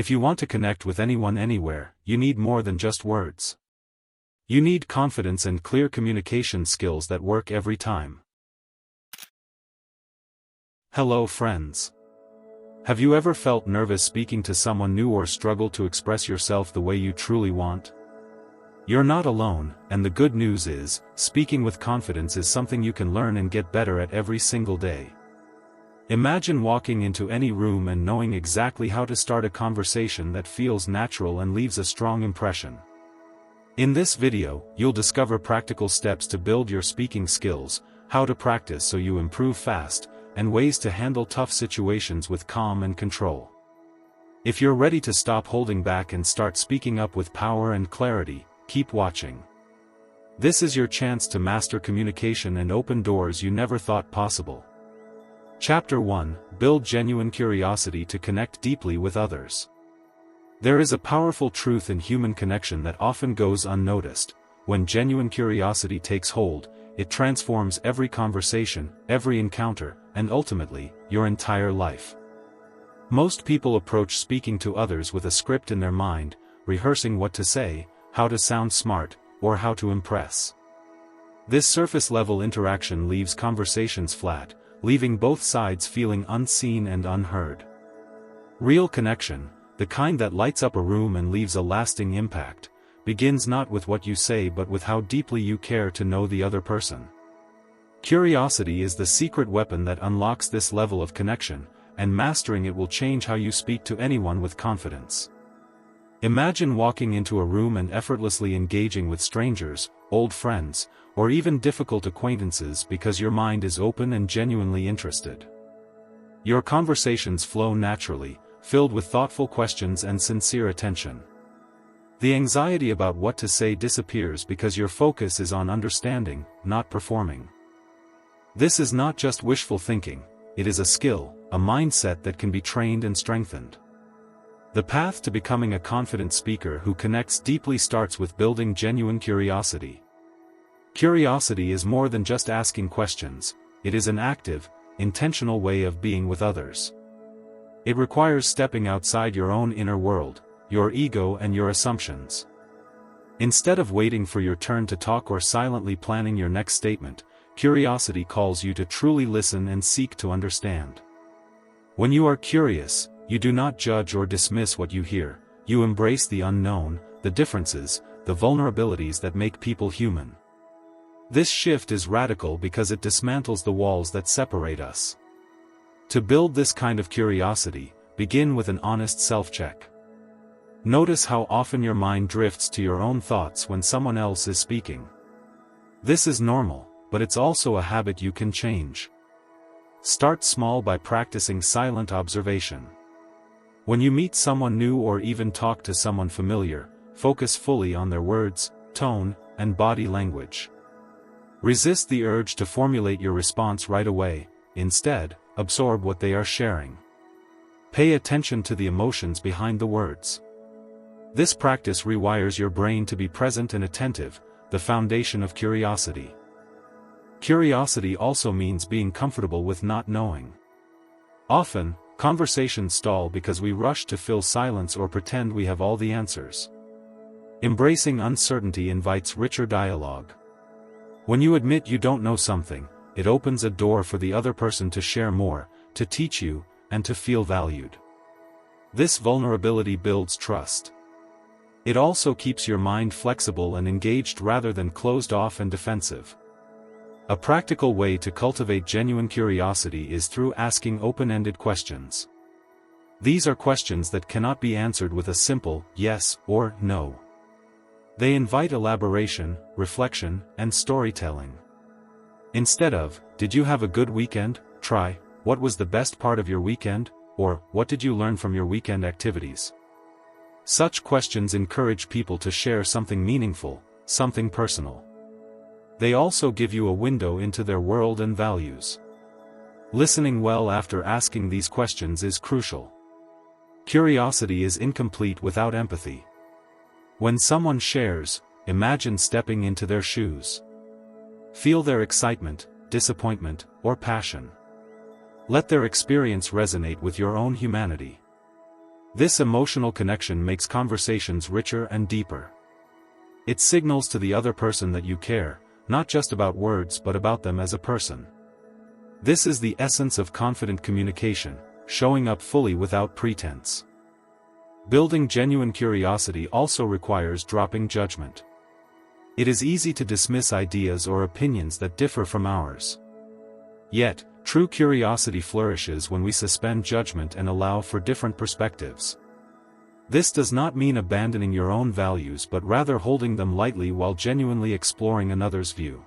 If you want to connect with anyone anywhere, you need more than just words. You need confidence and clear communication skills that work every time. Hello friends. Have you ever felt nervous speaking to someone new or struggled to express yourself the way you truly want? You're not alone, and the good news is, speaking with confidence is something you can learn and get better at every single day. Imagine walking into any room and knowing exactly how to start a conversation that feels natural and leaves a strong impression. In this video, you'll discover practical steps to build your speaking skills, how to practice so you improve fast, and ways to handle tough situations with calm and control. If you're ready to stop holding back and start speaking up with power and clarity, keep watching. This is your chance to master communication and open doors you never thought possible. Chapter 1: Build genuine curiosity to connect deeply with others. There is a powerful truth in human connection that often goes unnoticed. When genuine curiosity takes hold, it transforms every conversation, every encounter, and ultimately, your entire life. Most people approach speaking to others with a script in their mind, rehearsing what to say, how to sound smart, or how to impress. This surface-level interaction leaves conversations flat, leaving both sides feeling unseen and unheard. Real connection, the kind that lights up a room and leaves a lasting impact, begins not with what you say but with how deeply you care to know the other person. Curiosity is the secret weapon that unlocks this level of connection, and mastering it will change how you speak to anyone with confidence. Imagine walking into a room and effortlessly engaging with strangers, old friends, or even difficult acquaintances because your mind is open and genuinely interested. Your conversations flow naturally, filled with thoughtful questions and sincere attention. The anxiety about what to say disappears because your focus is on understanding, not performing. This is not just wishful thinking, it is a skill, a mindset that can be trained and strengthened. The path to becoming a confident speaker who connects deeply starts with building genuine curiosity. Curiosity is more than just asking questions, it is an active, intentional way of being with others. It requires stepping outside your own inner world, your ego and your assumptions. Instead of waiting for your turn to talk or silently planning your next statement, curiosity calls you to truly listen and seek to understand. When you are curious, you do not judge or dismiss what you hear, you embrace the unknown, the differences, the vulnerabilities that make people human. This shift is radical because it dismantles the walls that separate us. To build this kind of curiosity, begin with an honest self-check. Notice how often your mind drifts to your own thoughts when someone else is speaking. This is normal, but it's also a habit you can change. Start small by practicing silent observation. When you meet someone new or even talk to someone familiar, focus fully on their words, tone, and body language. Resist the urge to formulate your response right away, instead, absorb what they are sharing. Pay attention to the emotions behind the words. This practice rewires your brain to be present and attentive, the foundation of curiosity. Curiosity also means being comfortable with not knowing. Often, conversations stall because we rush to fill silence or pretend we have all the answers. Embracing uncertainty invites richer dialogue. When you admit you don't know something, it opens a door for the other person to share more, to teach you, and to feel valued. This vulnerability builds trust. It also keeps your mind flexible and engaged rather than closed off and defensive. A practical way to cultivate genuine curiosity is through asking open-ended questions. These are questions that cannot be answered with a simple yes or no. They invite elaboration, reflection, and storytelling. Instead of, "Did you have a good weekend?" try, "What was the best part of your weekend?" or "What did you learn from your weekend activities?" Such questions encourage people to share something meaningful, something personal. They also give you a window into their world and values. Listening well after asking these questions is crucial. Curiosity is incomplete without empathy. When someone shares, imagine stepping into their shoes. Feel their excitement, disappointment, or passion. Let their experience resonate with your own humanity. This emotional connection makes conversations richer and deeper. It signals to the other person that you care, not just about words but about them as a person. This is the essence of confident communication, showing up fully without pretense. Building genuine curiosity also requires dropping judgment. It is easy to dismiss ideas or opinions that differ from ours. Yet, true curiosity flourishes when we suspend judgment and allow for different perspectives. This does not mean abandoning your own values but rather holding them lightly while genuinely exploring another's view.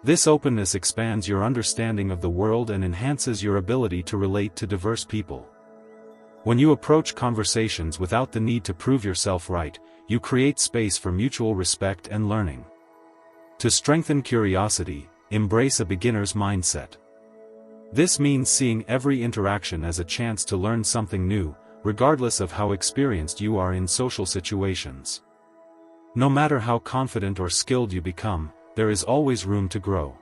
This openness expands your understanding of the world and enhances your ability to relate to diverse people. When you approach conversations without the need to prove yourself right, you create space for mutual respect and learning. To strengthen curiosity, embrace a beginner's mindset. This means seeing every interaction as a chance to learn something new, regardless of how experienced you are in social situations. No matter how confident or skilled you become, there is always room to grow.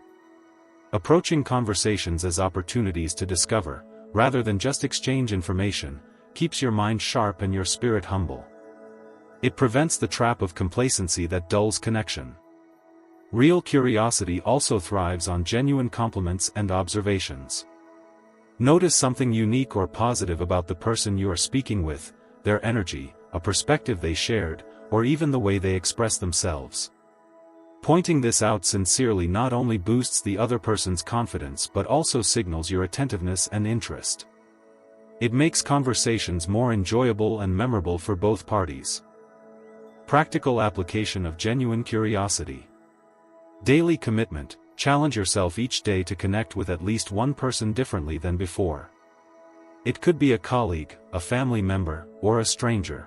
Approaching conversations as opportunities to discover, rather than just exchange information, keeps your mind sharp and your spirit humble. It prevents the trap of complacency that dulls connection. Real curiosity also thrives on genuine compliments and observations. Notice something unique or positive about the person you are speaking with, their energy, a perspective they shared, or even the way they express themselves. Pointing this out sincerely not only boosts the other person's confidence but also signals your attentiveness and interest. It makes conversations more enjoyable and memorable for both parties. Practical application of genuine curiosity. Daily commitment. Challenge yourself each day to connect with at least one person differently than before. It could be a colleague, a family member, or a stranger.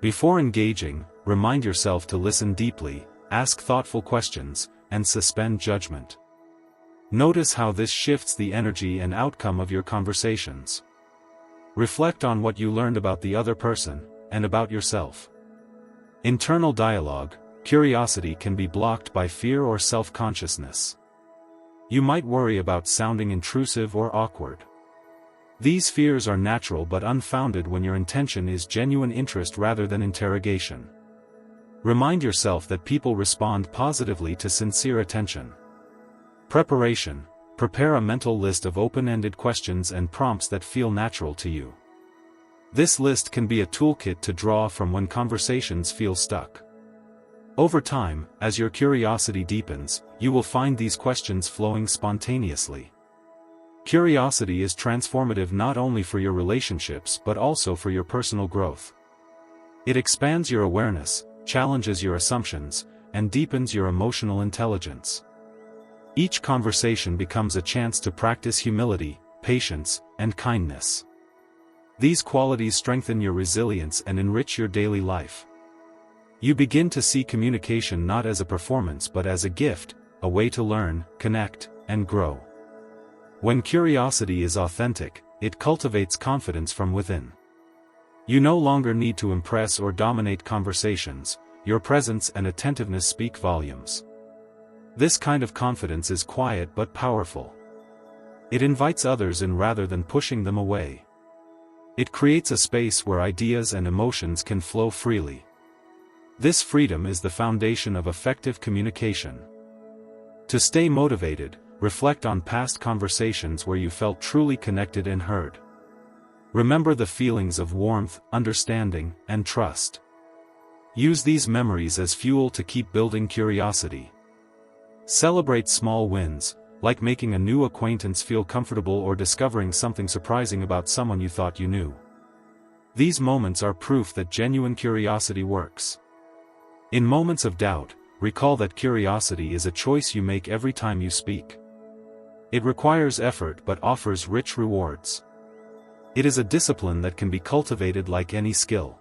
Before engaging, remind yourself to listen deeply, ask thoughtful questions, and suspend judgment. Notice how this shifts the energy and outcome of your conversations. Reflect on what you learned about the other person, and about yourself. Internal dialogue. Curiosity can be blocked by fear or self-consciousness. You might worry about sounding intrusive or awkward. These fears are natural but unfounded when your intention is genuine interest rather than interrogation. Remind yourself that people respond positively to sincere attention. Preparation. Prepare a mental list of open-ended questions and prompts that feel natural to you. This list can be a toolkit to draw from when conversations feel stuck. Over time, as your curiosity deepens, you will find these questions flowing spontaneously. Curiosity is transformative not only for your relationships but also for your personal growth. It expands your awareness, challenges your assumptions, and deepens your emotional intelligence. Each conversation becomes a chance to practice humility, patience, and kindness. These qualities strengthen your resilience and enrich your daily life. You begin to see communication not as a performance but as a gift, a way to learn, connect, and grow. When curiosity is authentic, it cultivates confidence from within. You no longer need to impress or dominate conversations, your presence and attentiveness speak volumes. This kind of confidence is quiet but powerful. It invites others in rather than pushing them away. It creates a space where ideas and emotions can flow freely. This freedom is the foundation of effective communication. To stay motivated, reflect on past conversations where you felt truly connected and heard. Remember the feelings of warmth, understanding, and trust. Use these memories as fuel to keep building curiosity. Celebrate small wins, like making a new acquaintance feel comfortable or discovering something surprising about someone you thought you knew. These moments are proof that genuine curiosity works. In moments of doubt, recall that curiosity is a choice you make every time you speak. It requires effort but offers rich rewards. It is a discipline that can be cultivated like any skill.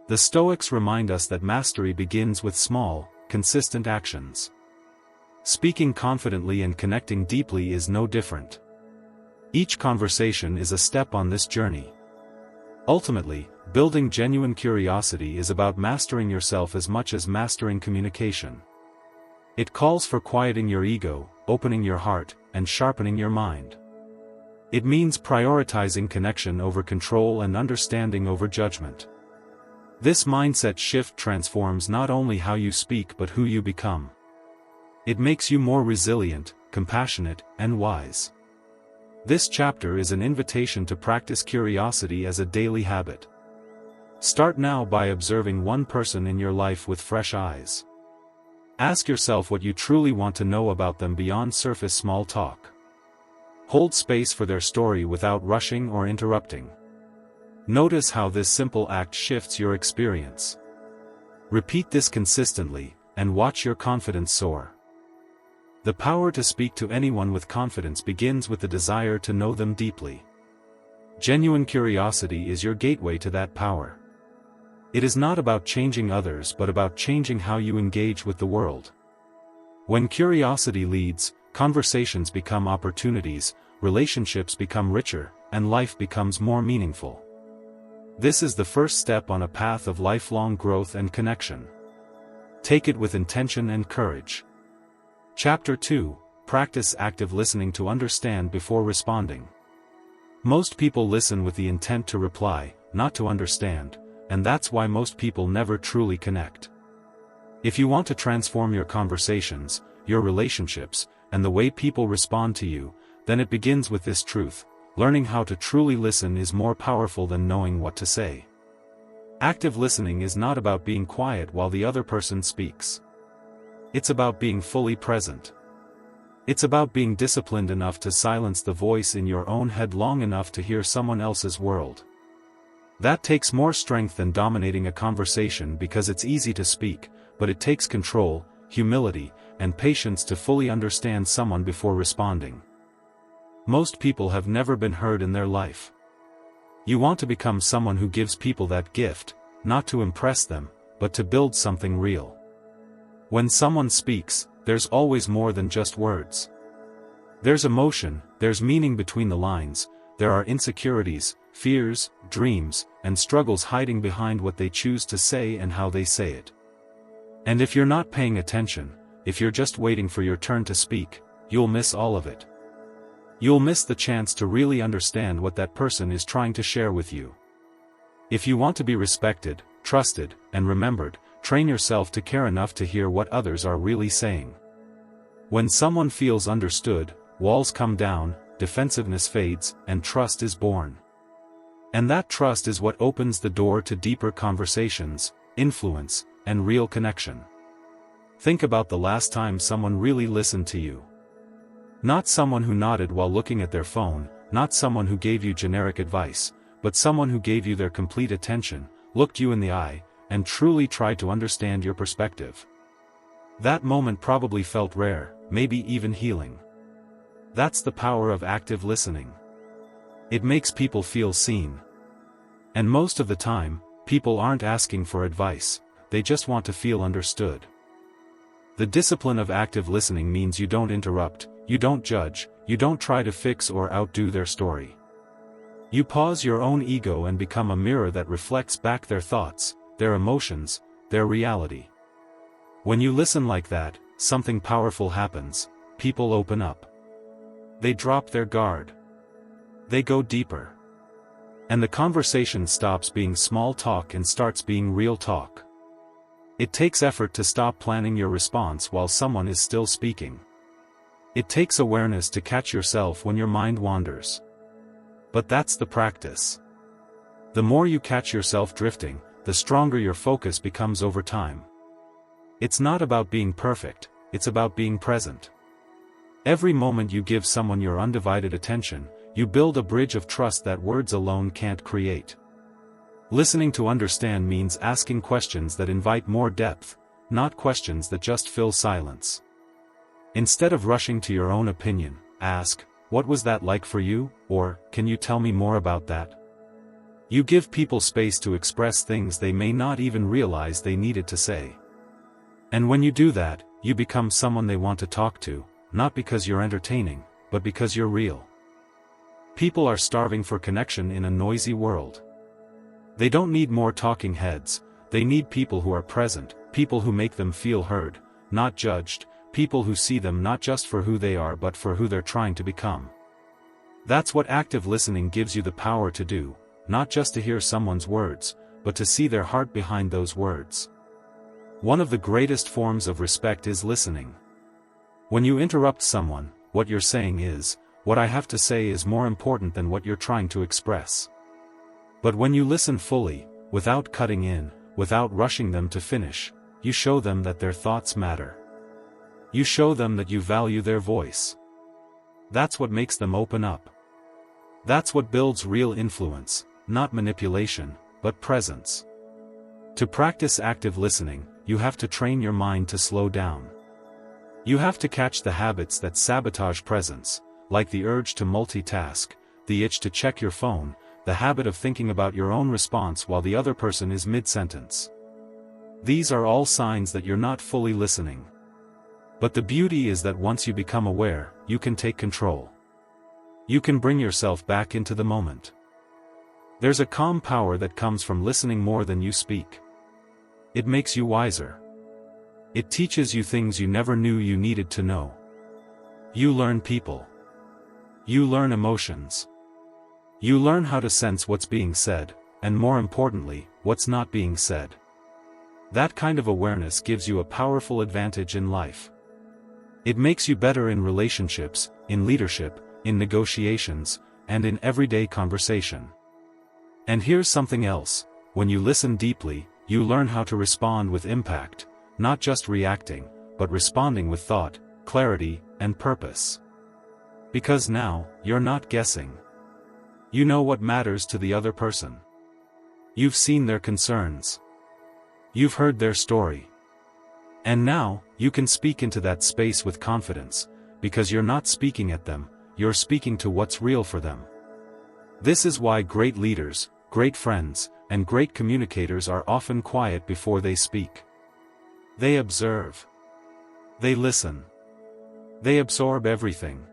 The Stoics remind us that mastery begins with small, consistent actions. Speaking confidently and connecting deeply is no different. Each conversation is a step on this journey. Ultimately, building genuine curiosity is about mastering yourself as much as mastering communication. It calls for quieting your ego, opening your heart, and sharpening your mind. It means prioritizing connection over control and understanding over judgment. This mindset shift transforms not only how you speak but who you become. It makes you more resilient, compassionate, and wise. This chapter is an invitation to practice curiosity as a daily habit. Start now by observing one person in your life with fresh eyes. Ask yourself what you truly want to know about them beyond surface small talk. Hold space for their story without rushing or interrupting. Notice how this simple act shifts your experience. Repeat this consistently, and watch your confidence soar. The power to speak to anyone with confidence begins with the desire to know them deeply. Genuine curiosity is your gateway to that power. It is not about changing others but about changing how you engage with the world. When curiosity leads, conversations become opportunities, relationships become richer, and life becomes more meaningful. This is the first step on a path of lifelong growth and connection. Take it with intention and courage. Chapter 2: Practice active listening to understand before responding. Most people listen with the intent to reply, not to understand, and that's why most people never truly connect. If you want to transform your conversations, your relationships, and the way people respond to you, then it begins with this truth: learning how to truly listen is more powerful than knowing what to say. Active listening is not about being quiet while the other person speaks. It's about being fully present. It's about being disciplined enough to silence the voice in your own head long enough to hear someone else's world. That takes more strength than dominating a conversation because it's easy to speak, but it takes control, humility, and patience to fully understand someone before responding. Most people have never been heard in their life. You want to become someone who gives people that gift, not to impress them, but to build something real. When someone speaks, there's always more than just words. There's emotion, there's meaning between the lines, there are insecurities, fears, dreams, and struggles hiding behind what they choose to say and how they say it. And if you're not paying attention, if you're just waiting for your turn to speak, you'll miss all of it. You'll miss the chance to really understand what that person is trying to share with you. If you want to be respected, trusted, and remembered, train yourself to care enough to hear what others are really saying. When someone feels understood, walls come down, defensiveness fades, and trust is born. And that trust is what opens the door to deeper conversations, influence, and real connection. Think about the last time someone really listened to you. Not someone who nodded while looking at their phone, not someone who gave you generic advice, but someone who gave you their complete attention, looked you in the eye, and truly tried to understand your perspective. That moment probably felt rare, maybe even healing. That's the power of active listening. It makes people feel seen. And most of the time, people aren't asking for advice, they just want to feel understood. The discipline of active listening means you don't interrupt, you don't judge, you don't try to fix or outdo their story. You pause your own ego and become a mirror that reflects back their thoughts, their emotions, their reality. When you listen like that, something powerful happens. People open up. They drop their guard. They go deeper. And the conversation stops being small talk and starts being real talk. It takes effort to stop planning your response while someone is still speaking. It takes awareness to catch yourself when your mind wanders. But that's the practice. The more you catch yourself drifting, the stronger your focus becomes over time. It's not about being perfect, it's about being present. Every moment you give someone your undivided attention, you build a bridge of trust that words alone can't create. Listening to understand means asking questions that invite more depth, not questions that just fill silence. Instead of rushing to your own opinion, ask, "What was that like for you?" or, "Can you tell me more about that?" You give people space to express things they may not even realize they needed to say. And when you do that, you become someone they want to talk to, not because you're entertaining, but because you're real. People are starving for connection in a noisy world. They don't need more talking heads, they need people who are present, people who make them feel heard, not judged, people who see them not just for who they are but for who they're trying to become. That's what active listening gives you the power to do, not just to hear someone's words, but to see their heart behind those words. One of the greatest forms of respect is listening. When you interrupt someone, what you're saying is, "What I have to say is more important than what you're trying to express." But when you listen fully, without cutting in, without rushing them to finish, you show them that their thoughts matter. You show them that you value their voice. That's what makes them open up. That's what builds real influence, not manipulation, but presence. To practice active listening, you have to train your mind to slow down. You have to catch the habits that sabotage presence, like the urge to multitask, the itch to check your phone, the habit of thinking about your own response while the other person is mid-sentence. These are all signs that you're not fully listening. But the beauty is that once you become aware, you can take control. You can bring yourself back into the moment. There's a calm power that comes from listening more than you speak. It makes you wiser. It teaches you things you never knew you needed to know. You learn people. You learn emotions. You learn how to sense what's being said, and more importantly, what's not being said. That kind of awareness gives you a powerful advantage in life. It makes you better in relationships, in leadership, in negotiations, and in everyday conversation. And here's something else: when you listen deeply, you learn how to respond with impact, not just reacting, but responding with thought, clarity, and purpose. Because now, you're not guessing. You know what matters to the other person. You've seen their concerns. You've heard their story. And now, you can speak into that space with confidence, because you're not speaking at them, you're speaking to what's real for them. This is why great leaders, great friends, and great communicators are often quiet before they speak. They observe. They listen. They absorb everything.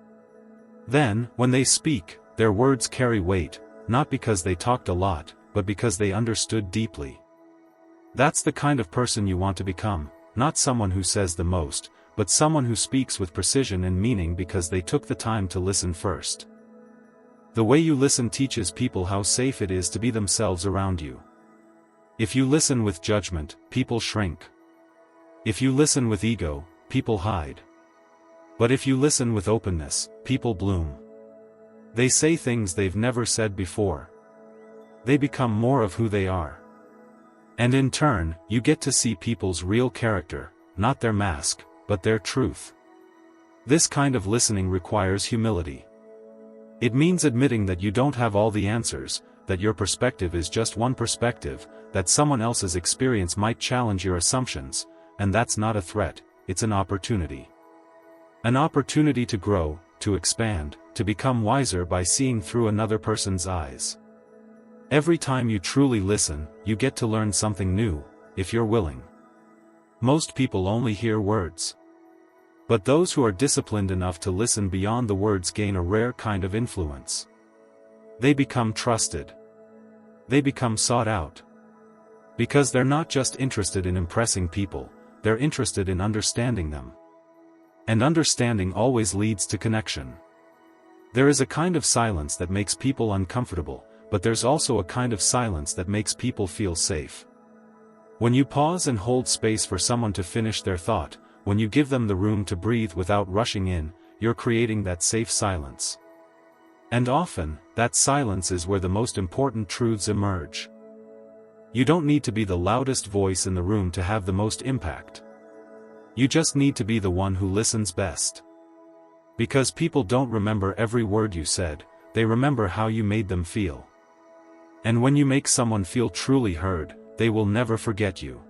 Then, when they speak, their words carry weight, not because they talked a lot, but because they understood deeply. That's the kind of person you want to become, not someone who says the most, but someone who speaks with precision and meaning because they took the time to listen first. The way you listen teaches people how safe it is to be themselves around you. If you listen with judgment, people shrink. If you listen with ego, people hide. But if you listen with openness, people bloom. They say things they've never said before. They become more of who they are. And in turn, you get to see people's real character, not their mask, but their truth. This kind of listening requires humility. It means admitting that you don't have all the answers, that your perspective is just one perspective, that someone else's experience might challenge your assumptions, and that's not a threat, it's an opportunity. An opportunity to grow, to expand, to become wiser by seeing through another person's eyes. Every time you truly listen, you get to learn something new, if you're willing. Most people only hear words. But those who are disciplined enough to listen beyond the words gain a rare kind of influence. They become trusted. They become sought out. Because they're not just interested in impressing people, they're interested in understanding them. And understanding always leads to connection. There is a kind of silence that makes people uncomfortable, but there's also a kind of silence that makes people feel safe. When you pause and hold space for someone to finish their thought, when you give them the room to breathe without rushing in, you're creating that safe silence. And often, that silence is where the most important truths emerge. You don't need to be the loudest voice in the room to have the most impact. You just need to be the one who listens best. Because people don't remember every word you said, they remember how you made them feel. And when you make someone feel truly heard, they will never forget you.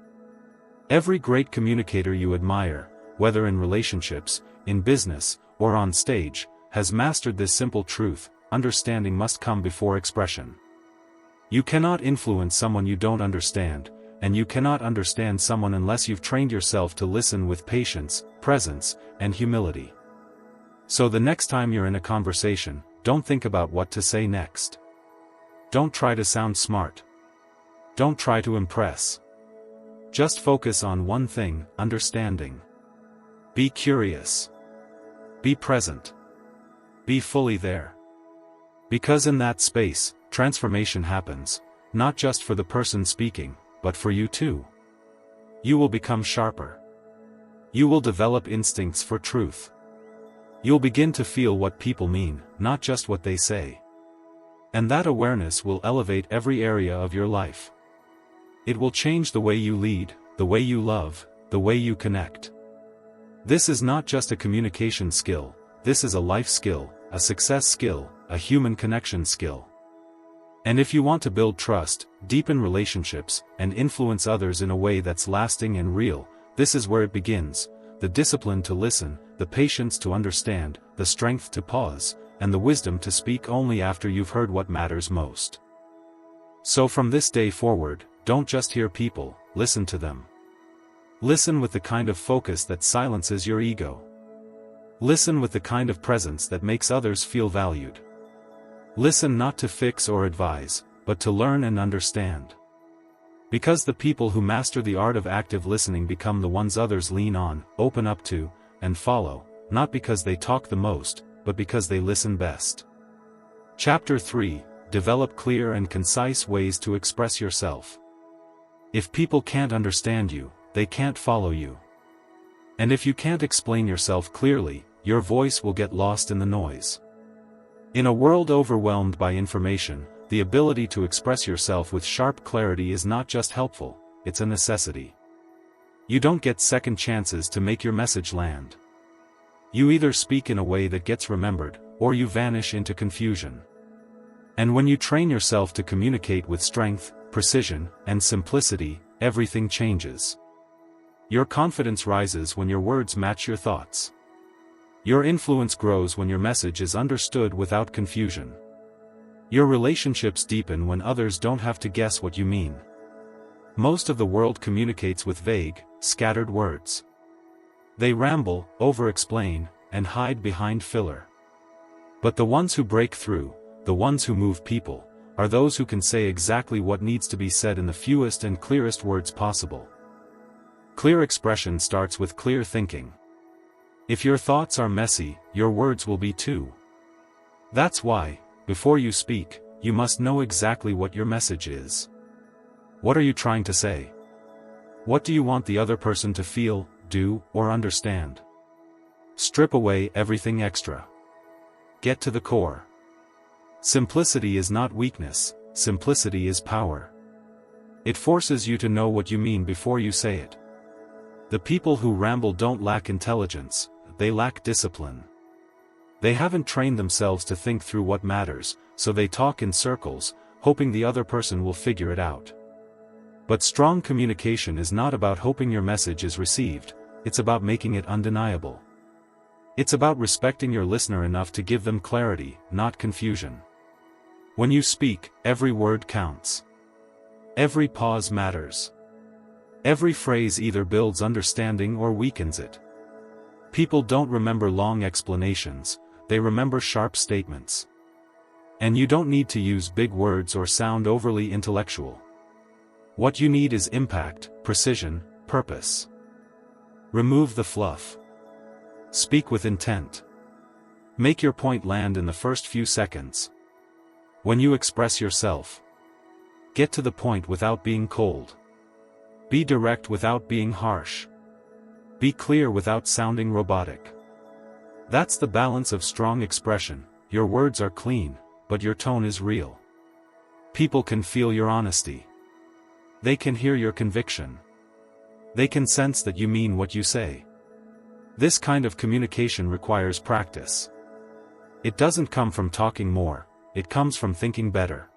Every great communicator you admire, whether in relationships, in business, or on stage, has mastered this simple truth: understanding must come before expression. You cannot influence someone you don't understand, and you cannot understand someone unless you've trained yourself to listen with patience, presence, and humility. So the next time you're in a conversation, don't think about what to say next. Don't try to sound smart. Don't try to impress. Just focus on one thing: understanding. Be curious. Be present. Be fully there. Because in that space, transformation happens, not just for the person speaking, but for you too. You will become sharper. You will develop instincts for truth. You'll begin to feel what people mean, not just what they say. And that awareness will elevate every area of your life. It will change the way you lead, the way you love, the way you connect. This is not just a communication skill, this is a life skill, a success skill, a human connection skill. And if you want to build trust, deepen relationships, and influence others in a way that's lasting and real, this is where it begins: the discipline to listen, the patience to understand, the strength to pause, and the wisdom to speak only after you've heard what matters most. So from this day forward, don't just hear people, listen to them. Listen with the kind of focus that silences your ego. Listen with the kind of presence that makes others feel valued. Listen not to fix or advise, but to learn and understand. Because the people who master the art of active listening become the ones others lean on, open up to, and follow, not because they talk the most, but because they listen best. Chapter 3: Develop clear and concise ways to express yourself. If people can't understand you, they can't follow you. And if you can't explain yourself clearly, your voice will get lost in the noise. In a world overwhelmed by information, the ability to express yourself with sharp clarity is not just helpful, it's a necessity. You don't get second chances to make your message land. You either speak in a way that gets remembered, or you vanish into confusion. And when you train yourself to communicate with strength, precision, and simplicity, everything changes. Your confidence rises when your words match your thoughts. Your influence grows when your message is understood without confusion. Your relationships deepen when others don't have to guess what you mean. Most of the world communicates with vague, scattered words. They ramble, over-explain, and hide behind filler. But the ones who break through, the ones who move people, are those who can say exactly what needs to be said in the fewest and clearest words possible. Clear expression starts with clear thinking. If your thoughts are messy, your words will be too. That's why, before you speak, you must know exactly what your message is. What are you trying to say? What do you want the other person to feel, do, or understand? Strip away everything extra. Get to the core. Simplicity is not weakness, simplicity is power. It forces you to know what you mean before you say it. The people who ramble don't lack intelligence, they lack discipline. They haven't trained themselves to think through what matters, so they talk in circles, hoping the other person will figure it out. But strong communication is not about hoping your message is received, it's about making it undeniable. It's about respecting your listener enough to give them clarity, not confusion. When you speak, every word counts. Every pause matters. Every phrase either builds understanding or weakens it. People don't remember long explanations, they remember sharp statements. And you don't need to use big words or sound overly intellectual. What you need is impact, precision, purpose. Remove the fluff. Speak with intent. Make your point land in the first few seconds. When you express yourself, get to the point without being cold. Be direct without being harsh. Be clear without sounding robotic. That's the balance of strong expression. Your words are clean, but your tone is real. People can feel your honesty. They can hear your conviction. They can sense that you mean what you say. This kind of communication requires practice. It doesn't come from talking more, it comes from thinking better.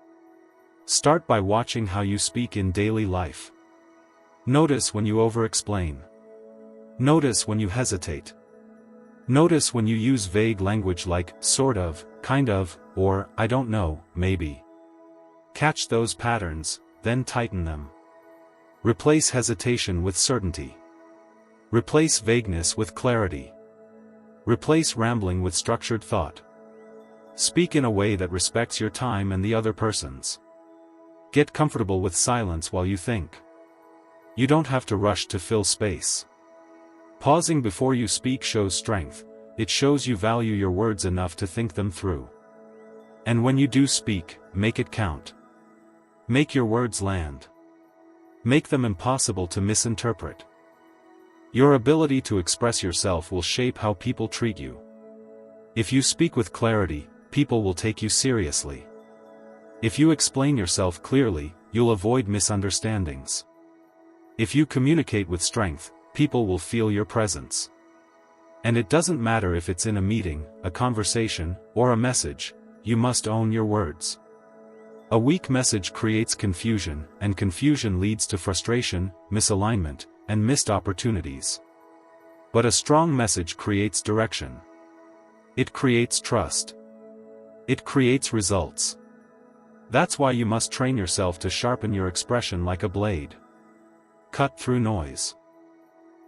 Start by watching how you speak in daily life. Notice when you over-explain. Notice when you hesitate. Notice when you use vague language like, sort of, kind of, or, I don't know, maybe. Catch those patterns, then tighten them. Replace hesitation with certainty. Replace vagueness with clarity. Replace rambling with structured thought. Speak in a way that respects your time and the other person's. Get comfortable with silence while you think. You don't have to rush to fill space. Pausing before you speak shows strength, it shows you value your words enough to think them through. And when you do speak, make it count. Make your words land. Make them impossible to misinterpret. Your ability to express yourself will shape how people treat you. If you speak with clarity, people will take you seriously. If you explain yourself clearly, you'll avoid misunderstandings. If you communicate with strength, people will feel your presence. And it doesn't matter if it's in a meeting, a conversation, or a message, you must own your words. A weak message creates confusion, and confusion leads to frustration, misalignment, and missed opportunities. But a strong message creates direction. It creates trust. It creates results. That's why you must train yourself to sharpen your expression like a blade. Cut through noise.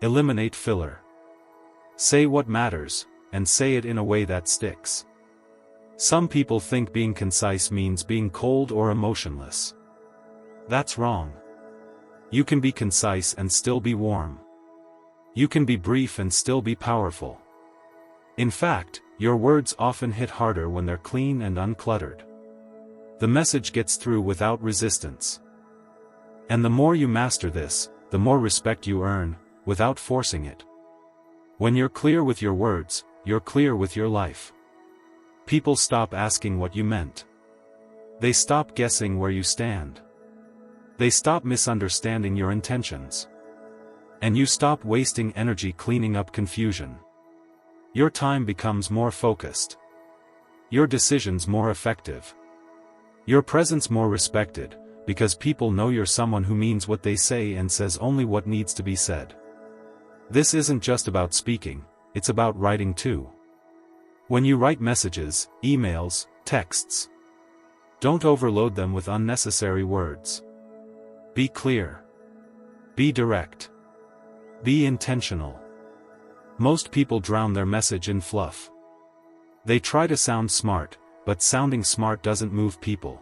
Eliminate filler. Say what matters, and say it in a way that sticks. Some people think being concise means being cold or emotionless. That's wrong. You can be concise and still be warm. You can be brief and still be powerful. In fact, your words often hit harder when they're clean and uncluttered. The message gets through without resistance. And the more you master this, the more respect you earn, without forcing it. When you're clear with your words, you're clear with your life. People stop asking what you meant. They stop guessing where you stand. They stop misunderstanding your intentions. And you stop wasting energy cleaning up confusion. Your time becomes more focused. Your decisions more effective. Your presence more respected, because people know you're someone who means what they say and says only what needs to be said. This isn't just about speaking, it's about writing too. When you write messages, emails, texts, don't overload them with unnecessary words. Be clear. Be direct. Be intentional. Most people drown their message in fluff. They try to sound smart, but sounding smart doesn't move people.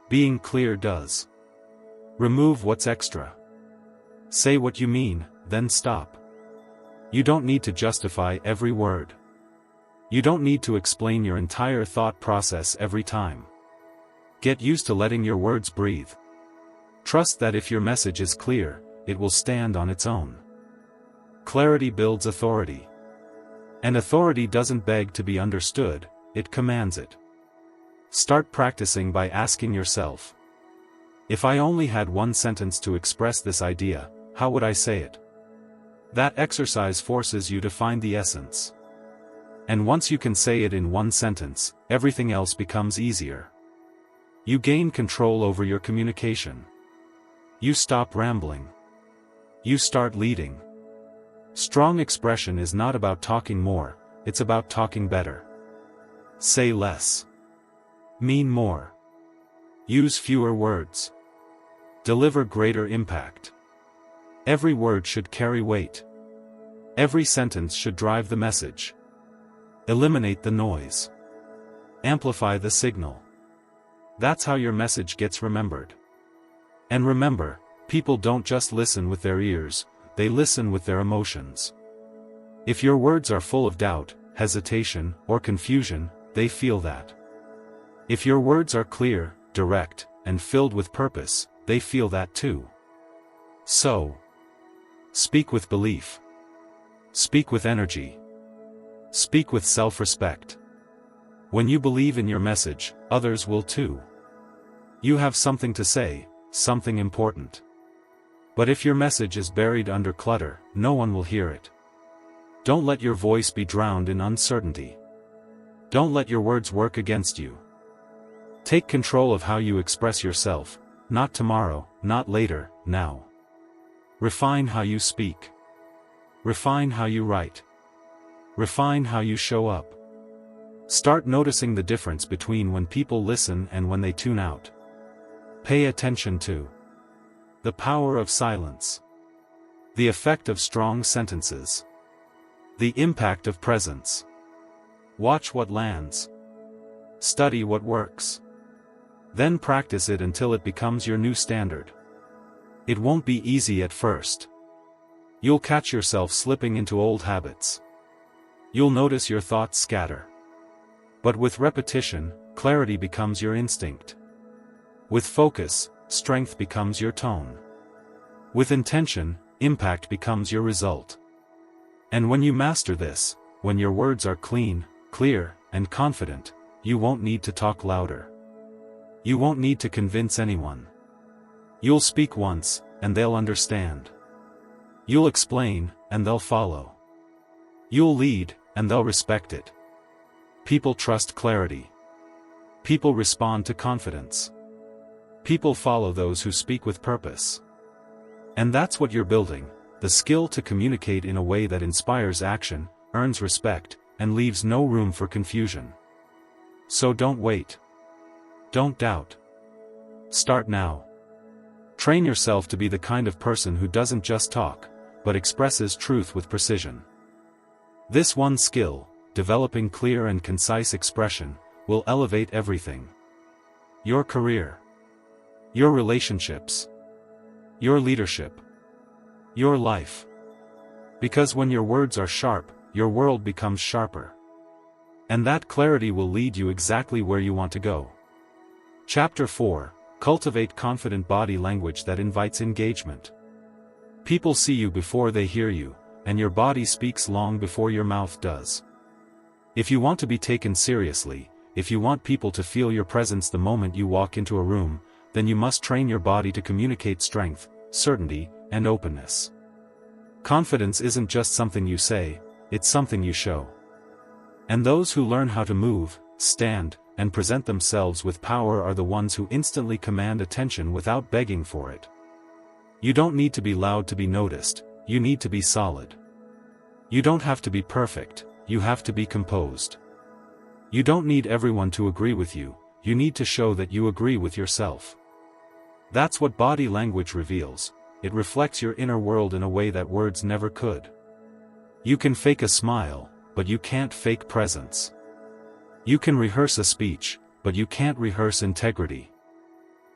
Being clear does. Remove what's extra. Say what you mean, then stop. You don't need to justify every word. You don't need to explain your entire thought process every time. Get used to letting your words breathe. Trust that if your message is clear, it will stand on its own. Clarity builds authority. And authority doesn't beg to be understood, it commands it. Start practicing by asking yourself, if I only had one sentence to express this idea, how would I say it? That exercise forces you to find the essence. And once you can say it in one sentence, everything else becomes easier. You gain control over your communication. You stop rambling. You start leading. Strong expression is not about talking more, it's about talking better. Say less. Mean more. Use fewer words. Deliver greater impact. Every word should carry weight. Every sentence should drive the message. Eliminate the noise. Amplify the signal. That's how your message gets remembered. And remember, people don't just listen with their ears, they listen with their emotions. If your words are full of doubt, hesitation, or confusion, they feel that. If your words are clear, direct, and filled with purpose, they feel that too. So, speak with belief. Speak with energy. Speak with self-respect. When you believe in your message, others will too. You have something to say, something important. But if your message is buried under clutter, no one will hear it. Don't let your voice be drowned in uncertainty. Don't let your words work against you. Take control of how you express yourself, not tomorrow, not later, now. Refine how you speak. Refine how you write. Refine how you show up. Start noticing the difference between when people listen and when they tune out. Pay attention to the power of silence, the effect of strong sentences, the impact of presence. Watch what lands. Study what works. Then practice it until it becomes your new standard. It won't be easy at first. You'll catch yourself slipping into old habits. You'll notice your thoughts scatter. But with repetition, clarity becomes your instinct. With focus, strength becomes your tone. With intention, impact becomes your result. And when you master this, when your words are clean, clear, and confident, you won't need to talk louder. You won't need to convince anyone. You'll speak once, and they'll understand. You'll explain, and they'll follow. You'll lead, and they'll respect it. People trust clarity. People respond to confidence. People follow those who speak with purpose. And that's what you're building, the skill to communicate in a way that inspires action, earns respect, and leaves no room for confusion. So don't wait. Don't doubt. Start now. Train yourself to be the kind of person who doesn't just talk, but expresses truth with precision. This one skill, developing clear and concise expression, will elevate everything. Your career. Your relationships. Your leadership. Your life. Because when your words are sharp, your world becomes sharper. And that clarity will lead you exactly where you want to go. Chapter 4. Cultivate confident body language that invites engagement. People see you before they hear you, and your body speaks long before your mouth does. If you want to be taken seriously, if you want people to feel your presence the moment you walk into a room, then you must train your body to communicate strength, certainty, and openness. Confidence isn't just something you say, it's something you show. And those who learn how to move, stand, and present themselves with power are the ones who instantly command attention without begging for it. You don't need to be loud to be noticed, you need to be solid. You don't have to be perfect, you have to be composed. You don't need everyone to agree with you, you need to show that you agree with yourself. That's what body language reveals, it reflects your inner world in a way that words never could. You can fake a smile, but you can't fake presence. You can rehearse a speech, but you can't rehearse integrity.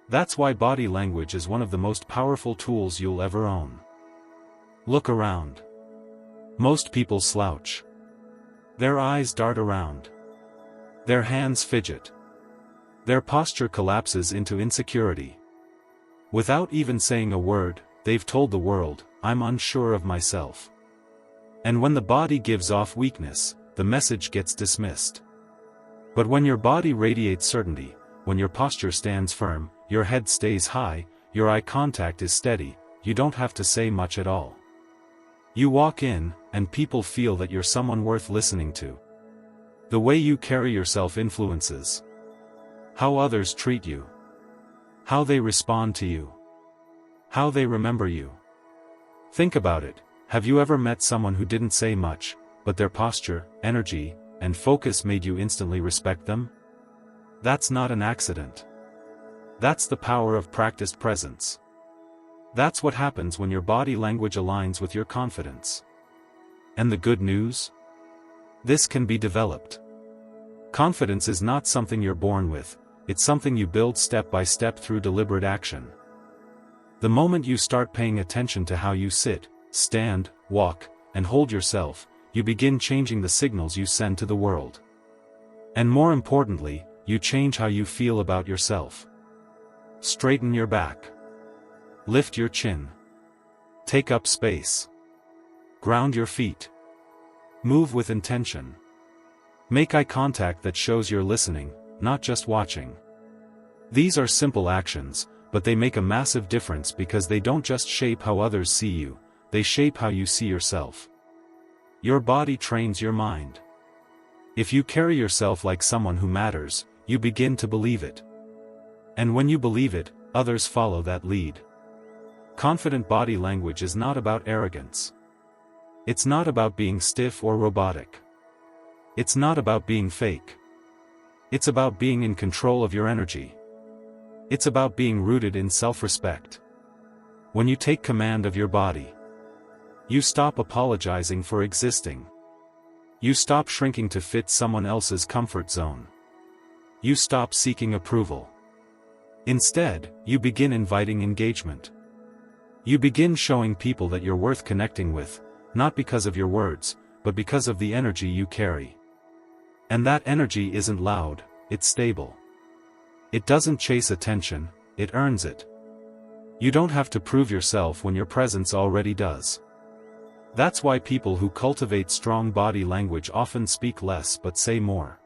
That's why body language is one of the most powerful tools you'll ever own. Look around. Most people slouch. Their eyes dart around. Their hands fidget. Their posture collapses into insecurity. Without even saying a word, they've told the world, "I'm unsure of myself." And when the body gives off weakness, the message gets dismissed. But when your body radiates certainty, when your posture stands firm, your head stays high, your eye contact is steady, you don't have to say much at all. You walk in, and people feel that you're someone worth listening to. The way you carry yourself influences how others treat you, how they respond to you, how they remember you. Think about it, have you ever met someone who didn't say much, but their posture, energy, and focus made you instantly respect them? That's not an accident. That's the power of practiced presence. That's what happens when your body language aligns with your confidence. And the good news? This can be developed. Confidence is not something you're born with, it's something you build step by step through deliberate action. The moment you start paying attention to how you sit, stand, walk, and hold yourself, you begin changing the signals you send to the world. And more importantly, you change how you feel about yourself. Straighten your back. Lift your chin. Take up space. Ground your feet. Move with intention. Make eye contact that shows you're listening, not just watching. These are simple actions, but they make a massive difference because they don't just shape how others see you, they shape how you see yourself. Your body trains your mind. If you carry yourself like someone who matters, you begin to believe it. And when you believe it, others follow that lead. Confident body language is not about arrogance. It's not about being stiff or robotic. It's not about being fake. It's about being in control of your energy. It's about being rooted in self-respect. When you take command of your body, you stop apologizing for existing. You stop shrinking to fit someone else's comfort zone. You stop seeking approval. Instead, you begin inviting engagement. You begin showing people that you're worth connecting with, not because of your words, but because of the energy you carry. And that energy isn't loud, it's stable. It doesn't chase attention, it earns it. You don't have to prove yourself when your presence already does. That's why people who cultivate strong body language often speak less but say more.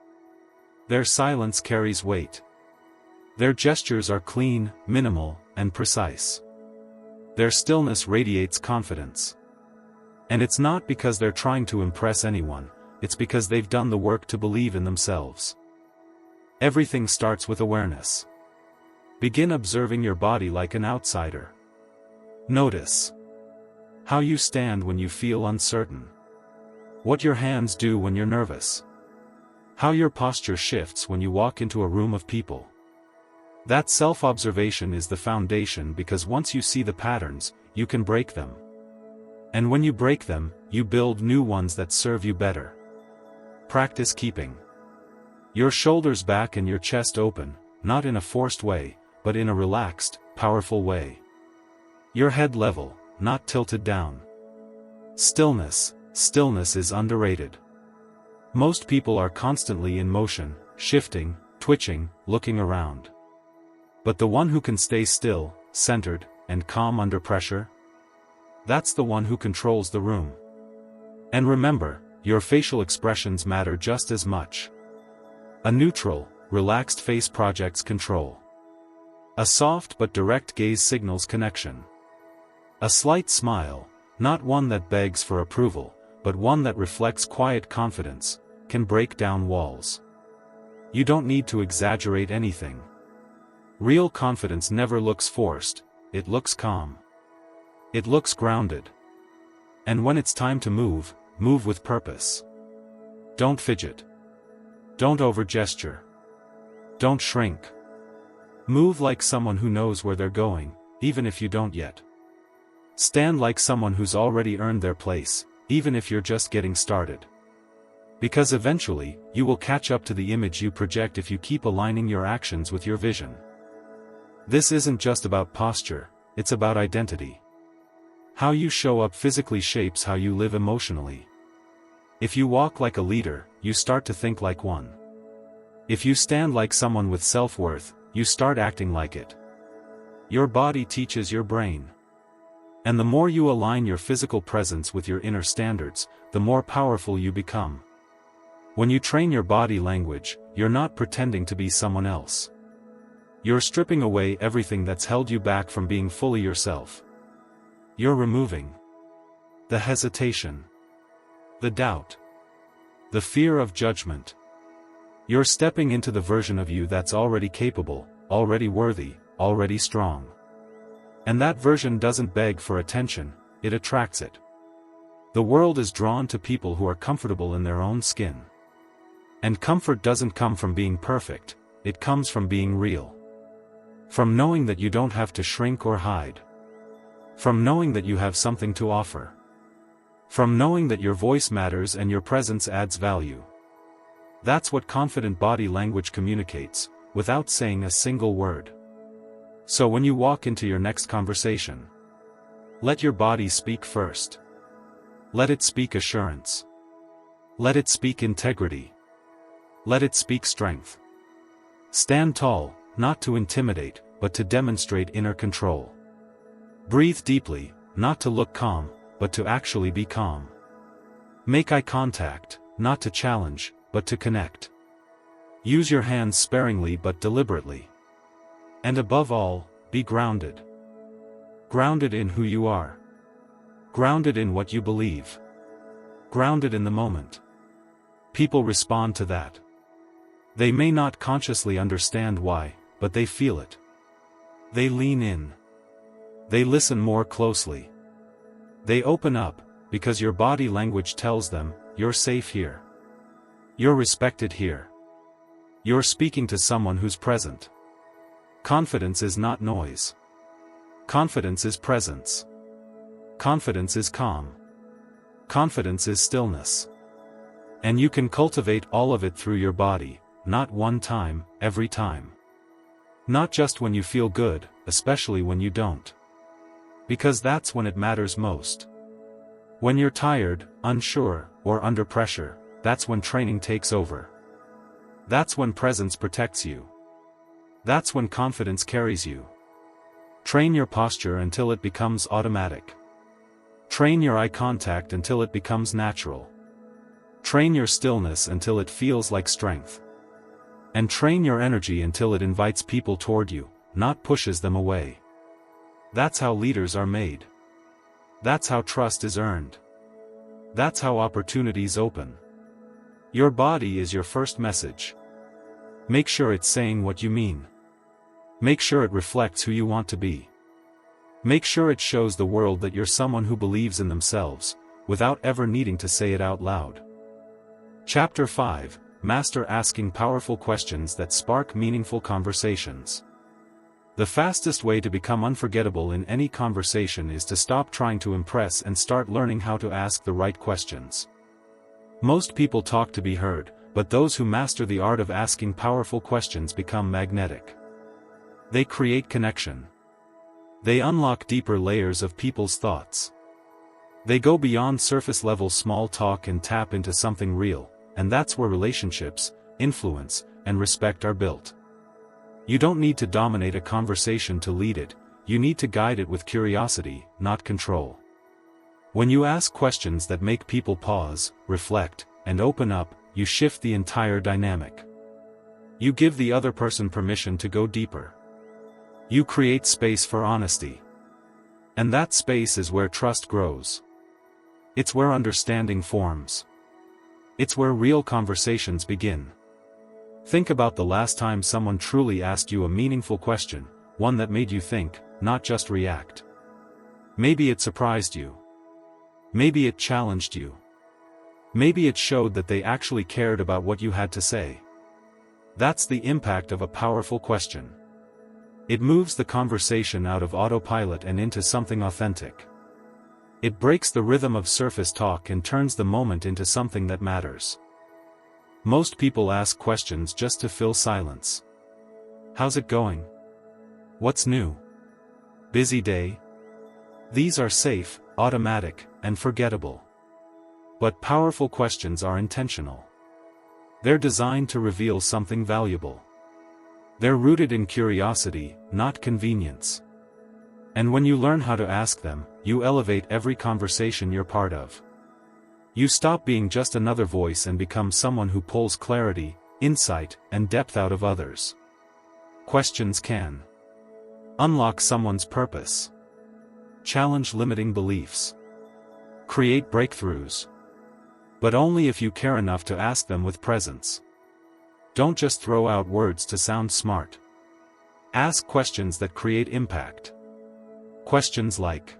Their silence carries weight. Their gestures are clean, minimal, and precise. Their stillness radiates confidence. And it's not because they're trying to impress anyone, it's because they've done the work to believe in themselves. Everything starts with awareness. Begin observing your body like an outsider. Notice how you stand when you feel uncertain. What your hands do when you're nervous. How your posture shifts when you walk into a room of people. That self-observation is the foundation, because once you see the patterns, you can break them. And when you break them, you build new ones that serve you better. Practice keeping your shoulders back and your chest open, not in a forced way, but in a relaxed, powerful way. Your head level, not tilted down. Stillness is underrated. Most people are constantly in motion, shifting, twitching, looking around. But the one who can stay still, centered, and calm under pressure? That's the one who controls the room. And remember, your facial expressions matter just as much. A neutral, relaxed face projects control. A soft but direct gaze signals connection. A slight smile, not one that begs for approval, but one that reflects quiet confidence, can break down walls. You don't need to exaggerate anything. Real confidence never looks forced, it looks calm. It looks grounded. And when it's time to move, move with purpose. Don't fidget. Don't over-gesture. Don't shrink. Move like someone who knows where they're going, even if you don't yet. Stand like someone who's already earned their place, even if you're just getting started. Because eventually, you will catch up to the image you project if you keep aligning your actions with your vision. This isn't just about posture, it's about identity. How you show up physically shapes how you live emotionally. If you walk like a leader, you start to think like one. If you stand like someone with self-worth, you start acting like it. Your body teaches your brain. And the more you align your physical presence with your inner standards, the more powerful you become. When you train your body language, you're not pretending to be someone else. You're stripping away everything that's held you back from being fully yourself. You're removing the hesitation, the doubt, the fear of judgment. You're stepping into the version of you that's already capable, already worthy, already strong. And that version doesn't beg for attention, it attracts it. The world is drawn to people who are comfortable in their own skin. And comfort doesn't come from being perfect, it comes from being real. From knowing that you don't have to shrink or hide. From knowing that you have something to offer. From knowing that your voice matters and your presence adds value. That's what confident body language communicates, without saying a single word. So when you walk into your next conversation, let your body speak first. Let it speak assurance. Let it speak integrity. Let it speak strength. Stand tall, not to intimidate, but to demonstrate inner control. Breathe deeply, not to look calm, but to actually be calm. Make eye contact, not to challenge, but to connect. Use your hands sparingly but deliberately. And above all, be grounded. Grounded in who you are. Grounded in what you believe. Grounded in the moment. People respond to that. They may not consciously understand why, but they feel it. They lean in. They listen more closely. They open up, because your body language tells them, you're safe here. You're respected here. You're speaking to someone who's present. Confidence is not noise. Confidence is presence. Confidence is calm. Confidence is stillness. And you can cultivate all of it through your body, not one time, every time. Not just when you feel good, especially when you don't. Because that's when it matters most. When you're tired, unsure, or under pressure, that's when training takes over. That's when presence protects you. That's when confidence carries you. Train your posture until it becomes automatic. Train your eye contact until it becomes natural. Train your stillness until it feels like strength. And train your energy until it invites people toward you, not pushes them away. That's how leaders are made. That's how trust is earned. That's how opportunities open. Your body is your first message. Make sure it's saying what you mean. Make sure it reflects who you want to be. Make sure it shows the world that you're someone who believes in themselves, without ever needing to say it out loud. Chapter 5: Master asking powerful questions that spark meaningful conversations. The fastest way to become unforgettable in any conversation is to stop trying to impress and start learning how to ask the right questions. Most people talk to be heard, but those who master the art of asking powerful questions become magnetic. They create connection. They unlock deeper layers of people's thoughts. They go beyond surface-level small talk and tap into something real, and that's where relationships, influence, and respect are built. You don't need to dominate a conversation to lead it, you need to guide it with curiosity, not control. When you ask questions that make people pause, reflect, and open up, you shift the entire dynamic. You give the other person permission to go deeper. You create space for honesty. And that space is where trust grows. It's where understanding forms. It's where real conversations begin. Think about the last time someone truly asked you a meaningful question, one that made you think, not just react. Maybe it surprised you. Maybe it challenged you. Maybe it showed that they actually cared about what you had to say. That's the impact of a powerful question. It moves the conversation out of autopilot and into something authentic. It breaks the rhythm of surface talk and turns the moment into something that matters. Most people ask questions just to fill silence. How's it going? What's new? Busy day? These are safe, automatic, and forgettable. But powerful questions are intentional. They're designed to reveal something valuable. They're rooted in curiosity, not convenience. And when you learn how to ask them, you elevate every conversation you're part of. You stop being just another voice and become someone who pulls clarity, insight, and depth out of others. Questions can unlock someone's purpose, challenge limiting beliefs, create breakthroughs. But only if you care enough to ask them with presence. Don't just throw out words to sound smart. Ask questions that create impact. Questions like,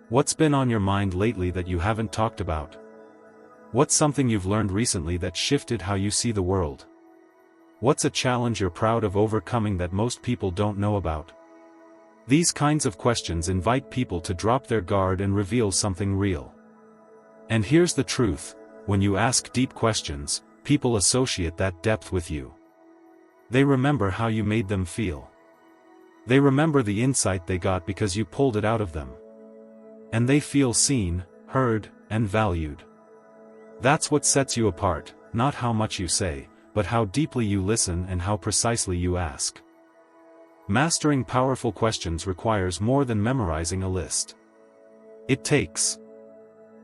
what's been on your mind lately that you haven't talked about? What's something you've learned recently that shifted how you see the world? What's a challenge you're proud of overcoming that most people don't know about? These kinds of questions invite people to drop their guard and reveal something real. And here's the truth, when you ask deep questions, people associate that depth with you. They remember how you made them feel. They remember the insight they got because you pulled it out of them. And they feel seen, heard, and valued. That's what sets you apart, not how much you say, but how deeply you listen and how precisely you ask. Mastering powerful questions requires more than memorizing a list. It takes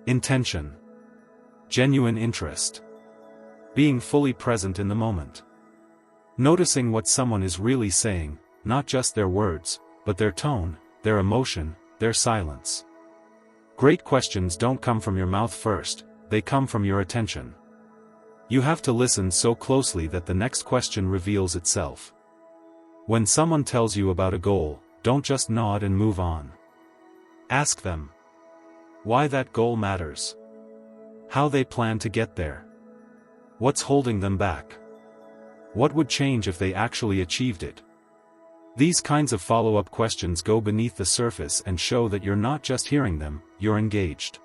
intention, genuine interest, being fully present in the moment, noticing what someone is really saying, not just their words, but their tone, their emotion, their silence. Great questions don't come from your mouth first, they come from your attention. You have to listen so closely that the next question reveals itself. When someone tells you about a goal, don't just nod and move on. Ask them why that goal matters, how they plan to get there, what's holding them back, what would change if they actually achieved it. These kinds of follow-up questions go beneath the surface and show that you're not just hearing them, you're engaged.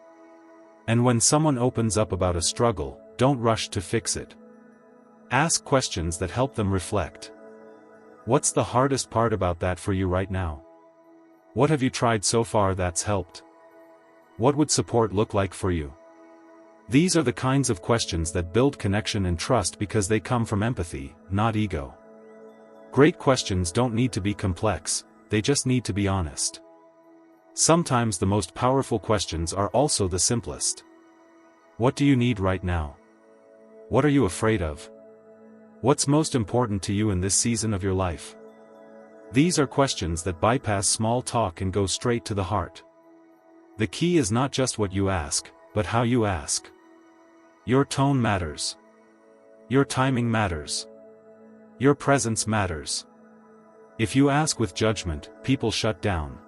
And when someone opens up about a struggle, don't rush to fix it. Ask questions that help them reflect. What's the hardest part about that for you right now? What have you tried so far that's helped? What would support look like for you? These are the kinds of questions that build connection and trust because they come from empathy, not ego. Great questions don't need to be complex, they just need to be honest. Sometimes the most powerful questions are also the simplest. What do you need right now? What are you afraid of? What's most important to you in this season of your life? These are questions that bypass small talk and go straight to the heart. The key is not just what you ask, but how you ask. Your tone matters. Your timing matters. Your presence matters. If you ask with judgment, people shut down.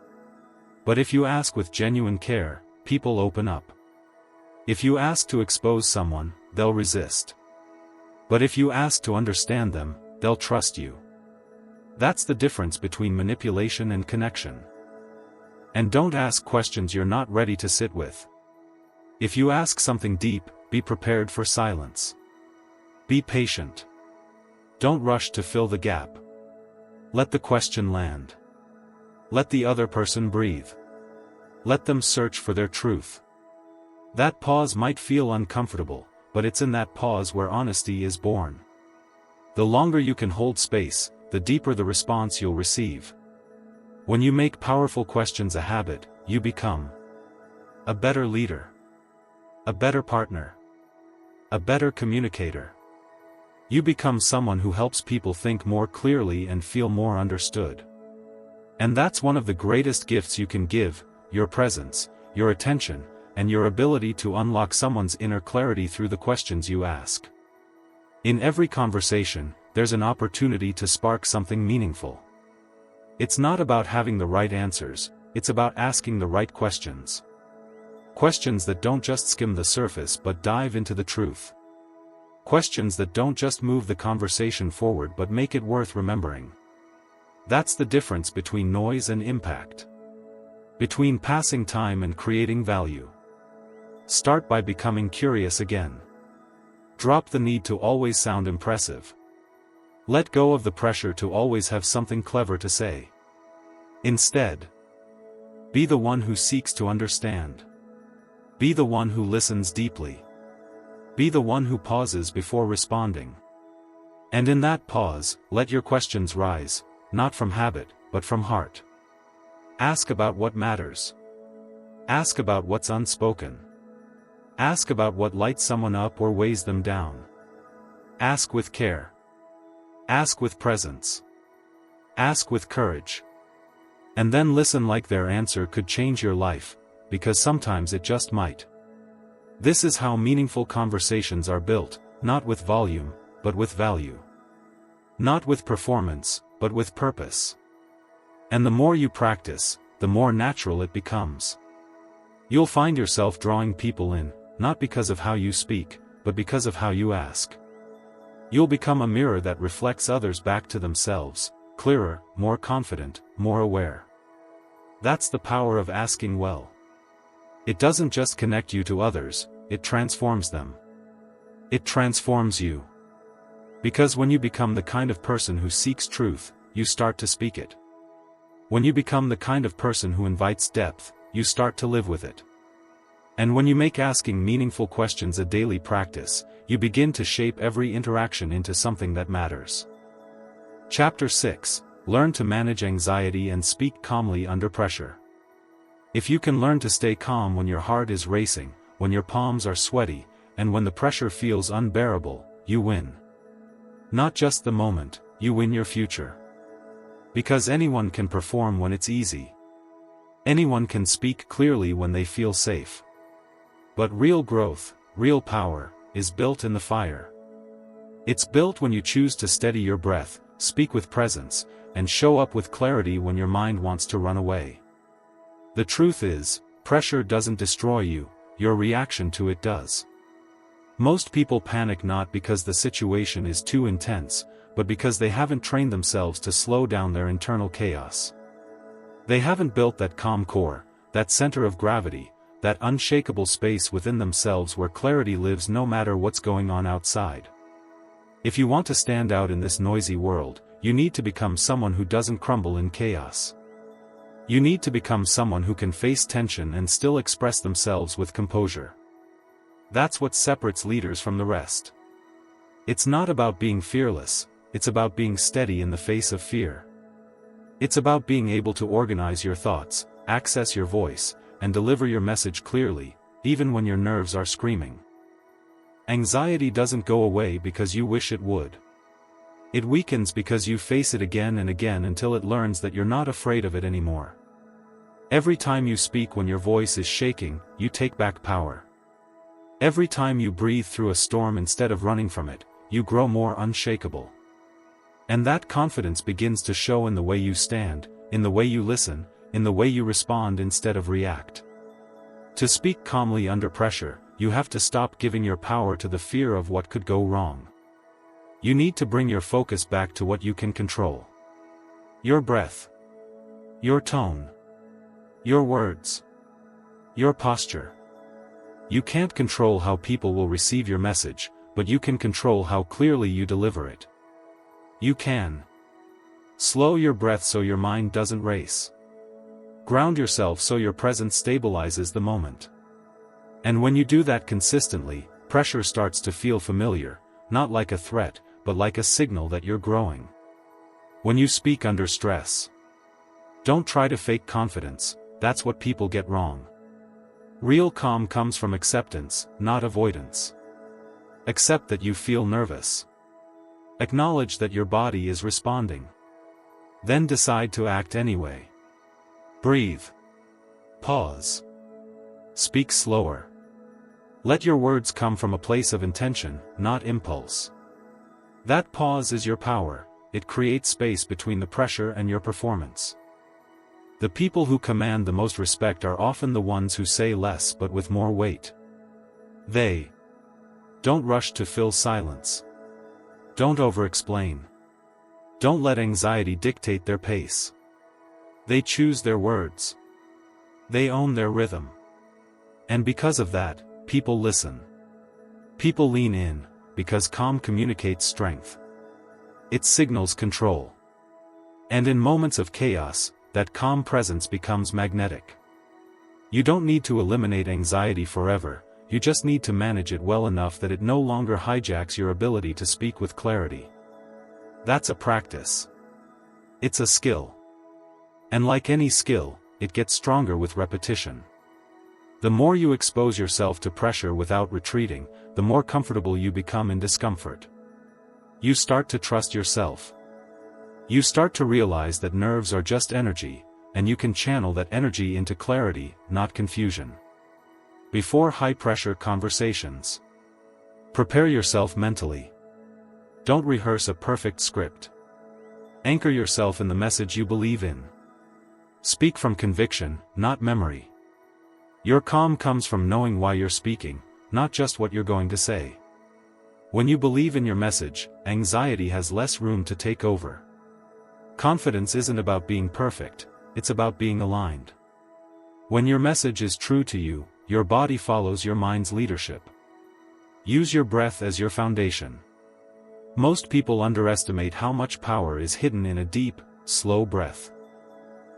But if you ask with genuine care, people open up. If you ask to expose someone, they'll resist. But if you ask to understand them, they'll trust you. That's the difference between manipulation and connection. And don't ask questions you're not ready to sit with. If you ask something deep, be prepared for silence. Be patient. Don't rush to fill the gap. Let the question land. Let the other person breathe. Let them search for their truth. That pause might feel uncomfortable, but it's in that pause where honesty is born. The longer you can hold space, the deeper the response you'll receive. When you make powerful questions a habit, you become a better leader, a better partner, a better communicator. You become someone who helps people think more clearly and feel more understood. And that's one of the greatest gifts you can give: your presence, your attention, and your ability to unlock someone's inner clarity through the questions you ask. In every conversation, there's an opportunity to spark something meaningful. It's not about having the right answers, it's about asking the right questions. Questions that don't just skim the surface but dive into the truth. Questions that don't just move the conversation forward but make it worth remembering. That's the difference between noise and impact. Between passing time and creating value. Start by becoming curious again. Drop the need to always sound impressive. Let go of the pressure to always have something clever to say. Instead, be the one who seeks to understand. Be the one who listens deeply. Be the one who pauses before responding. And in that pause, let your questions rise, not from habit, but from heart. Ask about what matters. Ask about what's unspoken. Ask about what lights someone up or weighs them down. Ask with care. Ask with presence. Ask with courage. And then listen like their answer could change your life, because sometimes it just might. This is how meaningful conversations are built, not with volume, but with value. Not with performance, but with purpose. And the more you practice, the more natural it becomes. You'll find yourself drawing people in, not because of how you speak, but because of how you ask. You'll become a mirror that reflects others back to themselves, clearer, more confident, more aware. That's the power of asking well. It doesn't just connect you to others, it transforms them. It transforms you. Because when you become the kind of person who seeks truth, you start to speak it. When you become the kind of person who invites depth, you start to live with it. And when you make asking meaningful questions a daily practice, you begin to shape every interaction into something that matters. Chapter 6: Learn to manage anxiety and speak calmly under pressure. If you can learn to stay calm when your heart is racing, when your palms are sweaty, and when the pressure feels unbearable, you win. Not just the moment, you win your future. Because anyone can perform when it's easy. Anyone can speak clearly when they feel safe. But real growth, real power, is built in the fire. It's built when you choose to steady your breath, speak with presence, and show up with clarity when your mind wants to run away. The truth is, pressure doesn't destroy you, your reaction to it does. Most people panic not because the situation is too intense, but because they haven't trained themselves to slow down their internal chaos. They haven't built that calm core, that center of gravity, that unshakable space within themselves where clarity lives no matter what's going on outside. If you want to stand out in this noisy world, you need to become someone who doesn't crumble in chaos. You need to become someone who can face tension and still express themselves with composure. That's what separates leaders from the rest. It's not about being fearless, it's about being steady in the face of fear. It's about being able to organize your thoughts, access your voice, and deliver your message clearly, even when your nerves are screaming. Anxiety doesn't go away because you wish it would. It weakens because you face it again and again until it learns that you're not afraid of it anymore. Every time you speak when your voice is shaking, you take back power. Every time you breathe through a storm instead of running from it, you grow more unshakable. And that confidence begins to show in the way you stand, in the way you listen, in the way you respond instead of react. To speak calmly under pressure, you have to stop giving your power to the fear of what could go wrong. You need to bring your focus back to what you can control. Your breath. Your tone. Your words. Your posture. You can't control how people will receive your message, but you can control how clearly you deliver it. You can slow your breath so your mind doesn't race. Ground yourself so your presence stabilizes the moment. And when you do that consistently, pressure starts to feel familiar, not like a threat, but like a signal that you're growing. When you speak under stress, don't try to fake confidence, that's what people get wrong. Real calm comes from acceptance, not avoidance. Accept that you feel nervous. Acknowledge that your body is responding. Then decide to act anyway. Breathe. Pause. Speak slower. Let your words come from a place of intention, not impulse. That pause is your power, it creates space between the pressure and your performance. The people who command the most respect are often the ones who say less but with more weight. They don't rush to fill silence. Don't over-explain. Don't let anxiety dictate their pace. They choose their words. They own their rhythm. And because of that, people listen. People lean in, because calm communicates strength. It signals control. And in moments of chaos, that calm presence becomes magnetic. You don't need to eliminate anxiety forever, you just need to manage it well enough that it no longer hijacks your ability to speak with clarity. That's a practice. It's a skill. And like any skill, it gets stronger with repetition. The more you expose yourself to pressure without retreating, the more comfortable you become in discomfort. You start to trust yourself. You start to realize that nerves are just energy, and you can channel that energy into clarity, not confusion. Before high-pressure conversations, prepare yourself mentally. Don't rehearse a perfect script. Anchor yourself in the message you believe in. Speak from conviction, not memory. Your calm comes from knowing why you're speaking, not just what you're going to say. When you believe in your message, anxiety has less room to take over. Confidence isn't about being perfect, it's about being aligned. When your message is true to you, your body follows your mind's leadership. Use your breath as your foundation. Most people underestimate how much power is hidden in a deep, slow breath.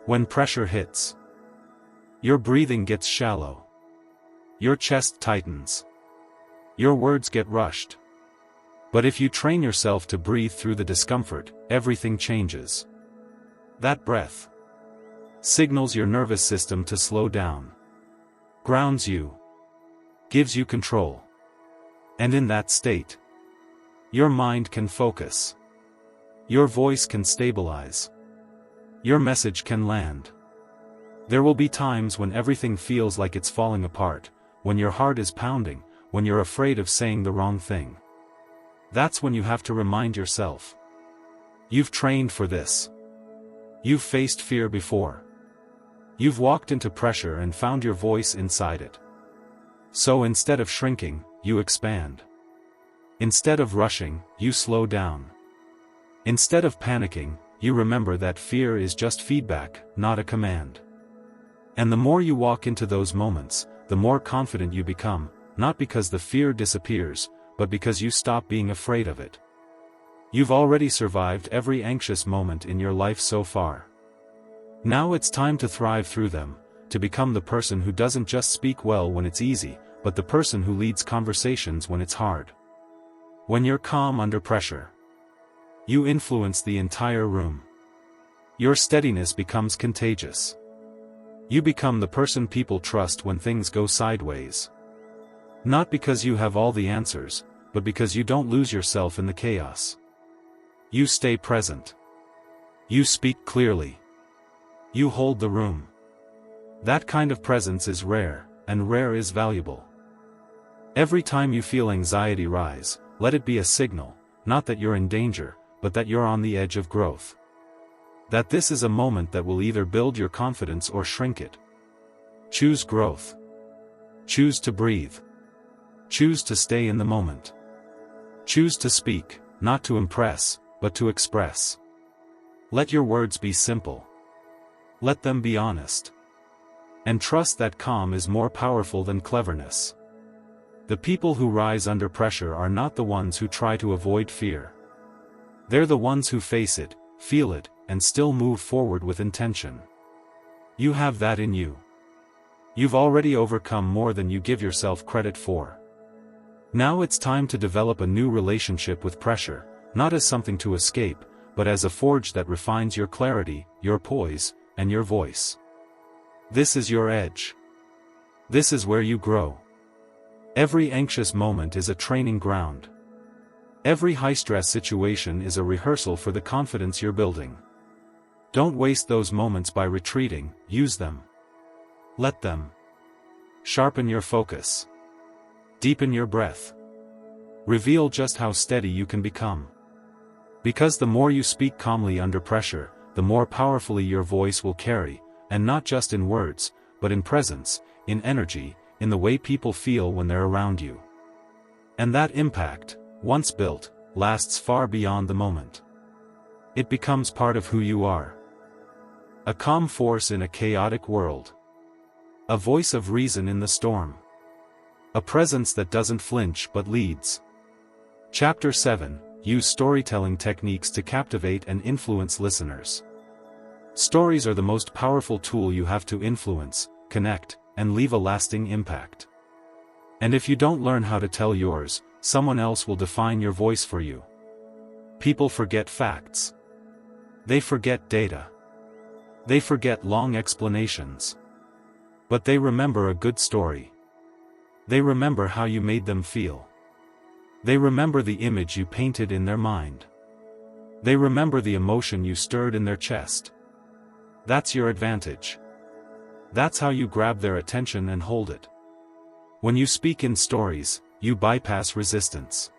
When pressure hits, your breathing gets shallow. Your chest tightens. Your words get rushed. But if you train yourself to breathe through the discomfort, everything changes. That breath signals your nervous system to slow down, grounds you, gives you control. And in that state, your mind can focus. Your voice can stabilize. Your message can land. There will be times when everything feels like it's falling apart, when your heart is pounding, when you're afraid of saying the wrong thing. That's when you have to remind yourself. You've trained for this. You've faced fear before. You've walked into pressure and found your voice inside it. So instead of shrinking, you expand. Instead of rushing, you slow down. Instead of panicking, you remember that fear is just feedback, not a command. And the more you walk into those moments, the more confident you become, not because the fear disappears, but because you stop being afraid of it. You've already survived every anxious moment in your life so far. Now it's time to thrive through them, to become the person who doesn't just speak well when it's easy, but the person who leads conversations when it's hard. When you're calm under pressure, you influence the entire room. Your steadiness becomes contagious. You become the person people trust when things go sideways. Not because you have all the answers, but because you don't lose yourself in the chaos. You stay present. You speak clearly. You hold the room. That kind of presence is rare, and rare is valuable. Every time you feel anxiety rise, let it be a signal, not that you're in danger, but that you're on the edge of growth. That this is a moment that will either build your confidence or shrink it. Choose growth. Choose to breathe. Choose to stay in the moment. Choose to speak, not to impress, but to express. Let your words be simple. Let them be honest. And trust that calm is more powerful than cleverness. The people who rise under pressure are not the ones who try to avoid fear. They're the ones who face it, feel it, and still move forward with intention. You have that in you. You've already overcome more than you give yourself credit for. Now it's time to develop a new relationship with pressure, not as something to escape, but as a forge that refines your clarity, your poise, and your voice. This is your edge. This is where you grow. Every anxious moment is a training ground. Every high-stress situation is a rehearsal for the confidence you're building. Don't waste those moments by retreating, use them. Let them sharpen your focus. Deepen your breath. Reveal just how steady you can become. Because the more you speak calmly under pressure, the more powerfully your voice will carry, and not just in words, but in presence, in energy, in the way people feel when they're around you. And that impact, once built, lasts far beyond the moment. It becomes part of who you are. A calm force in a chaotic world. A voice of reason in the storm. A presence that doesn't flinch but leads. Chapter 7. Use storytelling techniques to captivate and influence listeners. Stories are the most powerful tool you have to influence, connect, and leave a lasting impact. And if you don't learn how to tell yours, someone else will define your voice for you. People forget facts. They forget data. They forget long explanations. But they remember a good story. They remember how you made them feel. They remember the image you painted in their mind. They remember the emotion you stirred in their chest. That's your advantage. That's how you grab their attention and hold it. When you speak in stories, you bypass resistance.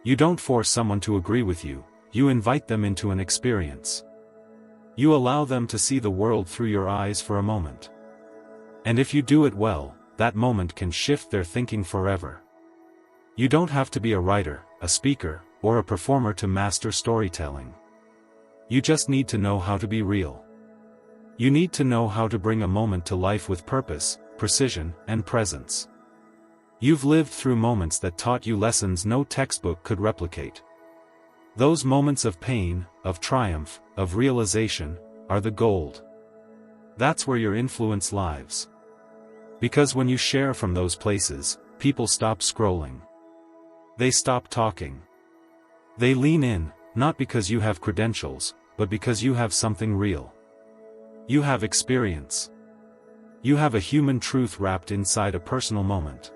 You don't force someone to agree with you, you invite them into an experience. You allow them to see the world through your eyes for a moment. And if you do it well, that moment can shift their thinking forever. You don't have to be a writer, a speaker, or a performer to master storytelling. You just need to know how to be real. You need to know how to bring a moment to life with purpose, precision, and presence. You've lived through moments that taught you lessons no textbook could replicate. Those moments of pain, of triumph, of realization, are the gold. That's where your influence lives. Because when you share from those places, people stop scrolling. They stop talking. They lean in, not because you have credentials, but because you have something real. You have experience. You have a human truth wrapped inside a personal moment.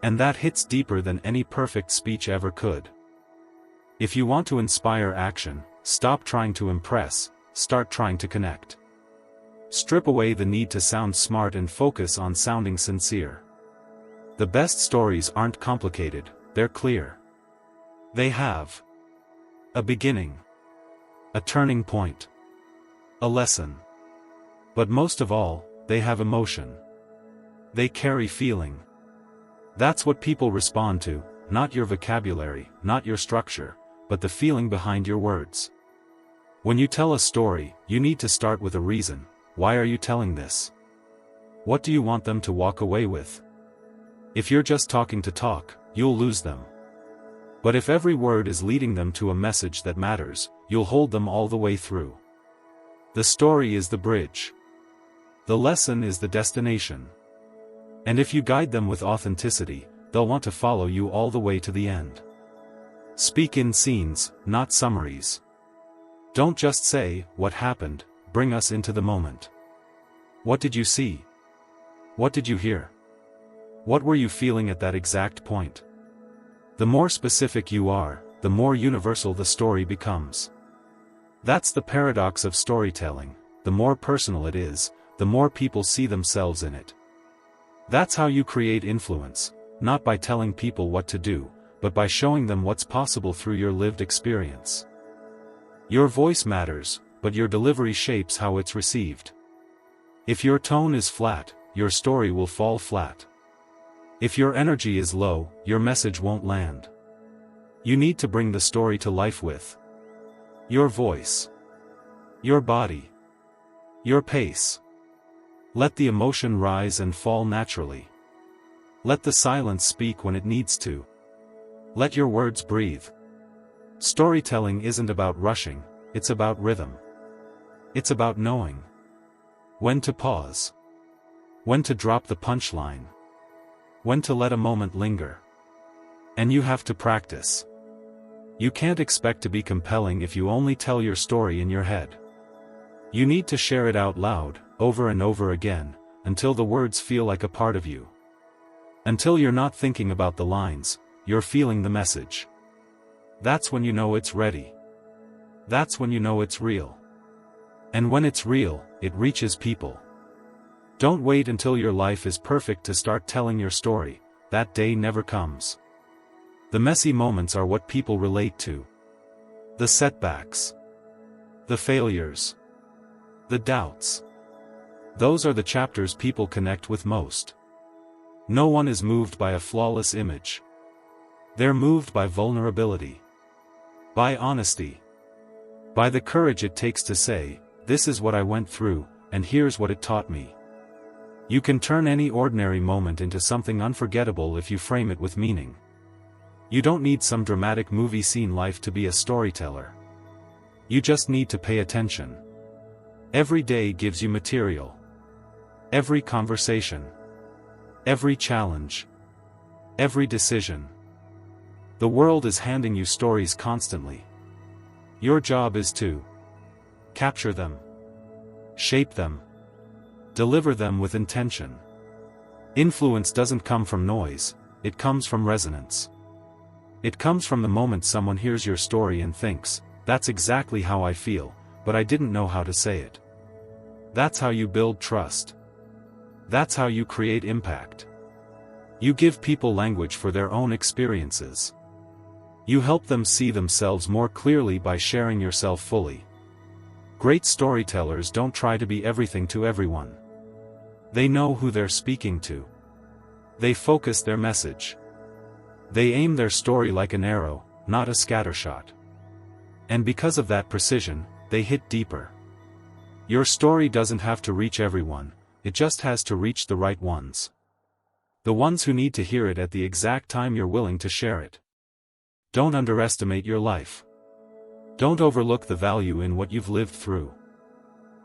And that hits deeper than any perfect speech ever could. If you want to inspire action, stop trying to impress, start trying to connect. Strip away the need to sound smart and focus on sounding sincere. The best stories aren't complicated, they're clear. They have a beginning, a turning point, a lesson. But most of all, they have emotion. They carry feeling. That's what people respond to, not your vocabulary, not your structure, but the feeling behind your words. When you tell a story, you need to start with a reason. Why are you telling this? What do you want them to walk away with? If you're just talking to talk, you'll lose them. But if every word is leading them to a message that matters, you'll hold them all the way through. The story is the bridge. The lesson is the destination. And if you guide them with authenticity, they'll want to follow you all the way to the end. Speak in scenes, not summaries. Don't just say, "What happened?" Bring us into the moment. What did you see? What did you hear? What were you feeling at that exact point? The more specific you are, the more universal the story becomes. That's the paradox of storytelling. The more personal it is, the more people see themselves in it. That's how you create influence, not by telling people what to do, but by showing them what's possible through your lived experience. Your voice matters, but your delivery shapes how it's received. If your tone is flat, your story will fall flat. If your energy is low, your message won't land. You need to bring the story to life with your voice, your body, your pace. Let the emotion rise and fall naturally. Let the silence speak when it needs to. Let your words breathe. Storytelling isn't about rushing, it's about rhythm. It's about knowing when to pause, when to drop the punchline, when to let a moment linger. And you have to practice. You can't expect to be compelling if you only tell your story in your head. You need to share it out loud, over and over again, until the words feel like a part of you. Until you're not thinking about the lines, you're feeling the message. That's when you know it's ready. That's when you know it's real. And when it's real, it reaches people. Don't wait until your life is perfect to start telling your story. That day never comes. The messy moments are what people relate to. The setbacks. The failures. The doubts. Those are the chapters people connect with most. No one is moved by a flawless image. They're moved by vulnerability. By honesty. By the courage it takes to say, "This is what I went through, and here's what it taught me." You can turn any ordinary moment into something unforgettable if you frame it with meaning. You don't need some dramatic movie scene life to be a storyteller. You just need to pay attention. Every day gives you material. Every conversation. Every challenge. Every decision. The world is handing you stories constantly. Your job is to capture them, shape them, deliver them with intention. Influence doesn't come from noise, it comes from resonance. It comes from the moment someone hears your story and thinks, "That's exactly how I feel, but I didn't know how to say it." That's how you build trust. That's how you create impact. You give people language for their own experiences. You help them see themselves more clearly by sharing yourself fully. Great storytellers don't try to be everything to everyone. They know who they're speaking to. They focus their message. They aim their story like an arrow, not a scattershot. And because of that precision, they hit deeper. Your story doesn't have to reach everyone, it just has to reach the right ones. The ones who need to hear it at the exact time you're willing to share it. Don't underestimate your life. Don't overlook the value in what you've lived through.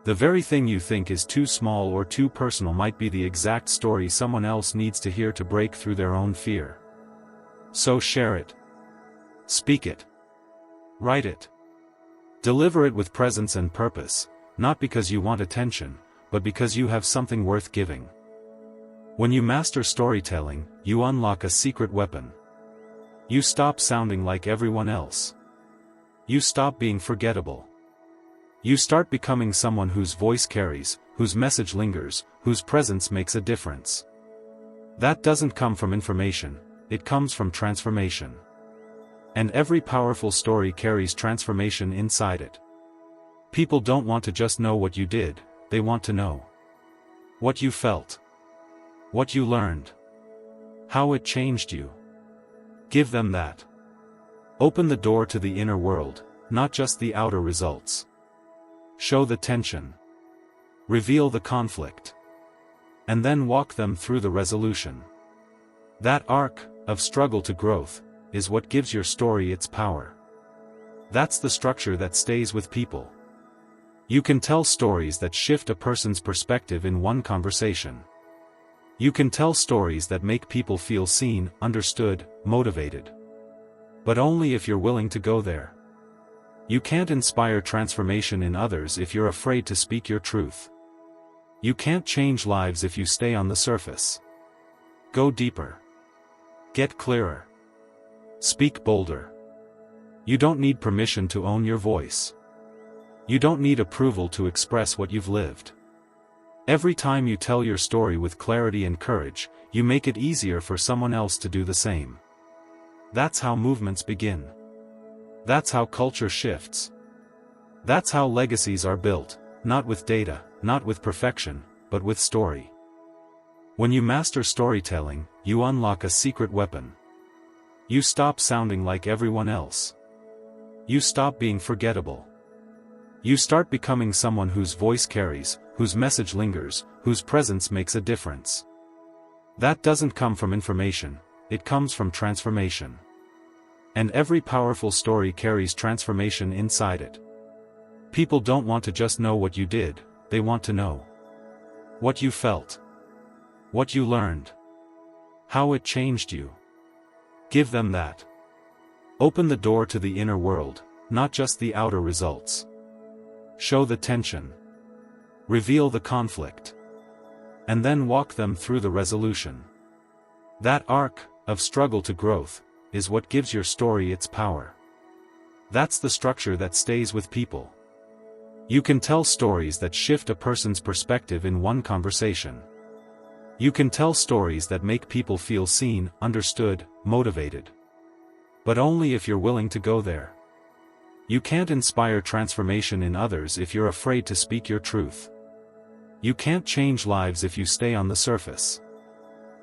The very thing you think is too small or too personal might be the exact story someone else needs to hear to break through their own fear. So share it. Speak it. Write it. Deliver it with presence and purpose, not because you want attention, but because you have something worth giving. When you master storytelling, you unlock a secret weapon. You stop sounding like everyone else. You stop being forgettable. You start becoming someone whose voice carries, whose message lingers, whose presence makes a difference. That doesn't come from information, it comes from transformation. And every powerful story carries transformation inside it. People don't want to just know what you did, they want to know what you felt, what you learned, how it changed you. Give them that. Open the door to the inner world, not just the outer results. Show the tension. Reveal the conflict. And then walk them through the resolution. That arc, of struggle to growth, is what gives your story its power. That's the structure that stays with people. You can tell stories that shift a person's perspective in one conversation. You can tell stories that make people feel seen, understood, motivated. But only if you're willing to go there. You can't inspire transformation in others if you're afraid to speak your truth. You can't change lives if you stay on the surface. Go deeper. Get clearer. Speak bolder. You don't need permission to own your voice. You don't need approval to express what you've lived. Every time you tell your story with clarity and courage, you make it easier for someone else to do the same. That's how movements begin. That's how culture shifts. That's how legacies are built, not with data, not with perfection, but with story. When you master storytelling, you unlock a secret weapon. You stop sounding like everyone else. You stop being forgettable. You start becoming someone whose voice carries, whose message lingers, whose presence makes a difference. That doesn't come from information, it comes from transformation. And every powerful story carries transformation inside it. People don't want to just know what you did, they want to know what you felt, what you learned, how it changed you. Give them that. Open the door to the inner world, not just the outer results. Show the tension. Reveal the conflict. And then walk them through the resolution. That arc, of struggle to growth, is what gives your story its power. That's the structure that stays with people. You can tell stories that shift a person's perspective in one conversation. You can tell stories that make people feel seen, understood, motivated. But only if you're willing to go there. You can't inspire transformation in others if you're afraid to speak your truth. You can't change lives if you stay on the surface.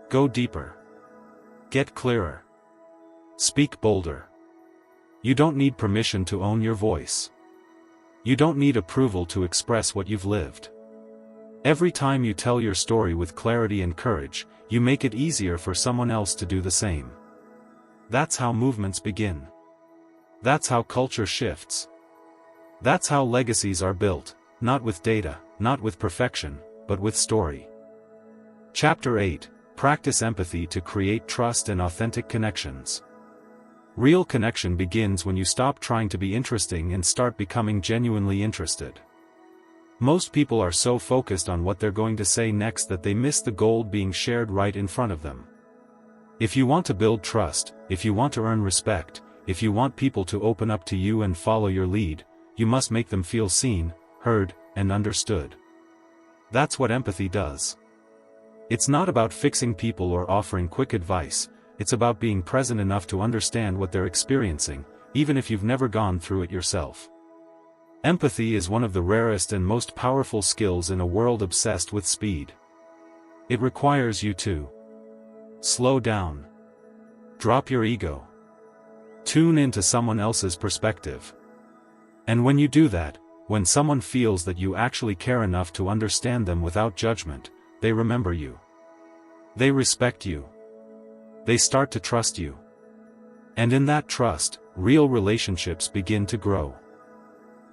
Go deeper. Get clearer. Speak bolder. You don't need permission to own your voice. You don't need approval to express what you've lived. Every time you tell your story with clarity and courage, you make it easier for someone else to do the same. That's how movements begin. That's how culture shifts. That's how legacies are built, not with data, not with perfection, but with story. Chapter 8: Practice empathy to create trust and authentic connections. Real connection begins when you stop trying to be interesting and start becoming genuinely interested. Most people are so focused on what they're going to say next that they miss the gold being shared right in front of them. If you want to build trust, if you want to earn respect, if you want people to open up to you and follow your lead, you must make them feel seen, heard, and understood. That's what empathy does. It's not about fixing people or offering quick advice, it's about being present enough to understand what they're experiencing, even if you've never gone through it yourself. Empathy is one of the rarest and most powerful skills in a world obsessed with speed. It requires you to slow down. Drop your ego. Tune into someone else's perspective. And when you do that, when someone feels that you actually care enough to understand them without judgment, they remember you. They respect you. They start to trust you. And in that trust, real relationships begin to grow.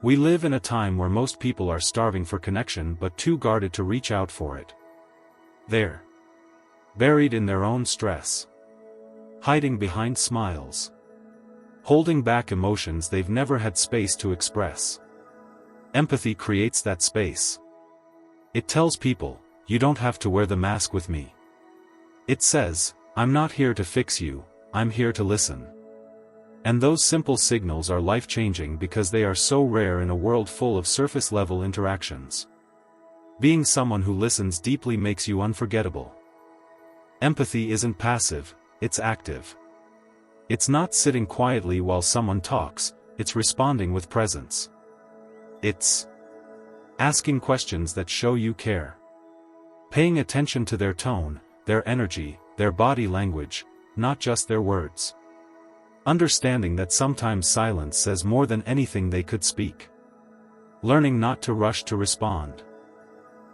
We live in a time where most people are starving for connection but too guarded to reach out for it. They're buried in their own stress. Hiding behind smiles. Holding back emotions they've never had space to express. Empathy creates that space. It tells people, you don't have to wear the mask with me. It says, I'm not here to fix you, I'm here to listen. And those simple signals are life-changing because they are so rare in a world full of surface-level interactions. Being someone who listens deeply makes you unforgettable. Empathy isn't passive, it's active. It's not sitting quietly while someone talks, it's responding with presence. It's asking questions that show you care. Paying attention to their tone, their energy, their body language, not just their words. Understanding that sometimes silence says more than anything they could speak. Learning not to rush to respond.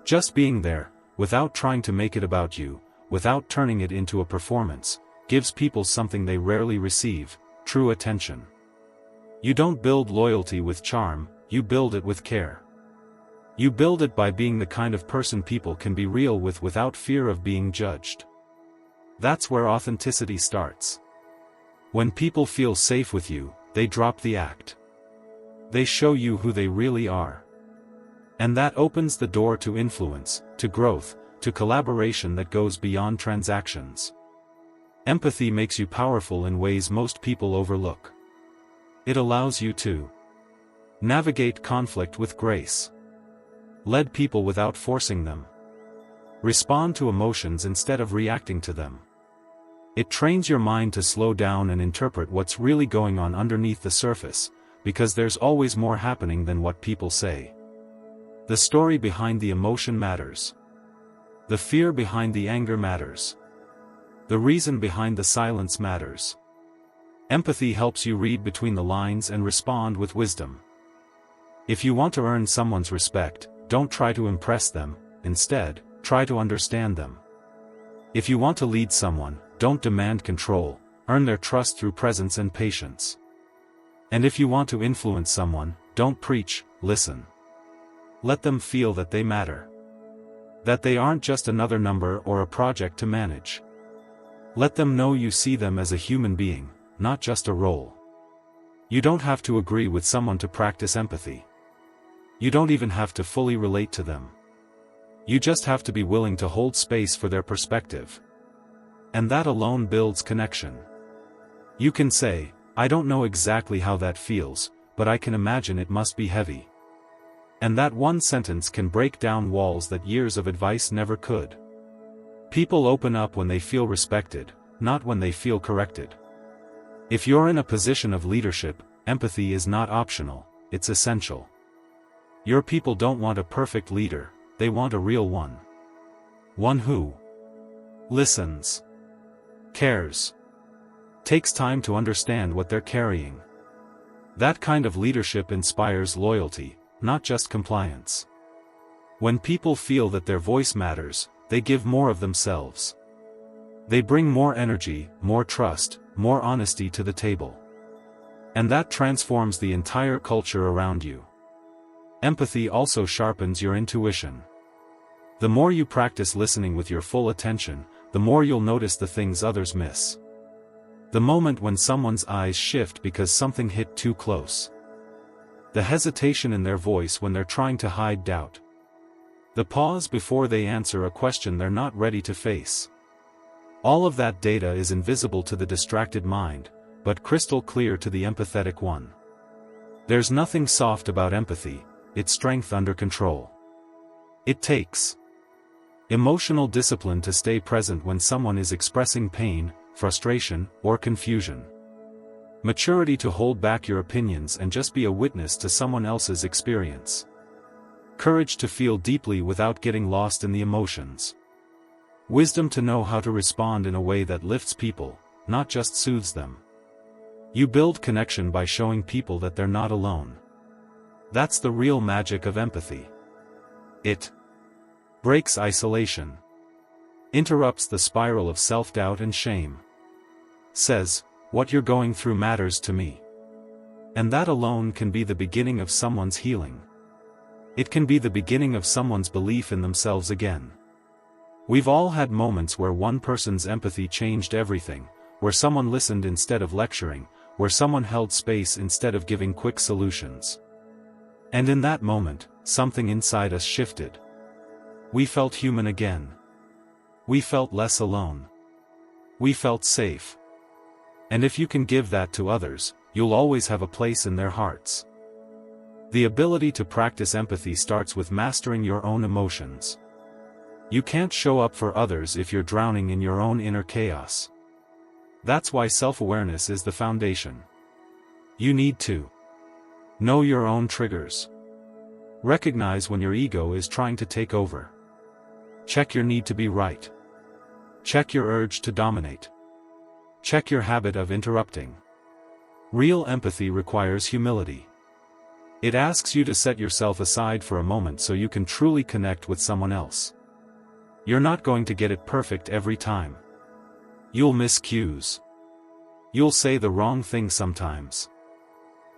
Just being there, without trying to make it about you, without turning it into a performance, gives people something they rarely receive: true attention. You don't build loyalty with charm, you build it with care. You build it by being the kind of person people can be real with without fear of being judged. That's where authenticity starts. When people feel safe with you, they drop the act. They show you who they really are. And that opens the door to influence, to growth, to collaboration that goes beyond transactions. Empathy makes you powerful in ways most people overlook. It allows you to navigate conflict with grace. Lead people without forcing them. Respond to emotions instead of reacting to them. It trains your mind to slow down and interpret what's really going on underneath the surface, because there's always more happening than what people say. The story behind the emotion matters. The fear behind the anger matters. The reason behind the silence matters. Empathy helps you read between the lines and respond with wisdom. If you want to earn someone's respect, don't try to impress them, instead, try to understand them. If you want to lead someone, don't demand control, earn their trust through presence and patience. And if you want to influence someone, don't preach, listen. Let them feel that they matter. That they aren't just another number or a project to manage. Let them know you see them as a human being, not just a role. You don't have to agree with someone to practice empathy. You don't even have to fully relate to them. You just have to be willing to hold space for their perspective. And that alone builds connection. You can say, I don't know exactly how that feels, but I can imagine it must be heavy. And that one sentence can break down walls that years of advice never could. People open up when they feel respected, not when they feel corrected. If you're in a position of leadership, empathy is not optional, it's essential. Your people don't want a perfect leader, they want a real one. One who listens, cares, takes time to understand what they're carrying. That kind of leadership inspires loyalty, not just compliance. When people feel that their voice matters, they give more of themselves. They bring more energy, more trust, more honesty to the table. And that transforms the entire culture around you. Empathy also sharpens your intuition. The more you practice listening with your full attention, the more you'll notice the things others miss. The moment when someone's eyes shift because something hit too close. The hesitation in their voice when they're trying to hide doubt. The pause before they answer a question they're not ready to face. All of that data is invisible to the distracted mind, but crystal clear to the empathetic one. There's nothing soft about empathy, it's strength under control. It takes emotional discipline to stay present when someone is expressing pain, frustration, or confusion. Maturity to hold back your opinions and just be a witness to someone else's experience. Courage to feel deeply without getting lost in the emotions. Wisdom to know how to respond in a way that lifts people, not just soothes them. You build connection by showing people that they're not alone. That's the real magic of empathy. It breaks isolation, interrupts the spiral of self-doubt and shame. Says, what you're going through matters to me. And that alone can be the beginning of someone's healing. It can be the beginning of someone's belief in themselves again. We've all had moments where one person's empathy changed everything, where someone listened instead of lecturing, where someone held space instead of giving quick solutions. And in that moment, something inside us shifted. We felt human again. We felt less alone. We felt safe. And if you can give that to others, you'll always have a place in their hearts. The ability to practice empathy starts with mastering your own emotions. You can't show up for others if you're drowning in your own inner chaos. That's why self-awareness is the foundation. You need to know your own triggers. Recognize when your ego is trying to take over. Check your need to be right. Check your urge to dominate. Check your habit of interrupting. Real empathy requires humility. It asks you to set yourself aside for a moment so you can truly connect with someone else. You're not going to get it perfect every time. You'll miss cues. You'll say the wrong thing sometimes.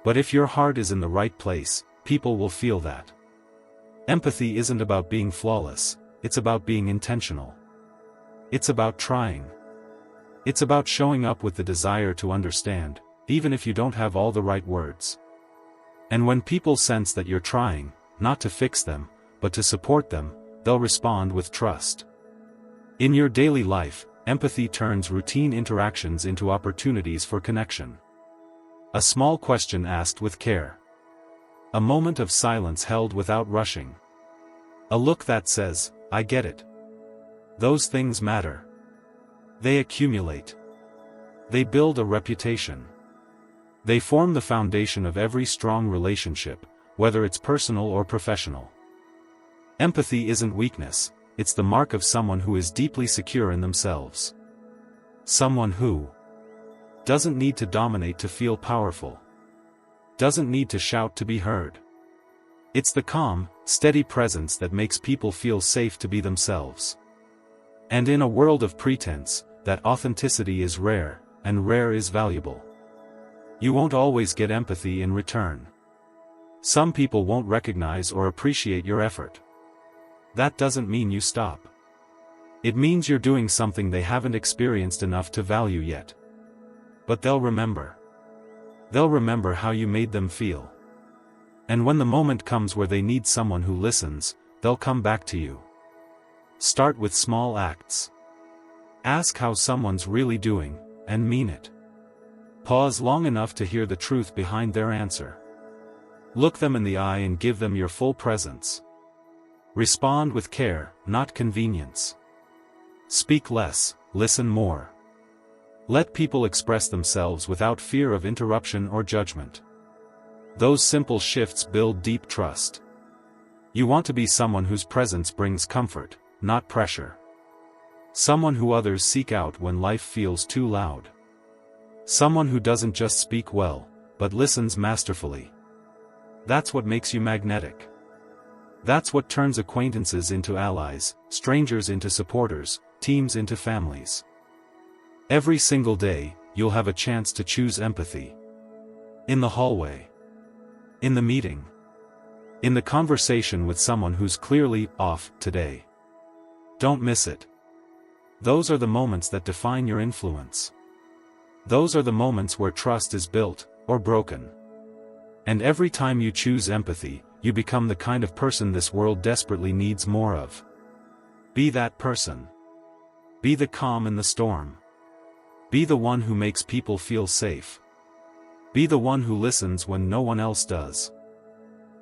But if your heart is in the right place, people will feel that. Empathy isn't about being flawless, it's about being intentional. It's about trying. It's about showing up with the desire to understand, even if you don't have all the right words. And when people sense that you're trying, not to fix them, but to support them, they'll respond with trust. In your daily life, empathy turns routine interactions into opportunities for connection. A small question asked with care. A moment of silence held without rushing. A look that says, "I get it." Those things matter. They accumulate. They build a reputation. They form the foundation of every strong relationship, whether it's personal or professional. Empathy isn't weakness, it's the mark of someone who is deeply secure in themselves. Someone who doesn't need to dominate to feel powerful. Doesn't need to shout to be heard. It's the calm, steady presence that makes people feel safe to be themselves. And in a world of pretense, that authenticity is rare, and rare is valuable. You won't always get empathy in return. Some people won't recognize or appreciate your effort. That doesn't mean you stop. It means you're doing something they haven't experienced enough to value yet. But they'll remember. They'll remember how you made them feel. And when the moment comes where they need someone who listens, they'll come back to you. Start with small acts. Ask how someone's really doing, and mean it. Pause long enough to hear the truth behind their answer. Look them in the eye and give them your full presence. Respond with care, not convenience. Speak less, listen more. Let people express themselves without fear of interruption or judgment. Those simple shifts build deep trust. You want to be someone whose presence brings comfort, not pressure. Someone who others seek out when life feels too loud. Someone who doesn't just speak well, but listens masterfully. That's what makes you magnetic. That's what turns acquaintances into allies, strangers into supporters, teams into families. Every single day, you'll have a chance to choose empathy. In the hallway. In the meeting. In the conversation with someone who's clearly off today. Don't miss it. Those are the moments that define your influence. Those are the moments where trust is built, or broken. And every time you choose empathy, you become the kind of person this world desperately needs more of. Be that person. Be the calm in the storm. Be the one who makes people feel safe. Be the one who listens when no one else does.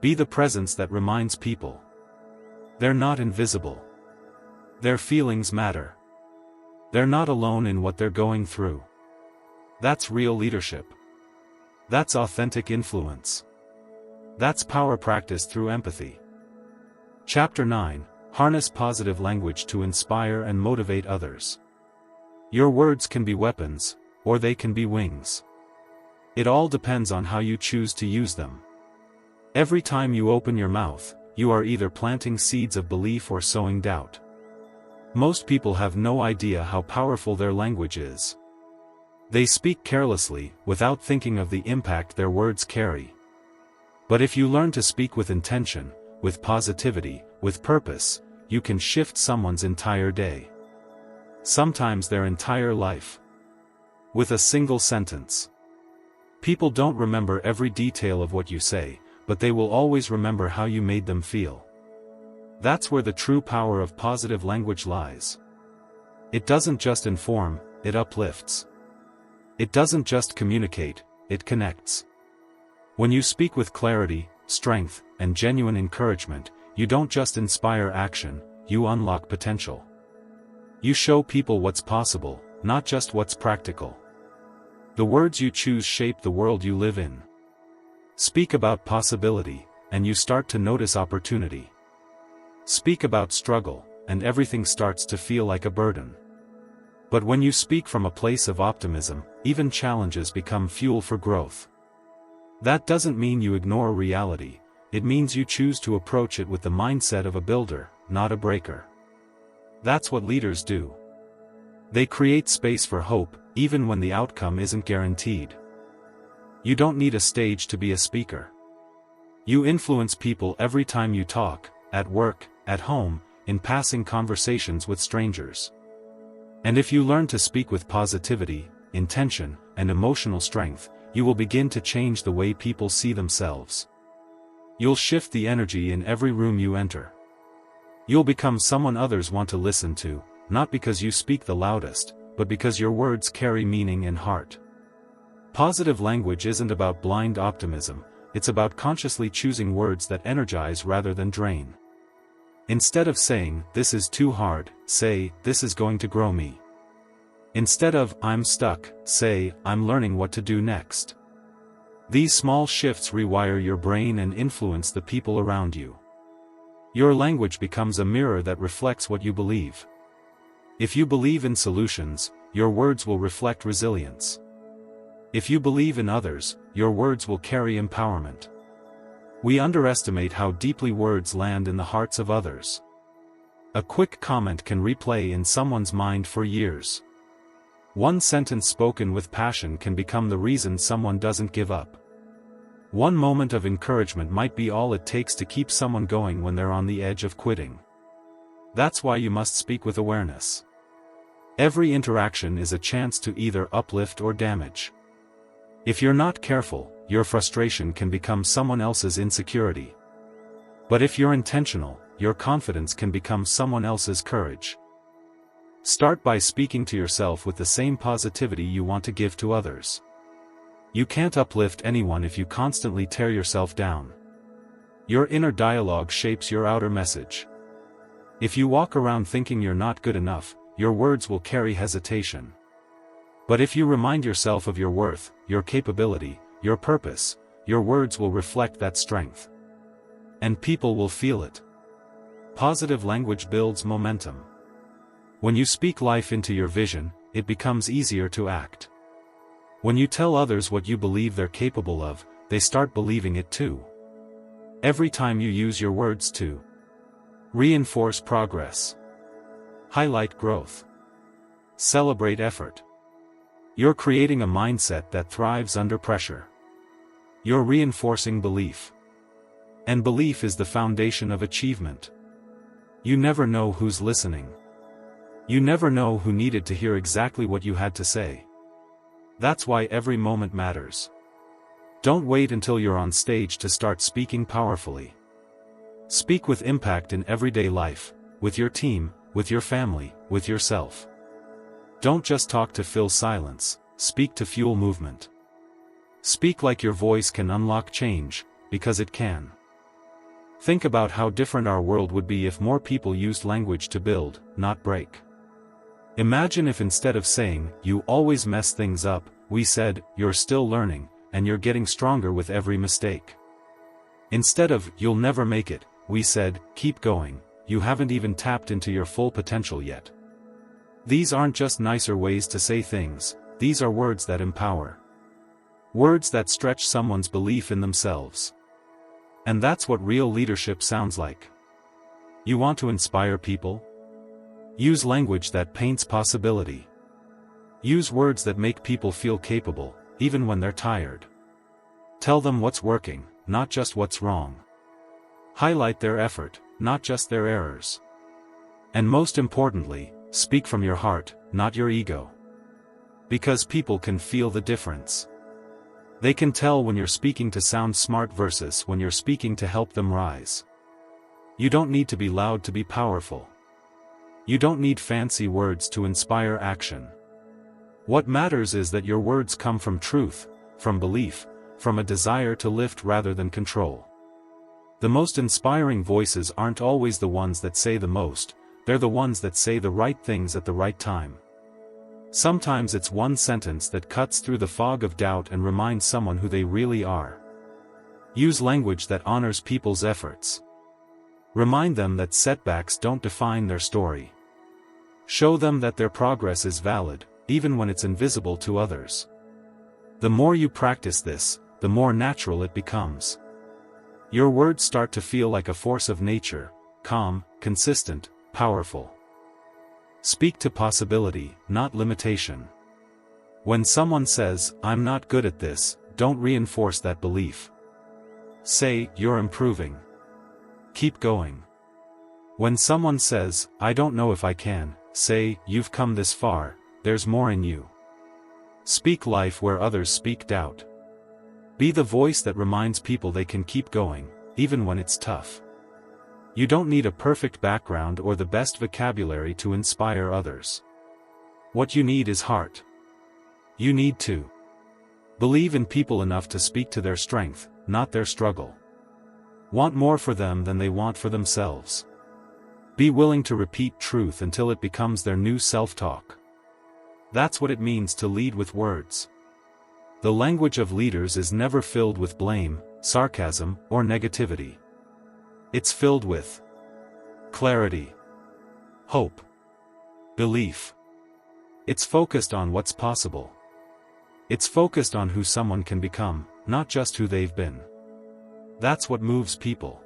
Be the presence that reminds people. They're not invisible. Their feelings matter. They're not alone in what they're going through. That's real leadership. That's authentic influence. That's power practiced through empathy. Chapter 9: Harness positive language to inspire and motivate others. Your words can be weapons, or they can be wings. It all depends on how you choose to use them. Every time you open your mouth, you are either planting seeds of belief or sowing doubt. Most people have no idea how powerful their language is. They speak carelessly, without thinking of the impact their words carry. But if you learn to speak with intention, with positivity, with purpose, you can shift someone's entire day. Sometimes their entire life. With a single sentence. People don't remember every detail of what you say, but they will always remember how you made them feel. That's where the true power of positive language lies. It doesn't just inform, it uplifts. It doesn't just communicate, it connects. When you speak with clarity, strength, and genuine encouragement, you don't just inspire action, you unlock potential. You show people what's possible, not just what's practical. The words you choose shape the world you live in. Speak about possibility, and you start to notice opportunity. Speak about struggle, and everything starts to feel like a burden. But when you speak from a place of optimism, even challenges become fuel for growth. That doesn't mean you ignore reality, it means you choose to approach it with the mindset of a builder, not a breaker. That's what leaders do. They create space for hope, even when the outcome isn't guaranteed. You don't need a stage to be a speaker. You influence people every time you talk, at work, at home, in passing conversations with strangers. And if you learn to speak with positivity, intention, and emotional strength, you will begin to change the way people see themselves. You'll shift the energy in every room you enter. You'll become someone others want to listen to, not because you speak the loudest, but because your words carry meaning and heart. Positive language isn't about blind optimism, it's about consciously choosing words that energize rather than drain. Instead of saying, "This is too hard," say, "This is going to grow me." Instead of, "I'm stuck," say, "I'm learning what to do next." These small shifts rewire your brain and influence the people around you. Your language becomes a mirror that reflects what you believe. If you believe in solutions, your words will reflect resilience. If you believe in others, your words will carry empowerment. We underestimate how deeply words land in the hearts of others. A quick comment can replay in someone's mind for years. One sentence spoken with passion can become the reason someone doesn't give up. One moment of encouragement might be all it takes to keep someone going when they're on the edge of quitting. That's why you must speak with awareness. Every interaction is a chance to either uplift or damage. If you're not careful, your frustration can become someone else's insecurity. But if you're intentional, your confidence can become someone else's courage. Start by speaking to yourself with the same positivity you want to give to others. You can't uplift anyone if you constantly tear yourself down. Your inner dialogue shapes your outer message. If you walk around thinking you're not good enough, your words will carry hesitation. But if you remind yourself of your worth, your capability, your purpose, your words will reflect that strength. And people will feel it. Positive language builds momentum. When you speak life into your vision, it becomes easier to act. When you tell others what you believe they're capable of, they start believing it too. Every time you use your words to reinforce progress, highlight growth, celebrate effort, you're creating a mindset that thrives under pressure. You're reinforcing belief. And belief is the foundation of achievement. You never know who's listening. You never know who needed to hear exactly what you had to say. That's why every moment matters. Don't wait until you're on stage to start speaking powerfully. Speak with impact in everyday life, with your team, with your family, with yourself. Don't just talk to fill silence, speak to fuel movement. Speak like your voice can unlock change, because it can. Think about how different our world would be if more people used language to build, not break. Imagine if instead of saying, "You always mess things up," we said, "You're still learning, and you're getting stronger with every mistake." Instead of, "You'll never make it," we said, "Keep going, you haven't even tapped into your full potential yet." These aren't just nicer ways to say things, these are words that empower. Words that stretch someone's belief in themselves. And that's what real leadership sounds like. You want to inspire people? Use language that paints possibility. Use words that make people feel capable, even when they're tired. Tell them what's working, not just what's wrong. Highlight their effort, not just their errors. And most importantly, speak from your heart, not your ego. Because people can feel the difference. They can tell when you're speaking to sound smart versus when you're speaking to help them rise. You don't need to be loud to be powerful. You don't need fancy words to inspire action. What matters is that your words come from truth, from belief, from a desire to lift rather than control. The most inspiring voices aren't always the ones that say the most, they're the ones that say the right things at the right time. Sometimes it's one sentence that cuts through the fog of doubt and reminds someone who they really are. Use language that honors people's efforts. Remind them that setbacks don't define their story. Show them that their progress is valid, even when it's invisible to others. The more you practice this, the more natural it becomes. Your words start to feel like a force of nature, calm, consistent, powerful. Speak to possibility, not limitation. When someone says, "I'm not good at this," don't reinforce that belief. Say, "You're improving. Keep going." When someone says, "I don't know if I can," say, "You've come this far, there's more in you." Speak life where others speak doubt. Be the voice that reminds people they can keep going, even when it's tough. You don't need a perfect background or the best vocabulary to inspire others. What you need is heart. You need to believe in people enough to speak to their strength, not their struggle. Want more for them than they want for themselves. Be willing to repeat truth until it becomes their new self-talk. That's what it means to lead with words. The language of leaders is never filled with blame, sarcasm, or negativity. It's filled with clarity, hope, belief. It's focused on what's possible. It's focused on who someone can become, not just who they've been. That's what moves people.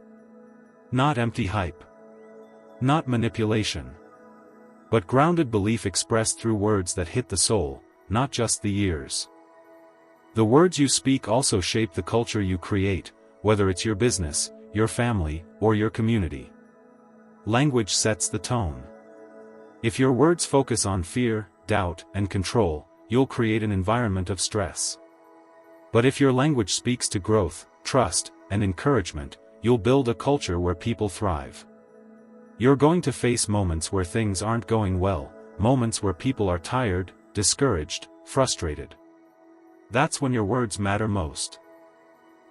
Not empty hype. Not manipulation. But grounded belief expressed through words that hit the soul, not just the ears. The words you speak also shape the culture you create, whether it's your business, your family, or your community. Language sets the tone. If your words focus on fear, doubt, and control, you'll create an environment of stress. But if your language speaks to growth, trust, and encouragement, you'll build a culture where people thrive. You're going to face moments where things aren't going well, moments where people are tired, discouraged, frustrated. That's when your words matter most.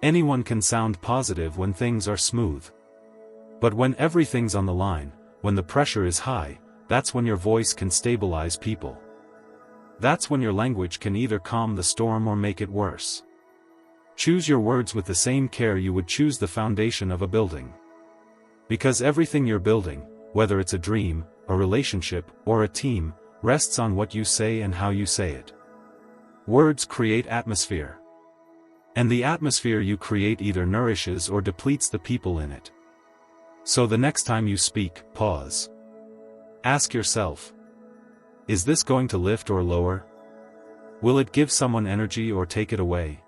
Anyone can sound positive when things are smooth. But when everything's on the line, when the pressure is high, that's when your voice can stabilize people. That's when your language can either calm the storm or make it worse. Choose your words with the same care you would choose the foundation of a building. Because everything you're building, whether it's a dream, a relationship, or a team, rests on what you say and how you say it. Words create atmosphere. And the atmosphere you create either nourishes or depletes the people in it. So the next time you speak, pause. Ask yourself, is this going to lift or lower? Will it give someone energy or take it away?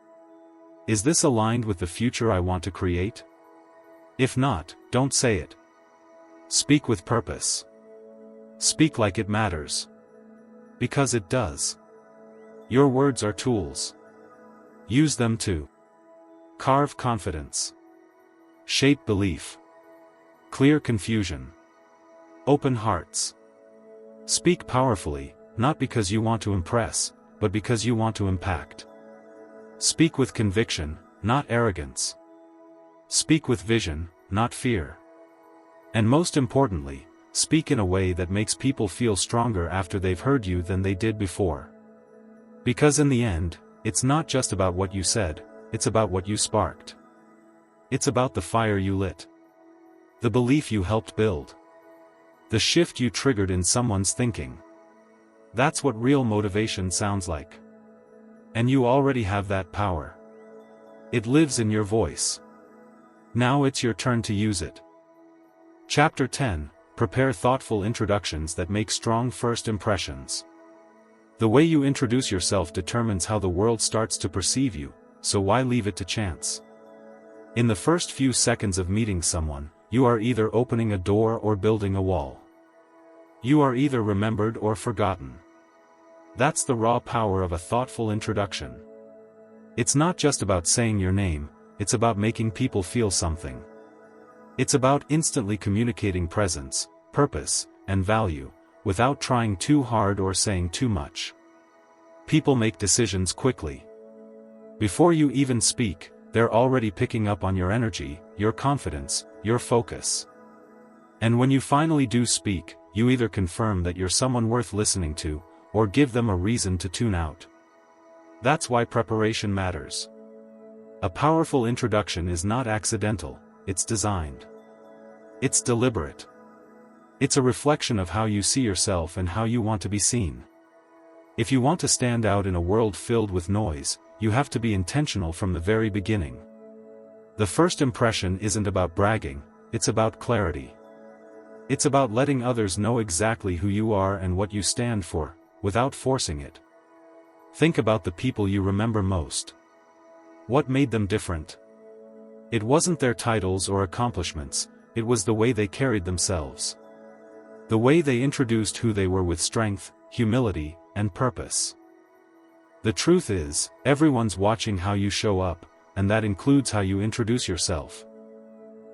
Is this aligned with the future I want to create? If not, don't say it. Speak with purpose. Speak like it matters. Because it does. Your words are tools. Use them to carve confidence, shape belief, clear confusion, open hearts. Speak powerfully, not because you want to impress, but because you want to impact. Speak with conviction, not arrogance. Speak with vision, not fear. And most importantly, speak in a way that makes people feel stronger after they've heard you than they did before. Because in the end, it's not just about what you said, it's about what you sparked. It's about the fire you lit. The belief you helped build. The shift you triggered in someone's thinking. That's what real motivation sounds like. And you already have that power. It lives in your voice. Now it's your turn to use it. Chapter 10, Prepare thoughtful introductions that make strong first impressions. The way you introduce yourself determines how the world starts to perceive you, so why leave it to chance? In the first few seconds of meeting someone, you are either opening a door or building a wall. You are either remembered or forgotten. That's the raw power of a thoughtful introduction. It's not just about saying your name, it's about making people feel something. It's about instantly communicating presence, purpose, and value, without trying too hard or saying too much. People make decisions quickly. Before you even speak, they're already picking up on your energy, your confidence, your focus. And when you finally do speak, you either confirm that you're someone worth listening to, or give them a reason to tune out. That's why preparation matters. A powerful introduction is not accidental, it's designed. It's deliberate. It's a reflection of how you see yourself and how you want to be seen. If you want to stand out in a world filled with noise, you have to be intentional from the very beginning. The first impression isn't about bragging, it's about clarity. It's about letting others know exactly who you are and what you stand for, without forcing it. Think about the people you remember most. What made them different? It wasn't their titles or accomplishments, it was the way they carried themselves. The way they introduced who they were with strength, humility, and purpose. The truth is, everyone's watching how you show up, and that includes how you introduce yourself.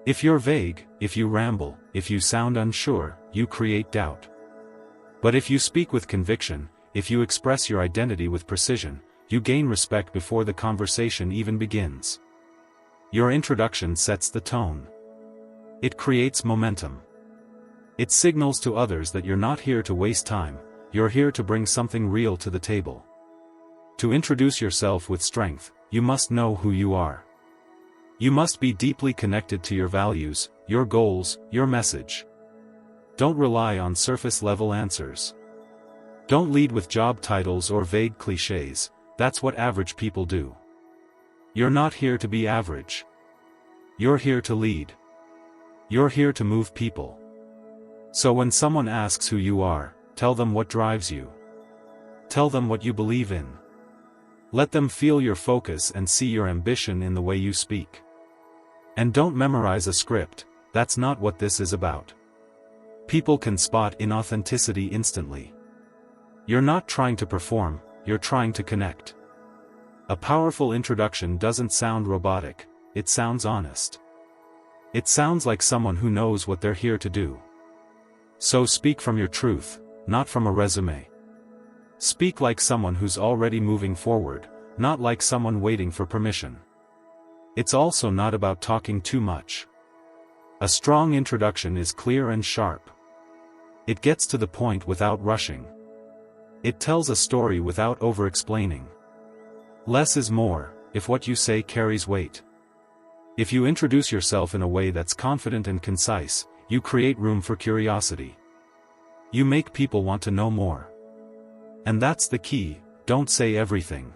If you're vague, if you ramble, if you sound unsure, you create doubt. But if you speak with conviction, if you express your identity with precision, you gain respect before the conversation even begins. Your introduction sets the tone. It creates momentum. It signals to others that you're not here to waste time, you're here to bring something real to the table. To introduce yourself with strength, you must know who you are. You must be deeply connected to your values, your goals, your message. Don't rely on surface-level answers. Don't lead with job titles or vague clichés, that's what average people do. You're not here to be average. You're here to lead. You're here to move people. So when someone asks who you are, tell them what drives you. Tell them what you believe in. Let them feel your focus and see your ambition in the way you speak. And don't memorize a script, that's not what this is about. People can spot inauthenticity instantly. You're not trying to perform, you're trying to connect. A powerful introduction doesn't sound robotic, it sounds honest. It sounds like someone who knows what they're here to do. So speak from your truth, not from a resume. Speak like someone who's already moving forward, not like someone waiting for permission. It's also not about talking too much. A strong introduction is clear and sharp. It gets to the point without rushing. It tells a story without over-explaining. Less is more, if what you say carries weight. If you introduce yourself in a way that's confident and concise, you create room for curiosity. You make people want to know more. And that's the key, don't say everything.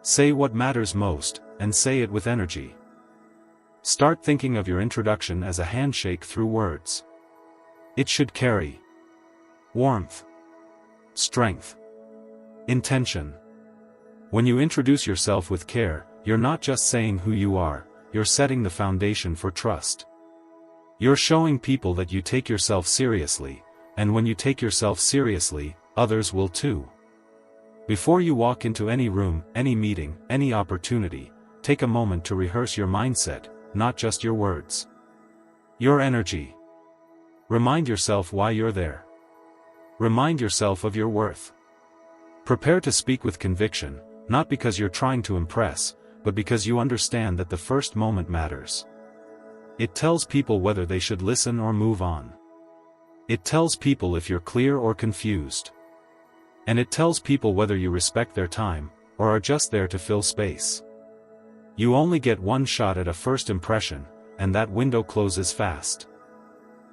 Say what matters most, and say it with energy. Start thinking of your introduction as a handshake through words. It should carry warmth, strength, intention. When you introduce yourself with care, you're not just saying who you are, you're setting the foundation for trust. You're showing people that you take yourself seriously, and when you take yourself seriously, others will too. Before you walk into any room, any meeting, any opportunity, take a moment to rehearse your mindset, not just your words. Your energy. Remind yourself why you're there. Remind yourself of your worth. Prepare to speak with conviction, not because you're trying to impress, but because you understand that the first moment matters. It tells people whether they should listen or move on. It tells people if you're clear or confused. And it tells people whether you respect their time, or are just there to fill space. You only get one shot at a first impression, and that window closes fast.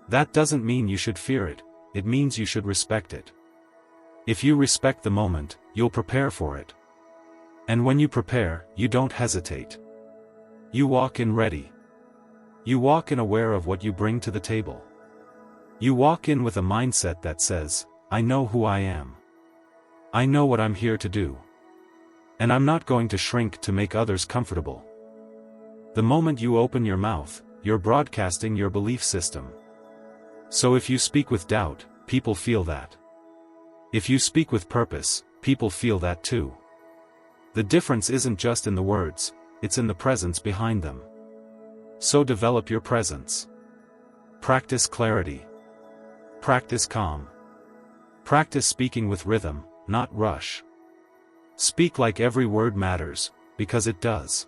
That doesn't mean you should fear it, it means you should respect it. If you respect the moment, you'll prepare for it. And when you prepare, you don't hesitate. You walk in ready. You walk in aware of what you bring to the table. You walk in with a mindset that says, I know who I am. I know what I'm here to do. And I'm not going to shrink to make others comfortable. The moment you open your mouth, you're broadcasting your belief system. So if you speak with doubt, people feel that. If you speak with purpose, people feel that too. The difference isn't just in the words, it's in the presence behind them. So develop your presence. Practice clarity. Practice calm. Practice speaking with rhythm, not rush. Speak like every word matters, because it does.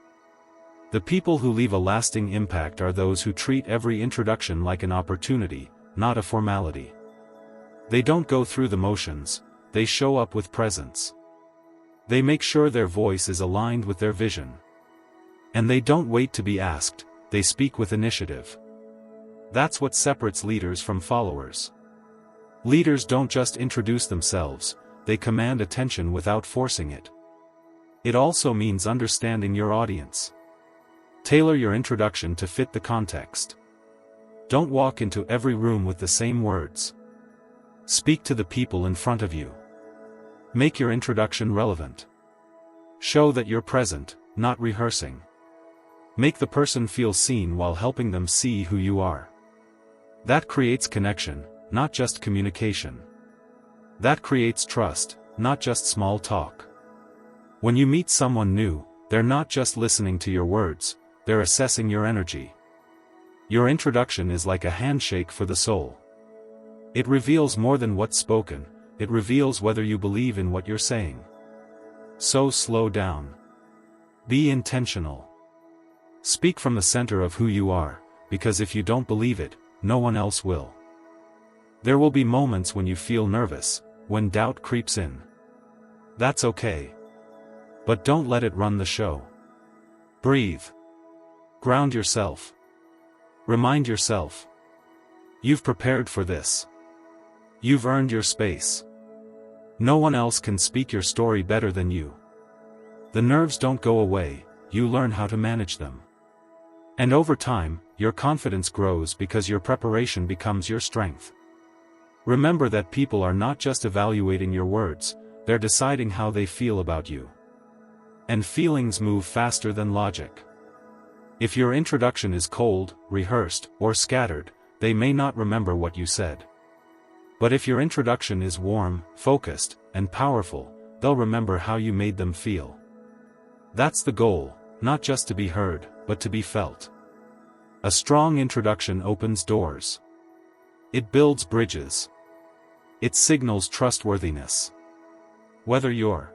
The people who leave a lasting impact are those who treat every introduction like an opportunity, not a formality. They don't go through the motions, they show up with presence. They make sure their voice is aligned with their vision. And they don't wait to be asked, they speak with initiative. That's what separates leaders from followers. Leaders don't just introduce themselves, they command attention without forcing it. It also means understanding your audience. Tailor your introduction to fit the context. Don't walk into every room with the same words. Speak to the people in front of you. Make your introduction relevant. Show that you're present, not rehearsing. Make the person feel seen while helping them see who you are. That creates connection, not just communication. That creates trust, not just small talk. When you meet someone new, they're not just listening to your words, they're assessing your energy. Your introduction is like a handshake for the soul. It reveals more than what's spoken, it reveals whether you believe in what you're saying. So slow down. Be intentional. Speak from the center of who you are, because if you don't believe it, no one else will. There will be moments when you feel nervous, when doubt creeps in. That's okay. But don't let it run the show. Breathe. Ground yourself. Remind yourself. You've prepared for this. You've earned your space. No one else can speak your story better than you. The nerves don't go away, you learn how to manage them. And over time, your confidence grows because your preparation becomes your strength. Remember that people are not just evaluating your words, they're deciding how they feel about you. And feelings move faster than logic. If your introduction is cold, rehearsed, or scattered, they may not remember what you said. But if your introduction is warm, focused, and powerful, they'll remember how you made them feel. That's the goal, not just to be heard, but to be felt. A strong introduction opens doors. It builds bridges. It signals trustworthiness. Whether you're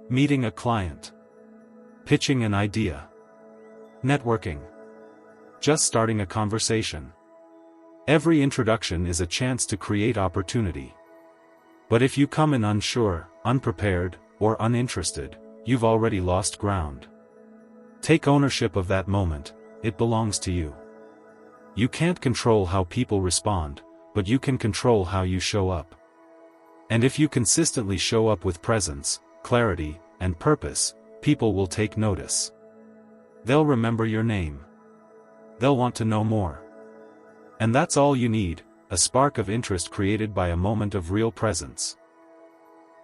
meeting a client, pitching an idea, networking, just starting a conversation. Every introduction is a chance to create opportunity. But if you come in unsure, unprepared, or uninterested, you've already lost ground. Take ownership of that moment, it belongs to you. You can't control how people respond, but you can control how you show up. And if you consistently show up with presence, clarity, and purpose, people will take notice. They'll remember your name. They'll want to know more. And that's all you need, a spark of interest created by a moment of real presence.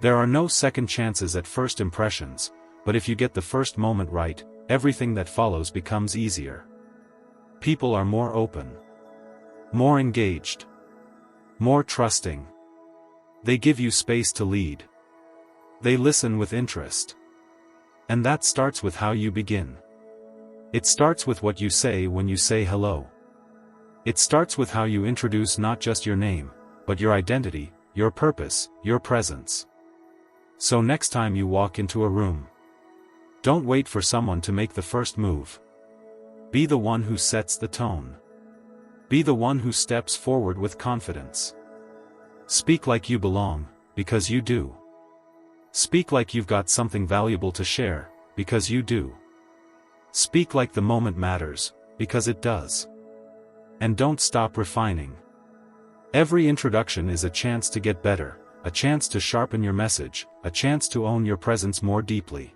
There are no second chances at first impressions, but if you get the first moment right, everything that follows becomes easier. People are more open, more engaged, more trusting. They give you space to lead. They listen with interest. And that starts with how you begin. It starts with what you say when you say hello. It starts with how you introduce not just your name, but your identity, your purpose, your presence. So next time you walk into a room, don't wait for someone to make the first move. Be the one who sets the tone. Be the one who steps forward with confidence. Speak like you belong, because you do. Speak like you've got something valuable to share, because you do. Speak like the moment matters, because it does. And don't stop refining. Every introduction is a chance to get better, a chance to sharpen your message, a chance to own your presence more deeply.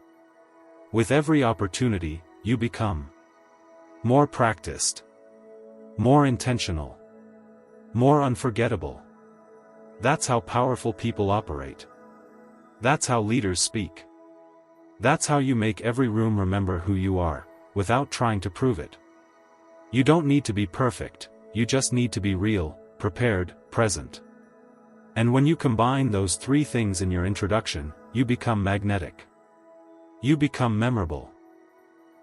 With every opportunity, you become more practiced, more intentional, more unforgettable. That's how powerful people operate. That's how leaders speak. That's how you make every room remember who you are, without trying to prove it. You don't need to be perfect, you just need to be real, prepared, present. And when you combine those three things in your introduction, you become magnetic. You become memorable.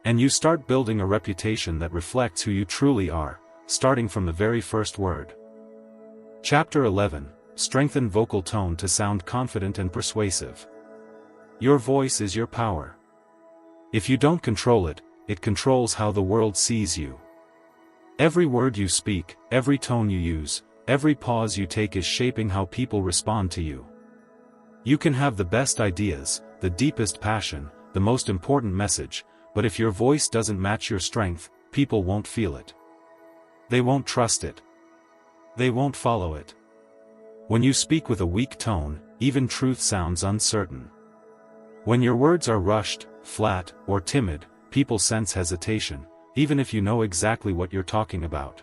And you start building a reputation that reflects who you truly are, starting from the very first word. Chapter 11. Strengthen vocal tone to sound confident and persuasive. Your voice is your power. If you don't control it, it controls how the world sees you. Every word you speak, every tone you use, every pause you take is shaping how people respond to you. You can have the best ideas, the deepest passion, the most important message, but if your voice doesn't match your strength, people won't feel it. They won't trust it. They won't follow it. When you speak with a weak tone, even truth sounds uncertain. When your words are rushed, flat, or timid, people sense hesitation, even if you know exactly what you're talking about.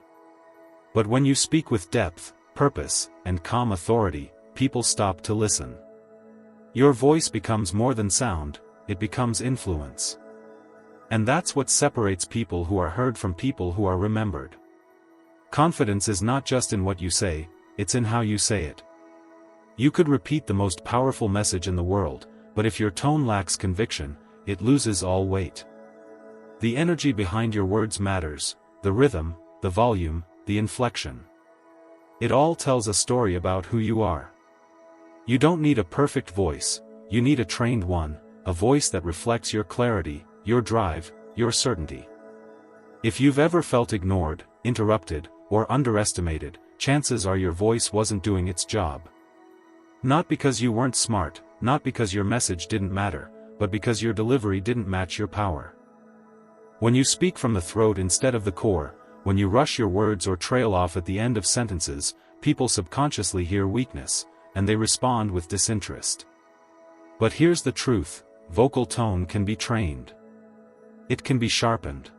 But when you speak with depth, purpose, and calm authority, people stop to listen. Your voice becomes more than sound, it becomes influence. And that's what separates people who are heard from people who are remembered. Confidence is not just in what you say, it's in how you say it. You could repeat the most powerful message in the world, but if your tone lacks conviction, it loses all weight. The energy behind your words matters, the rhythm, the volume, the inflection. It all tells a story about who you are. You don't need a perfect voice, you need a trained one, a voice that reflects your clarity, your drive, your certainty. If you've ever felt ignored, interrupted, or underestimated, chances are your voice wasn't doing its job. Not because you weren't smart, not because your message didn't matter, but because your delivery didn't match your power. When you speak from the throat instead of the core, when you rush your words or trail off at the end of sentences, people subconsciously hear weakness, and they respond with disinterest. But here's the truth, vocal tone can be trained. It can be sharpened.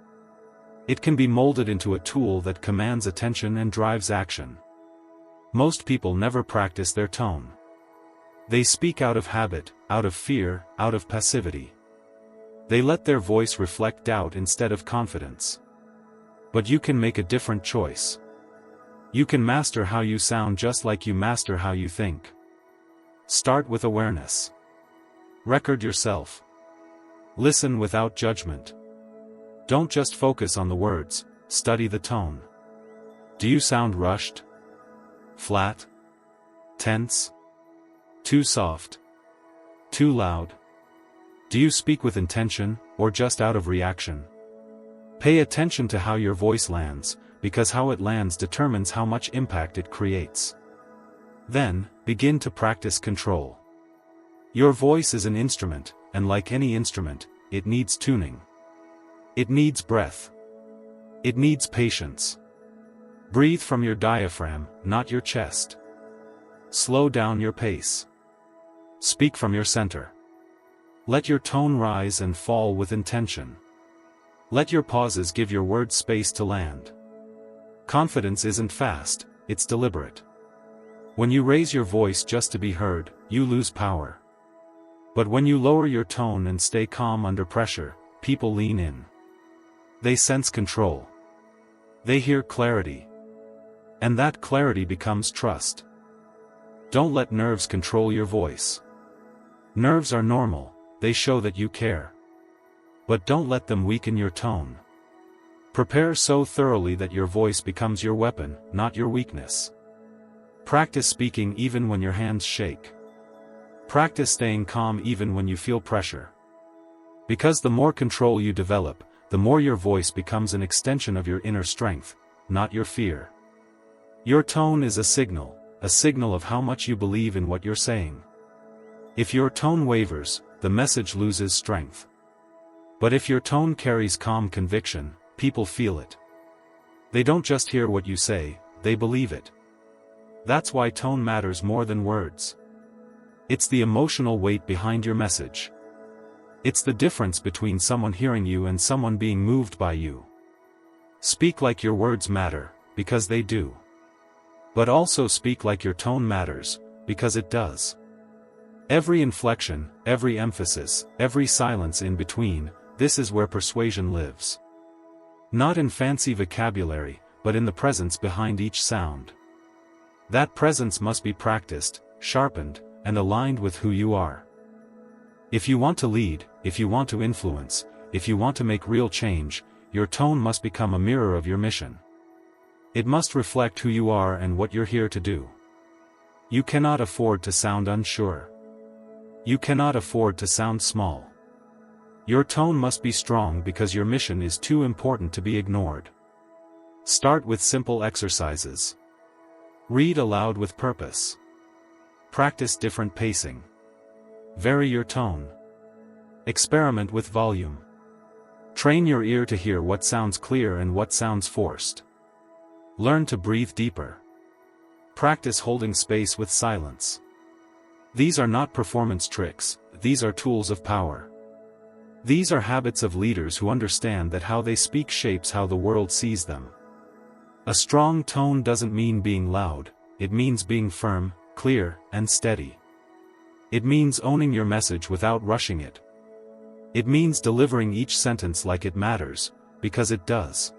It can be molded into a tool that commands attention and drives action. Most people never practice their tone. They speak out of habit, out of fear, out of passivity. They let their voice reflect doubt instead of confidence. But you can make a different choice. You can master how you sound just like you master how you think. Start with awareness. Record yourself. Listen without judgment. Don't just focus on the words, study the tone. Do you sound rushed? Flat? Tense? Too soft? Too loud? Do you speak with intention, or just out of reaction? Pay attention to how your voice lands, because how it lands determines how much impact it creates. Then, begin to practice control. Your voice is an instrument, and like any instrument, it needs tuning. It needs breath. It needs patience. Breathe from your diaphragm, not your chest. Slow down your pace. Speak from your center. Let your tone rise and fall with intention. Let your pauses give your words space to land. Confidence isn't fast, it's deliberate. When you raise your voice just to be heard, you lose power. But when you lower your tone and stay calm under pressure, people lean in. They sense control. They hear clarity. And that clarity becomes trust. Don't let nerves control your voice. Nerves are normal, they show that you care. But don't let them weaken your tone. Prepare so thoroughly that your voice becomes your weapon, not your weakness. Practice speaking even when your hands shake. Practice staying calm even when you feel pressure. Because the more control you develop, the more your voice becomes an extension of your inner strength, not your fear. Your tone is a signal of how much you believe in what you're saying. If your tone wavers, the message loses strength. But if your tone carries calm conviction, people feel it. They don't just hear what you say, they believe it. That's why tone matters more than words. It's the emotional weight behind your message. It's the difference between someone hearing you and someone being moved by you. Speak like your words matter, because they do. But also speak like your tone matters, because it does. Every inflection, every emphasis, every silence in between, this is where persuasion lives. Not in fancy vocabulary, but in the presence behind each sound. That presence must be practiced, sharpened, and aligned with who you are. If you want to lead, if you want to influence, if you want to make real change, your tone must become a mirror of your mission. It must reflect who you are and what you're here to do. You cannot afford to sound unsure. You cannot afford to sound small. Your tone must be strong because your mission is too important to be ignored. Start with simple exercises. Read aloud with purpose. Practice different pacing. Vary your tone. Experiment with volume. Train your ear to hear what sounds clear and what sounds forced. Learn to breathe deeper. Practice holding space with silence. These are not performance tricks, these are tools of power. These are habits of leaders who understand that how they speak shapes how the world sees them. A strong tone doesn't mean being loud, it means being firm, clear, and steady. It means owning your message without rushing it. It means delivering each sentence like it matters, because it does.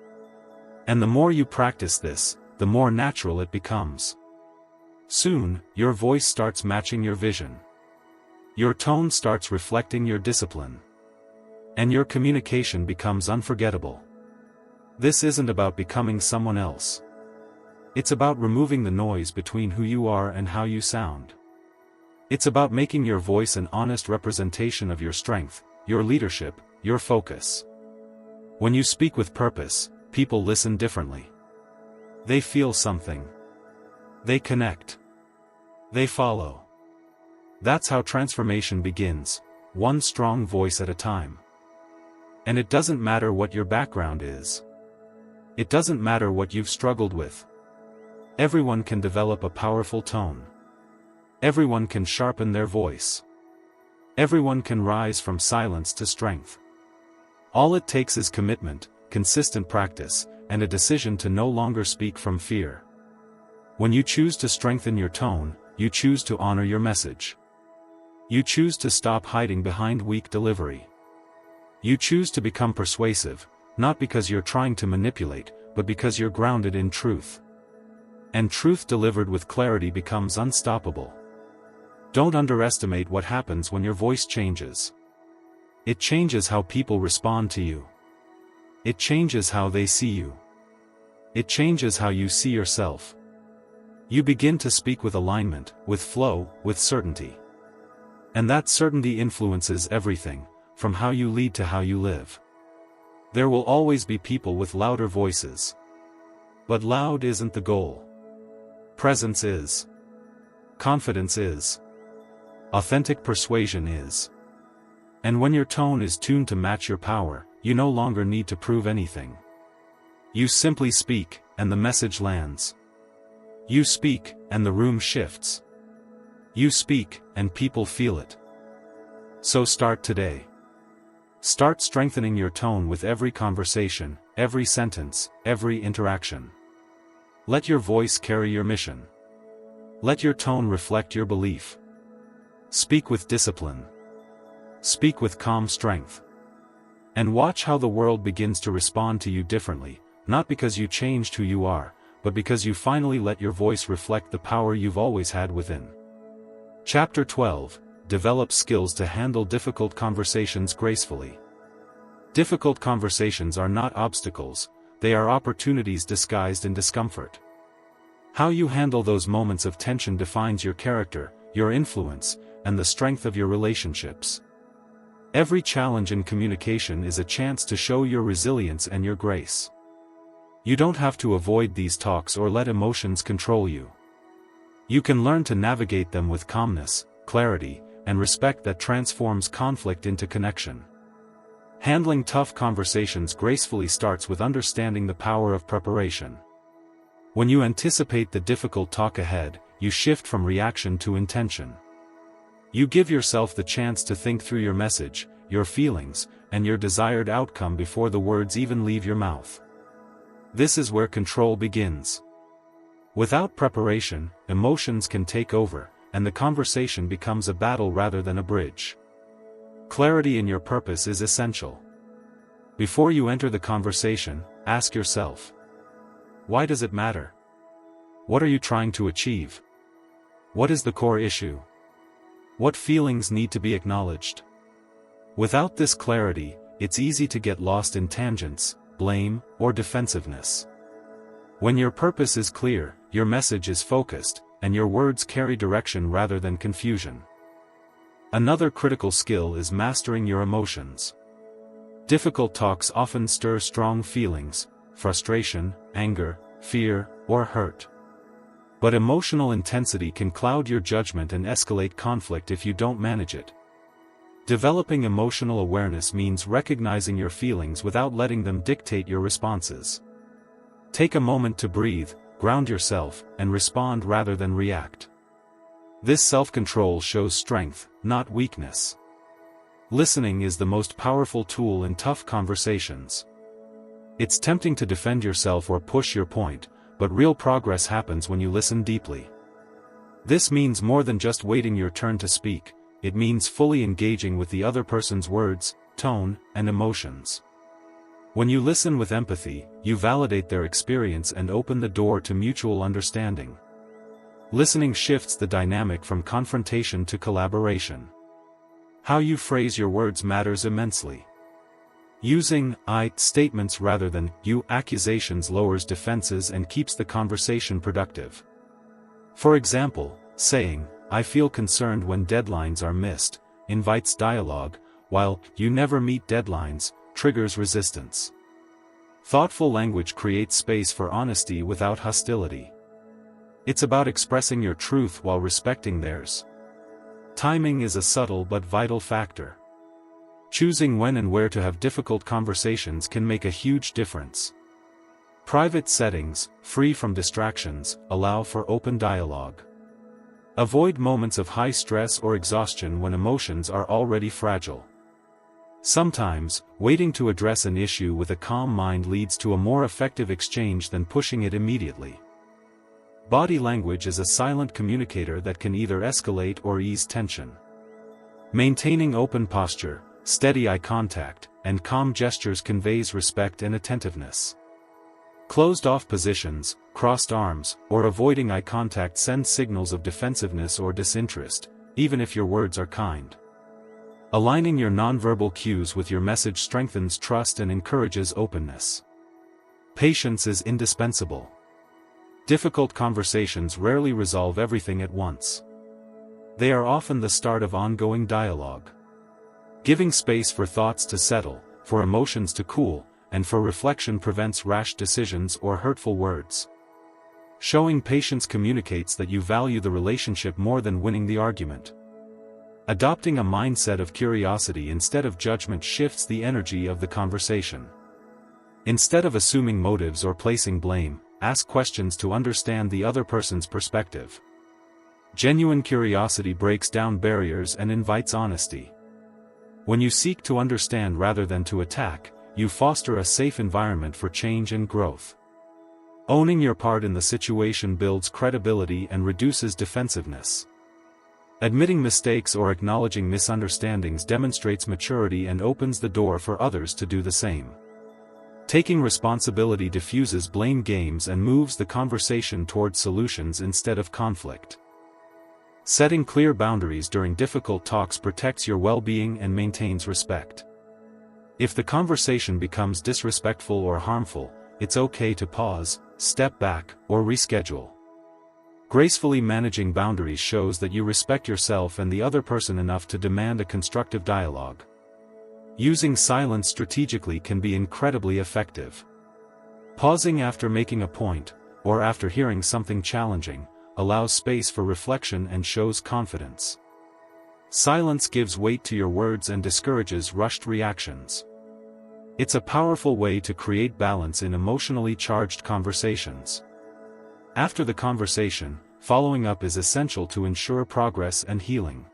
And the more you practice this, the more natural it becomes. Soon, your voice starts matching your vision. Your tone starts reflecting your discipline. And your communication becomes unforgettable. This isn't about becoming someone else. It's about removing the noise between who you are and how you sound. It's about making your voice an honest representation of your strength, your leadership, your focus. When you speak with purpose, people listen differently. They feel something. They connect. They follow. That's how transformation begins, one strong voice at a time. And it doesn't matter what your background is. It doesn't matter what you've struggled with. Everyone can develop a powerful tone. Everyone can sharpen their voice. Everyone can rise from silence to strength. All it takes is commitment, consistent practice, and a decision to no longer speak from fear. When you choose to strengthen your tone, you choose to honor your message. You choose to stop hiding behind weak delivery. You choose to become persuasive, not because you're trying to manipulate, but because you're grounded in truth. And truth delivered with clarity becomes unstoppable. Don't underestimate what happens when your voice changes. It changes how people respond to you. It changes how they see you. It changes how you see yourself. You begin to speak with alignment, with flow, with certainty. And that certainty influences everything, from how you lead to how you live. There will always be people with louder voices. But loud isn't the goal. Presence is. Confidence is. Authentic persuasion is. And when your tone is tuned to match your power, you no longer need to prove anything. You simply speak, and the message lands. You speak, and the room shifts. You speak, and people feel it. So start today. Start strengthening your tone with every conversation, every sentence, every interaction. Let your voice carry your mission. Let your tone reflect your belief. Speak with discipline. Speak with calm strength. And watch how the world begins to respond to you differently, not because you changed who you are, but because you finally let your voice reflect the power you've always had within. Chapter 12. Develop skills to handle difficult conversations gracefully. Difficult conversations are not obstacles, they are opportunities disguised in discomfort. How you handle those moments of tension defines your character, your influence, and the strength of your relationships. Every challenge in communication is a chance to show your resilience and your grace. You don't have to avoid these talks or let emotions control you. You can learn to navigate them with calmness, clarity, and respect that transforms conflict into connection. Handling tough conversations gracefully starts with understanding the power of preparation. When you anticipate the difficult talk ahead, you shift from reaction to intention. You give yourself the chance to think through your message, your feelings, and your desired outcome before the words even leave your mouth. This is where control begins. Without preparation, emotions can take over, and the conversation becomes a battle rather than a bridge. Clarity in your purpose is essential. Before you enter the conversation, ask yourself, why does it matter? What are you trying to achieve? What is the core issue? What feelings need to be acknowledged? Without this clarity, it's easy to get lost in tangents, blame, or defensiveness. When your purpose is clear, your message is focused, and your words carry direction rather than confusion. Another critical skill is mastering your emotions. Difficult talks often stir strong feelings, frustration, anger, fear, or hurt. But emotional intensity can cloud your judgment and escalate conflict if you don't manage it. Developing emotional awareness means recognizing your feelings without letting them dictate your responses. Take a moment to breathe, ground yourself, and respond rather than react. This self-control shows strength, not weakness. Listening is the most powerful tool in tough conversations. It's tempting to defend yourself or push your point, but real progress happens when you listen deeply. This means more than just waiting your turn to speak, it means fully engaging with the other person's words, tone, and emotions. When you listen with empathy, you validate their experience and open the door to mutual understanding. Listening shifts the dynamic from confrontation to collaboration. How you phrase your words matters immensely. Using "I" statements rather than "you" accusations lowers defenses and keeps the conversation productive. For example, saying, "I feel concerned when deadlines are missed," invites dialogue, while "you never meet deadlines" triggers resistance. Thoughtful language creates space for honesty without hostility. It's about expressing your truth while respecting theirs. Timing is a subtle but vital factor. Choosing when and where to have difficult conversations can make a huge difference. Private settings, free from distractions, allow for open dialogue. Avoid moments of high stress or exhaustion when emotions are already fragile. Sometimes, waiting to address an issue with a calm mind leads to a more effective exchange than pushing it immediately. Body language is a silent communicator that can either escalate or ease tension. Maintaining open posture, steady eye contact, and calm gestures conveys respect and attentiveness. Closed-off positions, crossed arms, or avoiding eye contact send signals of defensiveness or disinterest, even if your words are kind. Aligning your nonverbal cues with your message strengthens trust and encourages openness. Patience is indispensable. Difficult conversations rarely resolve everything at once. They are often the start of ongoing dialogue. Giving space for thoughts to settle, for emotions to cool, and for reflection prevents rash decisions or hurtful words. Showing patience communicates that you value the relationship more than winning the argument. Adopting a mindset of curiosity instead of judgment shifts the energy of the conversation. Instead of assuming motives or placing blame, ask questions to understand the other person's perspective. Genuine curiosity breaks down barriers and invites honesty. When you seek to understand rather than to attack, you foster a safe environment for change and growth. Owning your part in the situation builds credibility and reduces defensiveness. Admitting mistakes or acknowledging misunderstandings demonstrates maturity and opens the door for others to do the same. Taking responsibility diffuses blame games and moves the conversation towards solutions instead of conflict. Setting clear boundaries during difficult talks protects your well-being and maintains respect. If the conversation becomes disrespectful or harmful, it's okay to pause, step back, or reschedule. Gracefully managing boundaries shows that you respect yourself and the other person enough to demand a constructive dialogue. Using silence strategically can be incredibly effective. Pausing after making a point, or after hearing something challenging, allows space for reflection and shows confidence. Silence gives weight to your words and discourages rushed reactions. It's a powerful way to create balance in emotionally charged conversations. After the conversation, following up is essential to ensure progress and healing.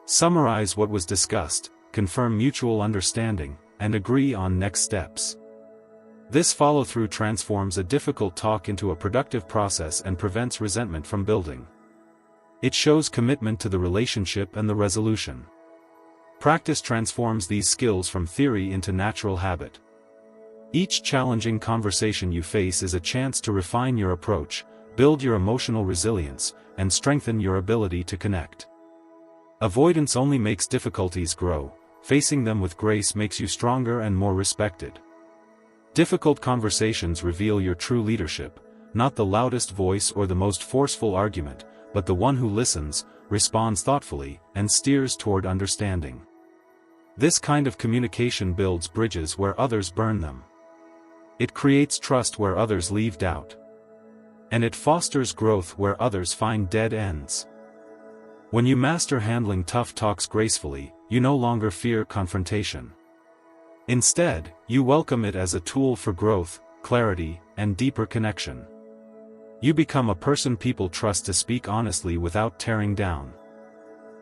Summarize what was discussed, confirm mutual understanding, and agree on next steps. This follow-through transforms a difficult talk into a productive process and prevents resentment from building. It shows commitment to the relationship and the resolution. Practice transforms these skills from theory into natural habit. Each challenging conversation you face is a chance to refine your approach, build your emotional resilience, and strengthen your ability to connect. Avoidance only makes difficulties grow. Facing them with grace makes you stronger and more respected. Difficult conversations reveal your true leadership, not the loudest voice or the most forceful argument, but the one who listens, responds thoughtfully, and steers toward understanding. This kind of communication builds bridges where others burn them. It creates trust where others leave doubt. And it fosters growth where others find dead ends. When you master handling tough talks gracefully, you no longer fear confrontation. Instead, you welcome it as a tool for growth, clarity, and deeper connection. You become a person people trust to speak honestly without tearing down.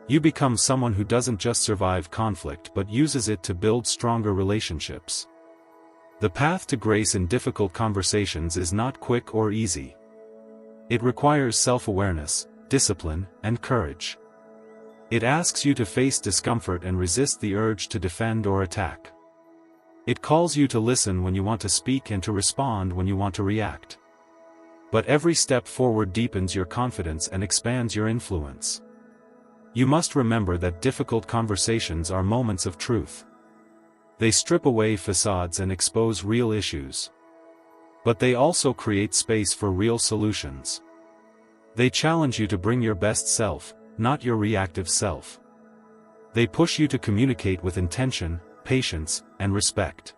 You become someone who doesn't just survive conflict but uses it to build stronger relationships. The path to grace in difficult conversations is not quick or easy. It requires self-awareness, discipline, and courage. It asks you to face discomfort and resist the urge to defend or attack. It calls you to listen when you want to speak and to respond when you want to react. But every step forward deepens your confidence and expands your influence. You must remember that difficult conversations are moments of truth. They strip away facades and expose real issues. But they also create space for real solutions. They challenge you to bring your best self, not your reactive self. They push you to communicate with intention, patience, and respect.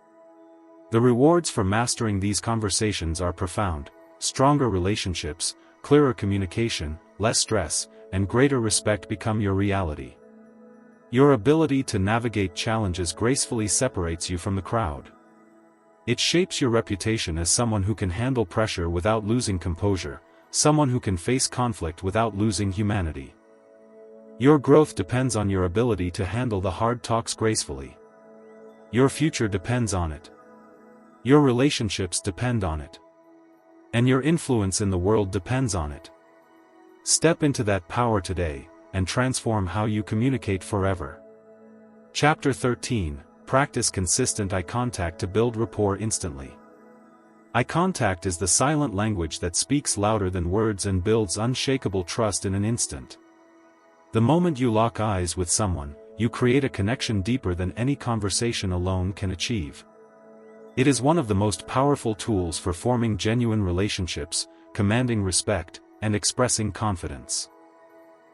The rewards for mastering these conversations are profound: stronger relationships, clearer communication, less stress, and greater respect become your reality. Your ability to navigate challenges gracefully separates you from the crowd. It shapes your reputation as someone who can handle pressure without losing composure, someone who can face conflict without losing humanity. Your growth depends on your ability to handle the hard talks gracefully. Your future depends on it. Your relationships depend on it. And your influence in the world depends on it. Step into that power today, and transform how you communicate forever. Chapter 13: Practice consistent eye contact to build rapport instantly. Eye contact is the silent language that speaks louder than words and builds unshakable trust in an instant. The moment you lock eyes with someone, you create a connection deeper than any conversation alone can achieve. It is one of the most powerful tools for forming genuine relationships, commanding respect, and expressing confidence.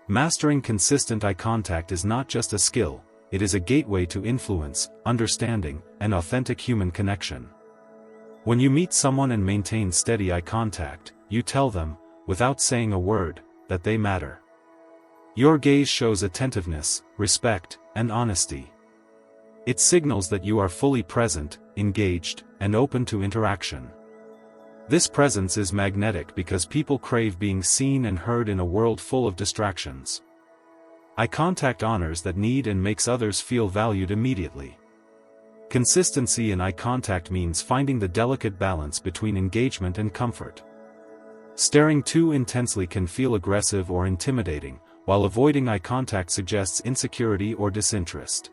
Mastering consistent eye contact is not just a skill, it is a gateway to influence, understanding, and authentic human connection. When you meet someone and maintain steady eye contact, you tell them, without saying a word, that they matter. Your gaze shows attentiveness, respect, and honesty. It signals that you are fully present, engaged, and open to interaction. This presence is magnetic because people crave being seen and heard in a world full of distractions. Eye contact honors that need and makes others feel valued immediately. Consistency in eye contact means finding the delicate balance between engagement and comfort. Staring too intensely can feel aggressive or intimidating, while avoiding eye contact suggests insecurity or disinterest.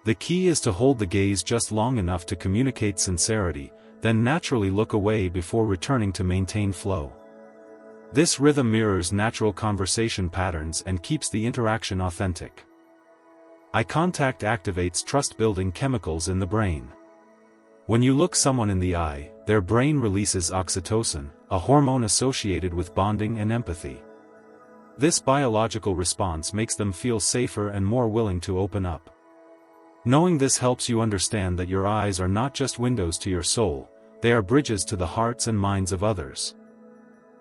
The key is to hold the gaze just long enough to communicate sincerity, then naturally look away before returning to maintain flow. This rhythm mirrors natural conversation patterns and keeps the interaction authentic. Eye contact activates trust-building chemicals in the brain. When you look someone in the eye, their brain releases oxytocin, a hormone associated with bonding and empathy. This biological response makes them feel safer and more willing to open up. Knowing this helps you understand that your eyes are not just windows to your soul, they are bridges to the hearts and minds of others.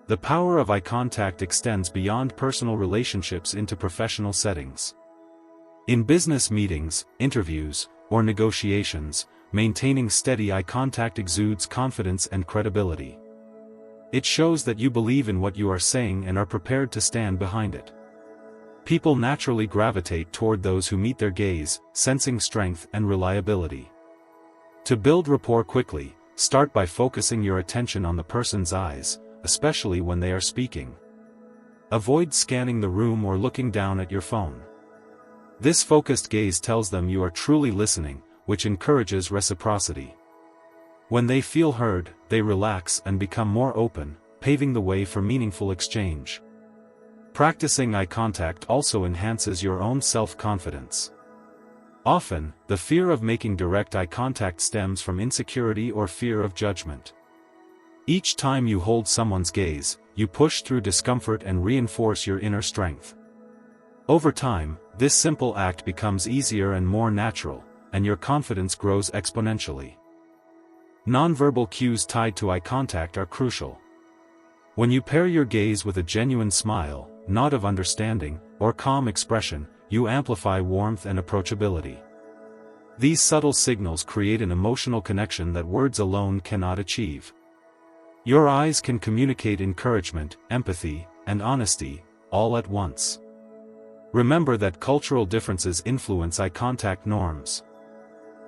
The power of eye contact extends beyond personal relationships into professional settings. In business meetings, interviews, or negotiations, maintaining steady eye contact exudes confidence and credibility. It shows that you believe in what you are saying and are prepared to stand behind it. People naturally gravitate toward those who meet their gaze, sensing strength and reliability. To build rapport quickly, start by focusing your attention on the person's eyes, especially when they are speaking. Avoid scanning the room or looking down at your phone. This focused gaze tells them you are truly listening, which encourages reciprocity. When they feel heard, they relax and become more open, paving the way for meaningful exchange. Practicing eye contact also enhances your own self-confidence. Often, the fear of making direct eye contact stems from insecurity or fear of judgment. Each time you hold someone's gaze, you push through discomfort and reinforce your inner strength. Over time, this simple act becomes easier and more natural, and your confidence grows exponentially. Nonverbal cues tied to eye contact are crucial. When you pair your gaze with a genuine smile, nod of understanding, or calm expression, you amplify warmth and approachability. These subtle signals create an emotional connection that words alone cannot achieve. Your eyes can communicate encouragement, empathy, and honesty, all at once. Remember that cultural differences influence eye contact norms.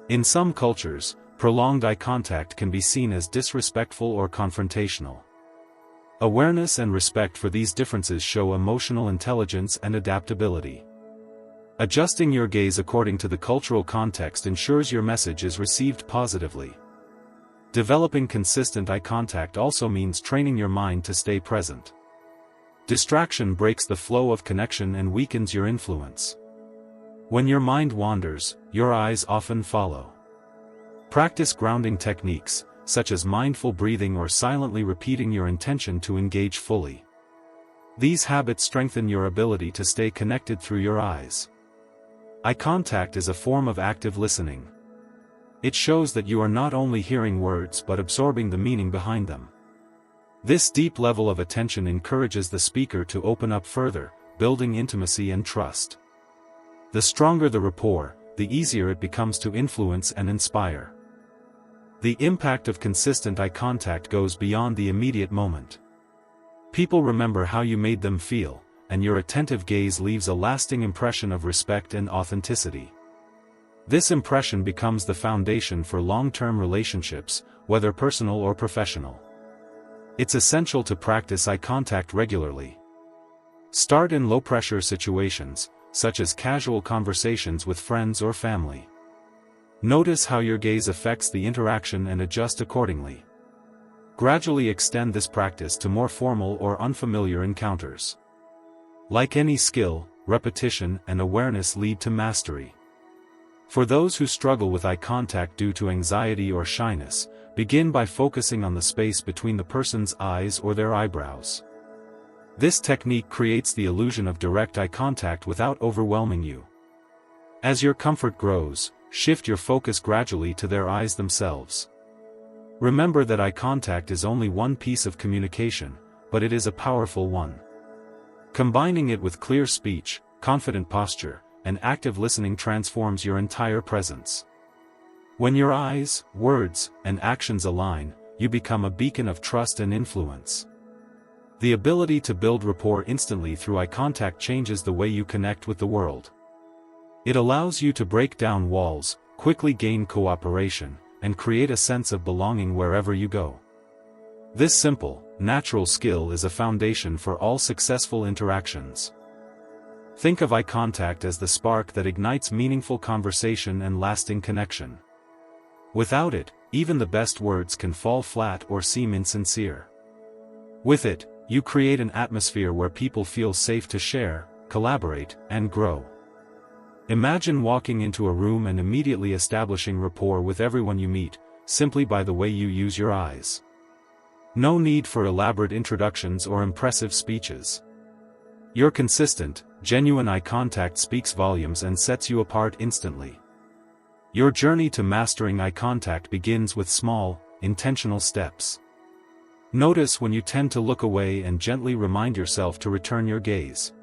In some cultures, prolonged eye contact can be seen as disrespectful or confrontational. Awareness and respect for these differences show emotional intelligence and adaptability. Adjusting your gaze according to the cultural context ensures your message is received positively. Developing consistent eye contact also means training your mind to stay present. Distraction breaks the flow of connection and weakens your influence. When your mind wanders, your eyes often follow. Practice grounding techniques, such as mindful breathing or silently repeating your intention to engage fully. These habits strengthen your ability to stay connected through your eyes. Eye contact is a form of active listening. It shows that you are not only hearing words but absorbing the meaning behind them. This deep level of attention encourages the speaker to open up further, building intimacy and trust. The stronger the rapport, the easier it becomes to influence and inspire. The impact of consistent eye contact goes beyond the immediate moment. People remember how you made them feel, and your attentive gaze leaves a lasting impression of respect and authenticity. This impression becomes the foundation for long-term relationships, whether personal or professional. It's essential to practice eye contact regularly. Start in low-pressure situations, such as casual conversations with friends or family. Notice how your gaze affects the interaction and adjust accordingly. Gradually extend this practice to more formal or unfamiliar encounters. Like any skill, repetition and awareness lead to mastery. For those who struggle with eye contact due to anxiety or shyness, begin by focusing on the space between the person's eyes or their eyebrows. This technique creates the illusion of direct eye contact without overwhelming you. As your comfort grows, shift your focus gradually to their eyes themselves. Remember that eye contact is only one piece of communication, but it is a powerful one. Combining it with clear speech, confident posture, and active listening transforms your entire presence. When your eyes, words, and actions align, you become a beacon of trust and influence. The ability to build rapport instantly through eye contact changes the way you connect with the world. It allows you to break down walls, quickly gain cooperation, and create a sense of belonging wherever you go. This simple, natural skill is a foundation for all successful interactions. Think of eye contact as the spark that ignites meaningful conversation and lasting connection. Without it, even the best words can fall flat or seem insincere. With it, you create an atmosphere where people feel safe to share, collaborate, and grow. Imagine walking into a room and immediately establishing rapport with everyone you meet, simply by the way you use your eyes. No need for elaborate introductions or impressive speeches. Your consistent, genuine eye contact speaks volumes and sets you apart instantly. Your journey to mastering eye contact begins with small, intentional steps. Notice when you tend to look away and gently remind yourself to return your gaze.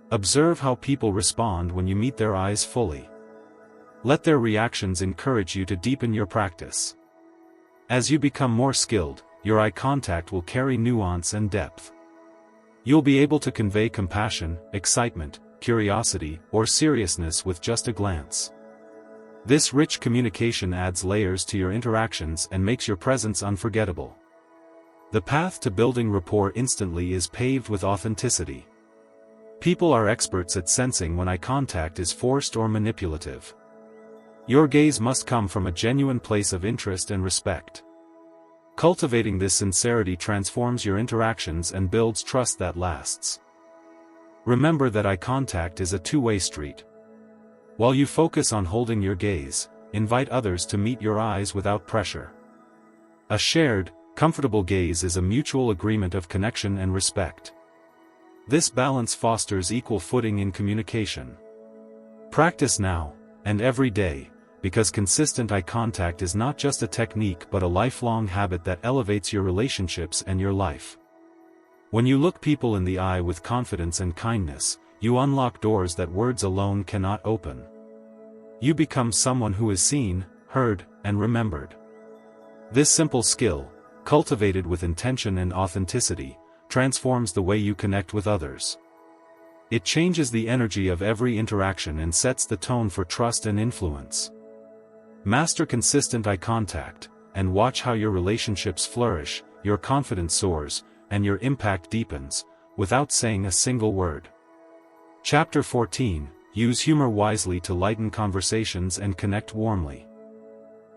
Observe how people respond when you meet their eyes fully. Let their reactions encourage you to deepen your practice. As you become more skilled, your eye contact will carry nuance and depth. You'll be able to convey compassion, excitement, curiosity, or seriousness with just a glance. This rich communication adds layers to your interactions and makes your presence unforgettable. The path to building rapport instantly is paved with authenticity. People are experts at sensing when eye contact is forced or manipulative. Your gaze must come from a genuine place of interest and respect. Cultivating this sincerity transforms your interactions and builds trust that lasts. Remember that eye contact is a two-way street. While you focus on holding your gaze, invite others to meet your eyes without pressure. A shared, comfortable gaze is a mutual agreement of connection and respect. This balance fosters equal footing in communication. Practice now, and every day, because consistent eye contact is not just a technique but a lifelong habit that elevates your relationships and your life. When you look people in the eye with confidence and kindness, you unlock doors that words alone cannot open. You become someone who is seen, heard, and remembered. This simple skill, cultivated with intention and authenticity, transforms the way you connect with others. It changes the energy of every interaction and sets the tone for trust and influence. Master consistent eye contact, and watch how your relationships flourish, your confidence soars, and your impact deepens, without saying a single word. Chapter 14, use humor wisely to lighten conversations and connect warmly.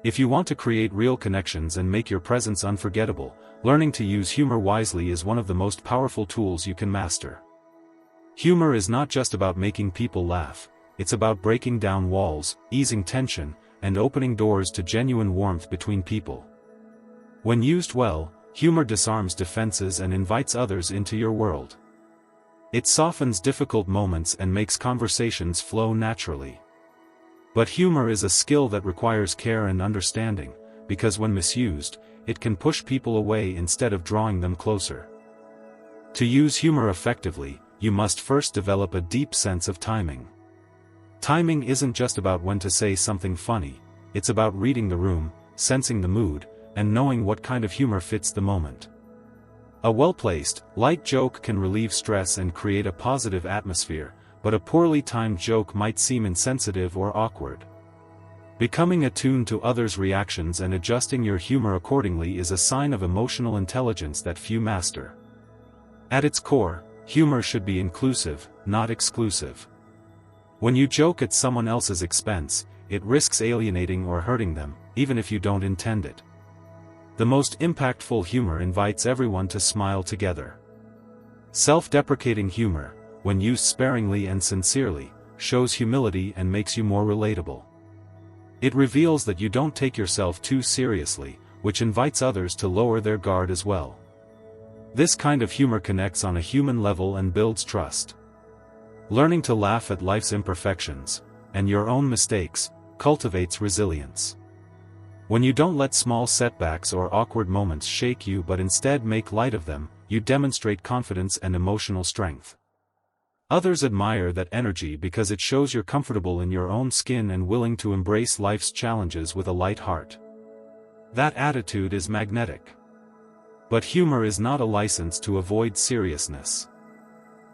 If you want to create real connections and make your presence unforgettable, learning to use humor wisely is one of the most powerful tools you can master. Humor is not just about making people laugh, it's about breaking down walls, easing tension, and opening doors to genuine warmth between people. When used well, humor disarms defenses and invites others into your world. It softens difficult moments and makes conversations flow naturally. But humor is a skill that requires care and understanding, because when misused, it can push people away instead of drawing them closer. To use humor effectively, you must first develop a deep sense of timing. Timing isn't just about when to say something funny, it's about reading the room, sensing the mood, and knowing what kind of humor fits the moment. A well-placed, light joke can relieve stress and create a positive atmosphere, but a poorly timed joke might seem insensitive or awkward. Becoming attuned to others' reactions and adjusting your humor accordingly is a sign of emotional intelligence that few master. At its core, humor should be inclusive, not exclusive. When you joke at someone else's expense, it risks alienating or hurting them, even if you don't intend it. The most impactful humor invites everyone to smile together. Self-deprecating humor, when used sparingly and sincerely, shows humility and makes you more relatable. It reveals that you don't take yourself too seriously, which invites others to lower their guard as well. This kind of humor connects on a human level and builds trust. Learning to laugh at life's imperfections, and your own mistakes, cultivates resilience. When you don't let small setbacks or awkward moments shake you but instead make light of them, you demonstrate confidence and emotional strength. Others admire that energy because it shows you're comfortable in your own skin and willing to embrace life's challenges with a light heart. That attitude is magnetic. But humor is not a license to avoid seriousness.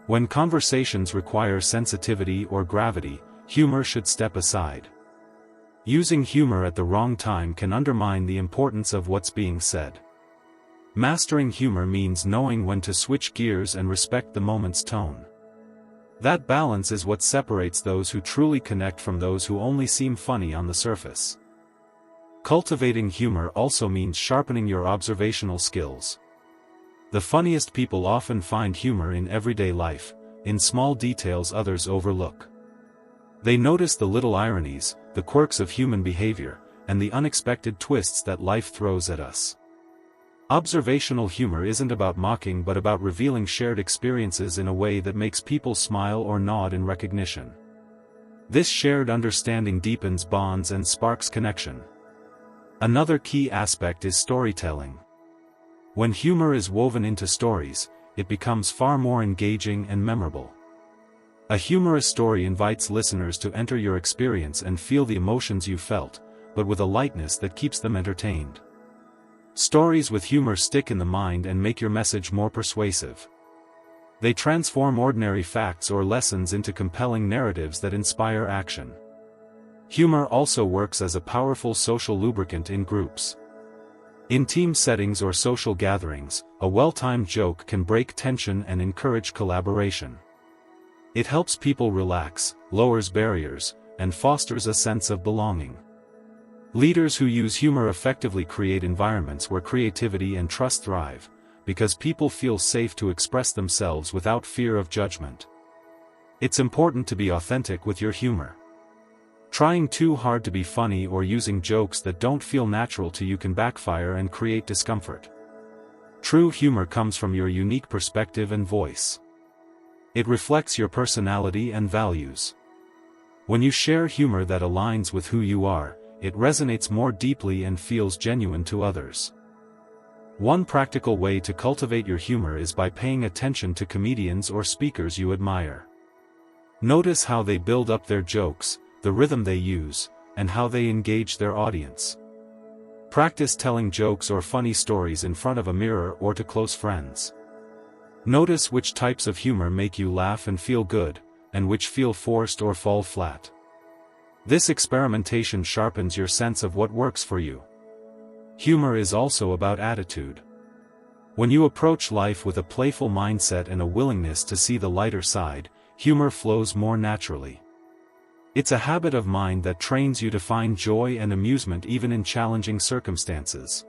When conversations require sensitivity or gravity, humor should step aside. Using humor at the wrong time can undermine the importance of what's being said. Mastering humor means knowing when to switch gears and respect the moment's tone. That balance is what separates those who truly connect from those who only seem funny on the surface. Cultivating humor also means sharpening your observational skills. The funniest people often find humor in everyday life, in small details others overlook. They notice the little ironies, the quirks of human behavior, and the unexpected twists that life throws at us. Observational humor isn't about mocking but about revealing shared experiences in a way that makes people smile or nod in recognition. This shared understanding deepens bonds and sparks connection. Another key aspect is storytelling. When humor is woven into stories, it becomes far more engaging and memorable. A humorous story invites listeners to enter your experience and feel the emotions you felt, but with a lightness that keeps them entertained. Stories with humor stick in the mind and make your message more persuasive. They transform ordinary facts or lessons into compelling narratives that inspire action. Humor also works as a powerful social lubricant in groups. In team settings or social gatherings, a well-timed joke can break tension and encourage collaboration. It helps people relax, lowers barriers, and fosters a sense of belonging. Leaders who use humor effectively create environments where creativity and trust thrive, because people feel safe to express themselves without fear of judgment. It's important to be authentic with your humor. Trying too hard to be funny or using jokes that don't feel natural to you can backfire and create discomfort. True humor comes from your unique perspective and voice. It reflects your personality and values. When you share humor that aligns with who you are, it resonates more deeply and feels genuine to others. One practical way to cultivate your humor is by paying attention to comedians or speakers you admire. Notice how they build up their jokes, the rhythm they use, and how they engage their audience. Practice telling jokes or funny stories in front of a mirror or to close friends. Notice which types of humor make you laugh and feel good, and which feel forced or fall flat. This experimentation sharpens your sense of what works for you. Humor is also about attitude. When you approach life with a playful mindset and a willingness to see the lighter side, humor flows more naturally. It's a habit of mind that trains you to find joy and amusement even in challenging circumstances.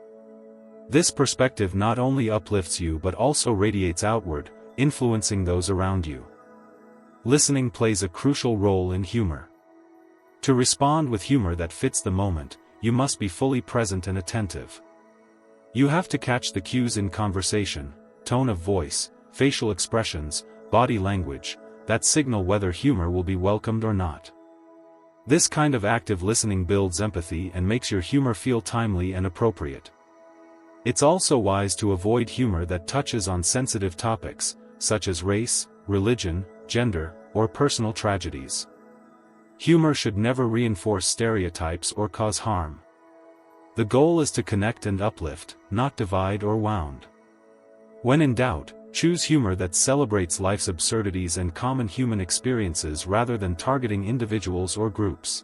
This perspective not only uplifts you but also radiates outward, influencing those around you. Listening plays a crucial role in humor. To respond with humor that fits the moment, you must be fully present and attentive. You have to catch the cues in conversation, tone of voice, facial expressions, body language, that signal whether humor will be welcomed or not. This kind of active listening builds empathy and makes your humor feel timely and appropriate. It's also wise to avoid humor that touches on sensitive topics, such as race, religion, gender, or personal tragedies. Humor should never reinforce stereotypes or cause harm. The goal is to connect and uplift, not divide or wound. When in doubt, choose humor that celebrates life's absurdities and common human experiences rather than targeting individuals or groups.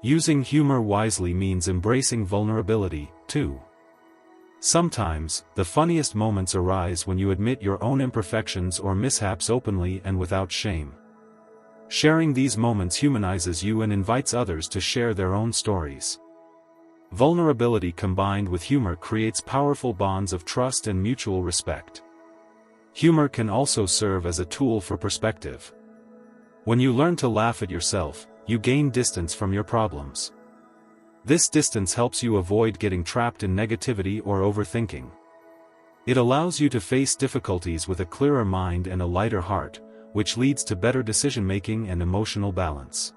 Using humor wisely means embracing vulnerability, too. Sometimes, the funniest moments arise when you admit your own imperfections or mishaps openly and without shame. Sharing these moments humanizes you and invites others to share their own stories. Vulnerability combined with humor creates powerful bonds of trust and mutual respect. Humor can also serve as a tool for perspective. When you learn to laugh at yourself, you gain distance from your problems. This distance helps you avoid getting trapped in negativity or overthinking. It allows you to face difficulties with a clearer mind and a lighter heart, which leads to better decision-making and emotional balance.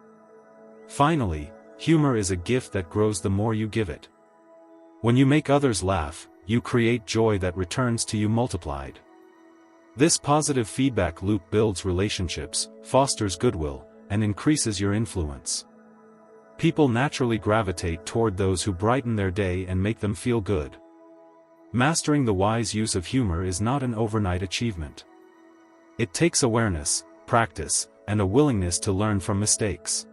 Finally, humor is a gift that grows the more you give it. When you make others laugh, you create joy that returns to you multiplied. This positive feedback loop builds relationships, fosters goodwill, and increases your influence. People naturally gravitate toward those who brighten their day and make them feel good. Mastering the wise use of humor is not an overnight achievement. It takes awareness, practice, and a willingness to learn from mistakes.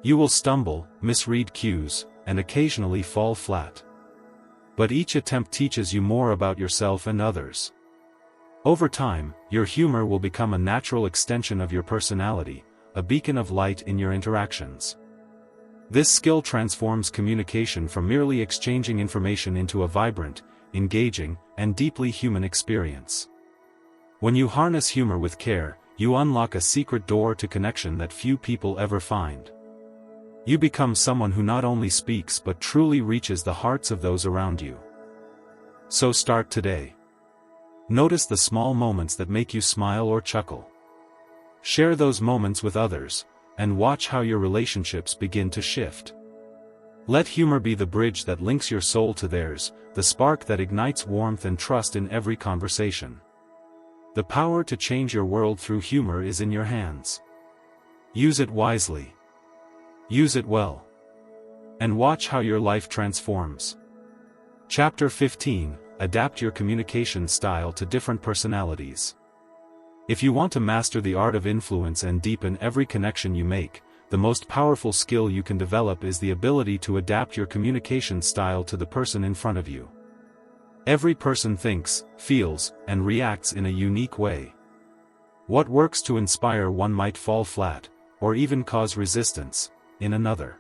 You will stumble, misread cues, and occasionally fall flat. But each attempt teaches you more about yourself and others. Over time, your humor will become a natural extension of your personality, a beacon of light in your interactions. This skill transforms communication from merely exchanging information into a vibrant, engaging, and deeply human experience. When you harness humor with care, you unlock a secret door to connection that few people ever find. You become someone who not only speaks but truly reaches the hearts of those around you. So start today. Notice the small moments that make you smile or chuckle. Share those moments with others, and watch how your relationships begin to shift. Let humor be the bridge that links your soul to theirs, the spark that ignites warmth and trust in every conversation. The power to change your world through humor is in your hands. Use it wisely. Use it well. And watch how your life transforms. Chapter 15: Adapt your communication style to different personalities. If you want to master the art of influence and deepen every connection you make, the most powerful skill you can develop is the ability to adapt your communication style to the person in front of you. Every person thinks, feels, and reacts in a unique way. What works to inspire one might fall flat, or even cause resistance, in another.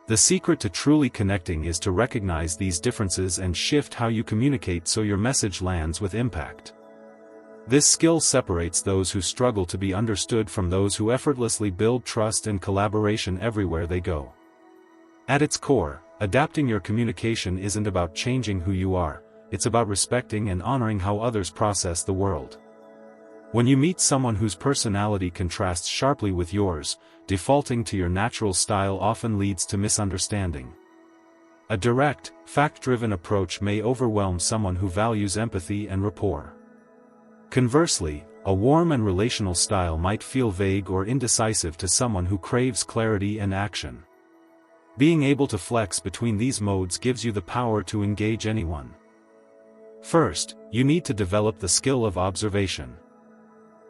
The secret to truly connecting is to recognize these differences and shift how you communicate so your message lands with impact. This skill separates those who struggle to be understood from those who effortlessly build trust and collaboration everywhere they go. At its core, adapting your communication isn't about changing who you are, it's about respecting and honoring how others process the world. When you meet someone whose personality contrasts sharply with yours, defaulting to your natural style often leads to misunderstanding. A direct, fact-driven approach may overwhelm someone who values empathy and rapport. Conversely, a warm and relational style might feel vague or indecisive to someone who craves clarity and action. Being able to flex between these modes gives you the power to engage anyone. First, you need to develop the skill of observation.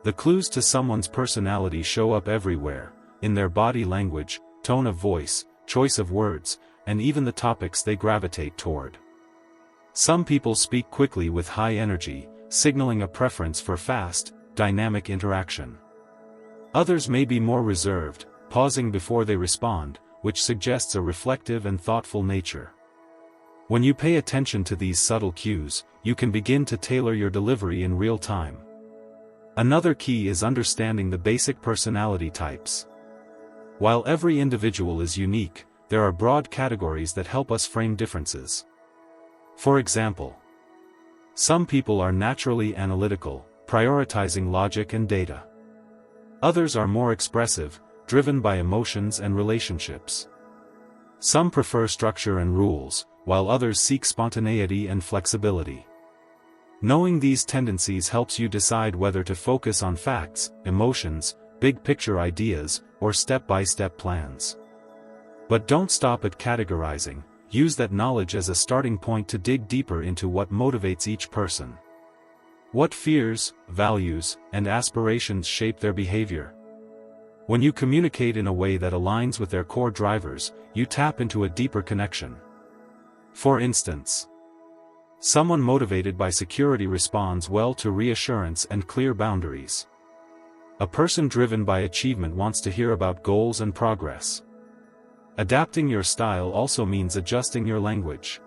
The clues to someone's personality show up everywhere, in their body language, tone of voice, choice of words, and even the topics they gravitate toward. Some people speak quickly with high energy, signaling a preference for fast, dynamic interaction. Others may be more reserved, pausing before they respond, which suggests a reflective and thoughtful nature. When you pay attention to these subtle cues, you can begin to tailor your delivery in real time. Another key is understanding the basic personality types. While every individual is unique, there are broad categories that help us frame differences. For example, some people are naturally analytical, prioritizing logic and data. Others are more expressive, driven by emotions and relationships. Some prefer structure and rules, while others seek spontaneity and flexibility. Knowing these tendencies helps you decide whether to focus on facts, emotions, big-picture ideas, or step-by-step plans. But don't stop at categorizing. Use that knowledge as a starting point to dig deeper into what motivates each person. What fears, values, and aspirations shape their behavior? When you communicate in a way that aligns with their core drivers, you tap into a deeper connection. For instance, someone motivated by security responds well to reassurance and clear boundaries. A person driven by achievement wants to hear about goals and progress. Adapting your style also means adjusting your language.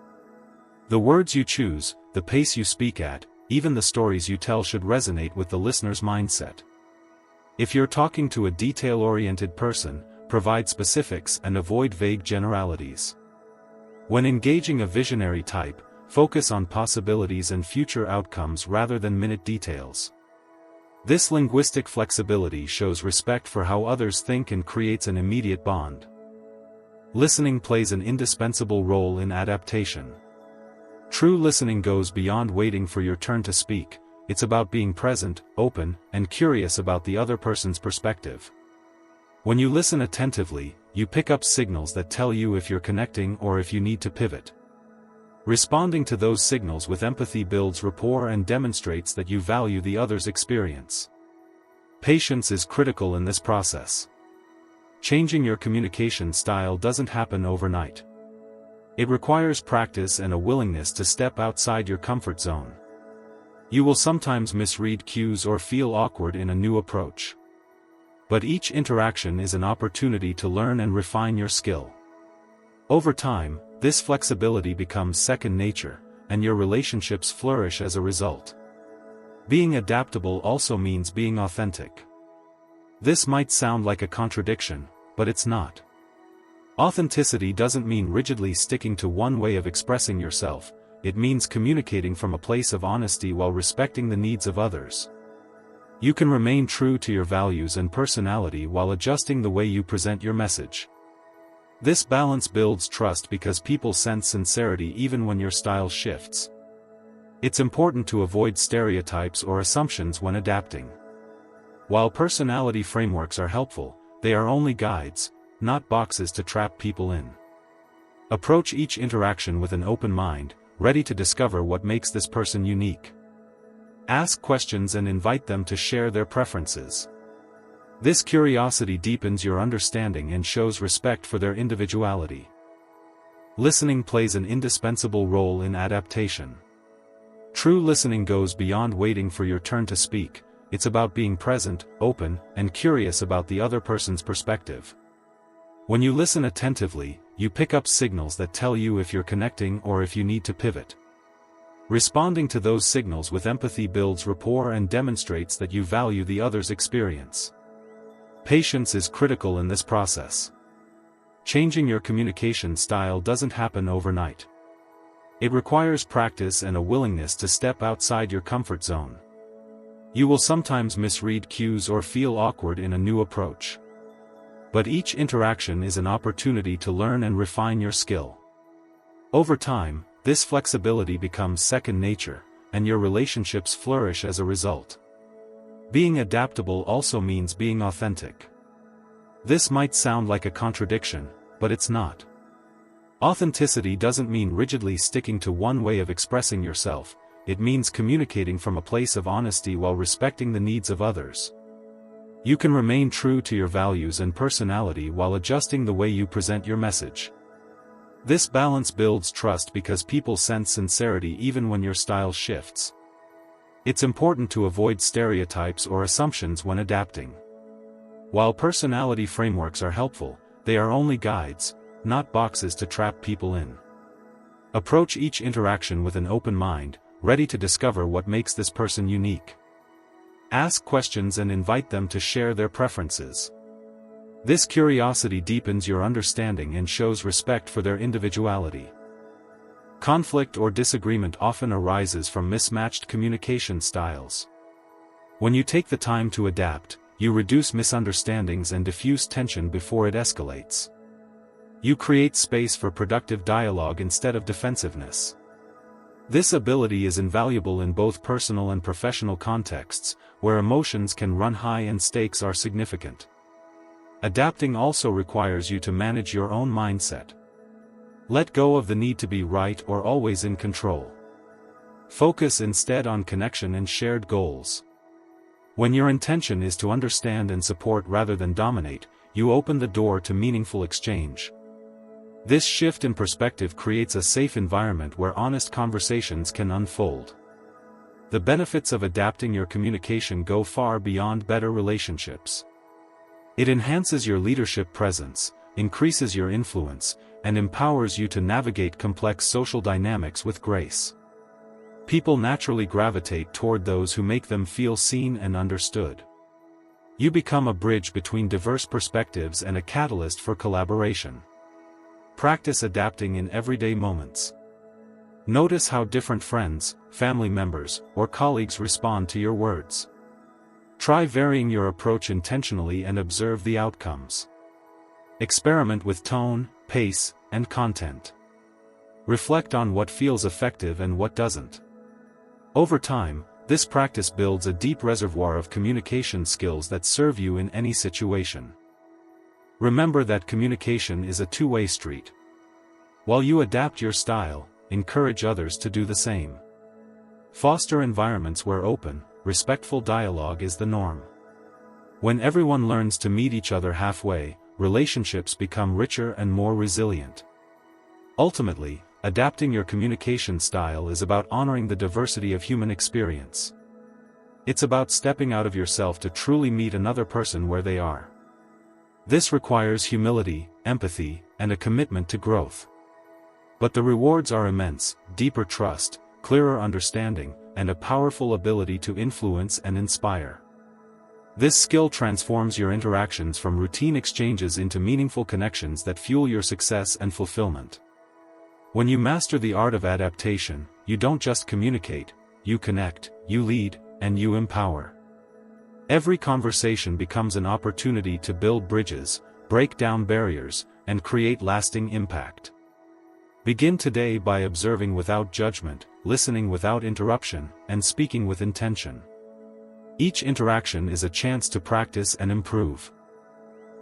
The words you choose, the pace you speak at, even the stories you tell should resonate with the listener's mindset. If you're talking to a detail-oriented person, provide specifics and avoid vague generalities. When engaging a visionary type, focus on possibilities and future outcomes rather than minute details. This linguistic flexibility shows respect for how others think and creates an immediate bond. Listening plays an indispensable role in adaptation. True listening goes beyond waiting for your turn to speak. It's about being present, open, and curious about the other person's perspective. When you listen attentively, you pick up signals that tell you if you're connecting or if you need to pivot. Responding to those signals with empathy builds rapport and demonstrates that you value the other's experience. Patience is critical in this process. Changing your communication style doesn't happen overnight. It requires practice and a willingness to step outside your comfort zone. You will sometimes misread cues or feel awkward in a new approach. But each interaction is an opportunity to learn and refine your skill. Over time, this flexibility becomes second nature, and your relationships flourish as a result. Being adaptable also means being authentic. This might sound like a contradiction, but it's not. Authenticity doesn't mean rigidly sticking to one way of expressing yourself. It means communicating from a place of honesty while respecting the needs of others. You can remain true to your values and personality while adjusting the way you present your message. This balance builds trust because people sense sincerity even when your style shifts. It's important to avoid stereotypes or assumptions when adapting. While personality frameworks are helpful, they are only guides, not boxes to trap people in. Approach each interaction with an open mind, ready to discover what makes this person unique. Ask questions and invite them to share their preferences. This curiosity deepens your understanding and shows respect for their individuality. Listening plays an indispensable role in adaptation. True listening goes beyond waiting for your turn to speak. It's about being present, open, and curious about the other person's perspective. When you listen attentively, you pick up signals that tell you if you're connecting or if you need to pivot. Responding to those signals with empathy builds rapport and demonstrates that you value the other's experience. Patience is critical in this process. Changing your communication style doesn't happen overnight. It requires practice and a willingness to step outside your comfort zone. You will sometimes misread cues or feel awkward in a new approach. But each interaction is an opportunity to learn and refine your skill. Over time, this flexibility becomes second nature, and your relationships flourish as a result. Being adaptable also means being authentic. This might sound like a contradiction, but it's not. Authenticity doesn't mean rigidly sticking to one way of expressing yourself. It means communicating from a place of honesty while respecting the needs of others. You can remain true to your values and personality while adjusting the way you present your message. This balance builds trust because people sense sincerity even when your style shifts. It's important to avoid stereotypes or assumptions when adapting. While personality frameworks are helpful, they are only guides, not boxes to trap people in. Approach each interaction with an open mind, ready to discover what makes this person unique. Ask questions and invite them to share their preferences. This curiosity deepens your understanding and shows respect for their individuality. Conflict or disagreement often arises from mismatched communication styles. When you take the time to adapt, you reduce misunderstandings and diffuse tension before it escalates. You create space for productive dialogue instead of defensiveness. This ability is invaluable in both personal and professional contexts, where emotions can run high and stakes are significant. Adapting also requires you to manage your own mindset. Let go of the need to be right or always in control. Focus instead on connection and shared goals. When your intention is to understand and support rather than dominate, you open the door to meaningful exchange. This shift in perspective creates a safe environment where honest conversations can unfold. The benefits of adapting your communication go far beyond better relationships. It enhances your leadership presence, increases your influence, and empowers you to navigate complex social dynamics with grace. People naturally gravitate toward those who make them feel seen and understood. You become a bridge between diverse perspectives and a catalyst for collaboration. Practice adapting in everyday moments. Notice how different friends, family members, or colleagues respond to your words. Try varying your approach intentionally and observe the outcomes. Experiment with tone, pace, and content. Reflect on what feels effective and what doesn't. Over time, this practice builds a deep reservoir of communication skills that serve you in any situation. Remember that communication is a two-way street. While you adapt your style, encourage others to do the same. Foster environments where open, respectful dialogue is the norm. When everyone learns to meet each other halfway, relationships become richer and more resilient. Ultimately, adapting your communication style is about honoring the diversity of human experience. It's about stepping out of yourself to truly meet another person where they are. This requires humility, empathy, and a commitment to growth. But the rewards are immense: deeper trust, clearer understanding, and a powerful ability to influence and inspire. This skill transforms your interactions from routine exchanges into meaningful connections that fuel your success and fulfillment. When you master the art of adaptation, you don't just communicate, you connect, you lead, and you empower. Every conversation becomes an opportunity to build bridges, break down barriers, and create lasting impact. Begin today by observing without judgment, listening without interruption, and speaking with intention. Each interaction is a chance to practice and improve.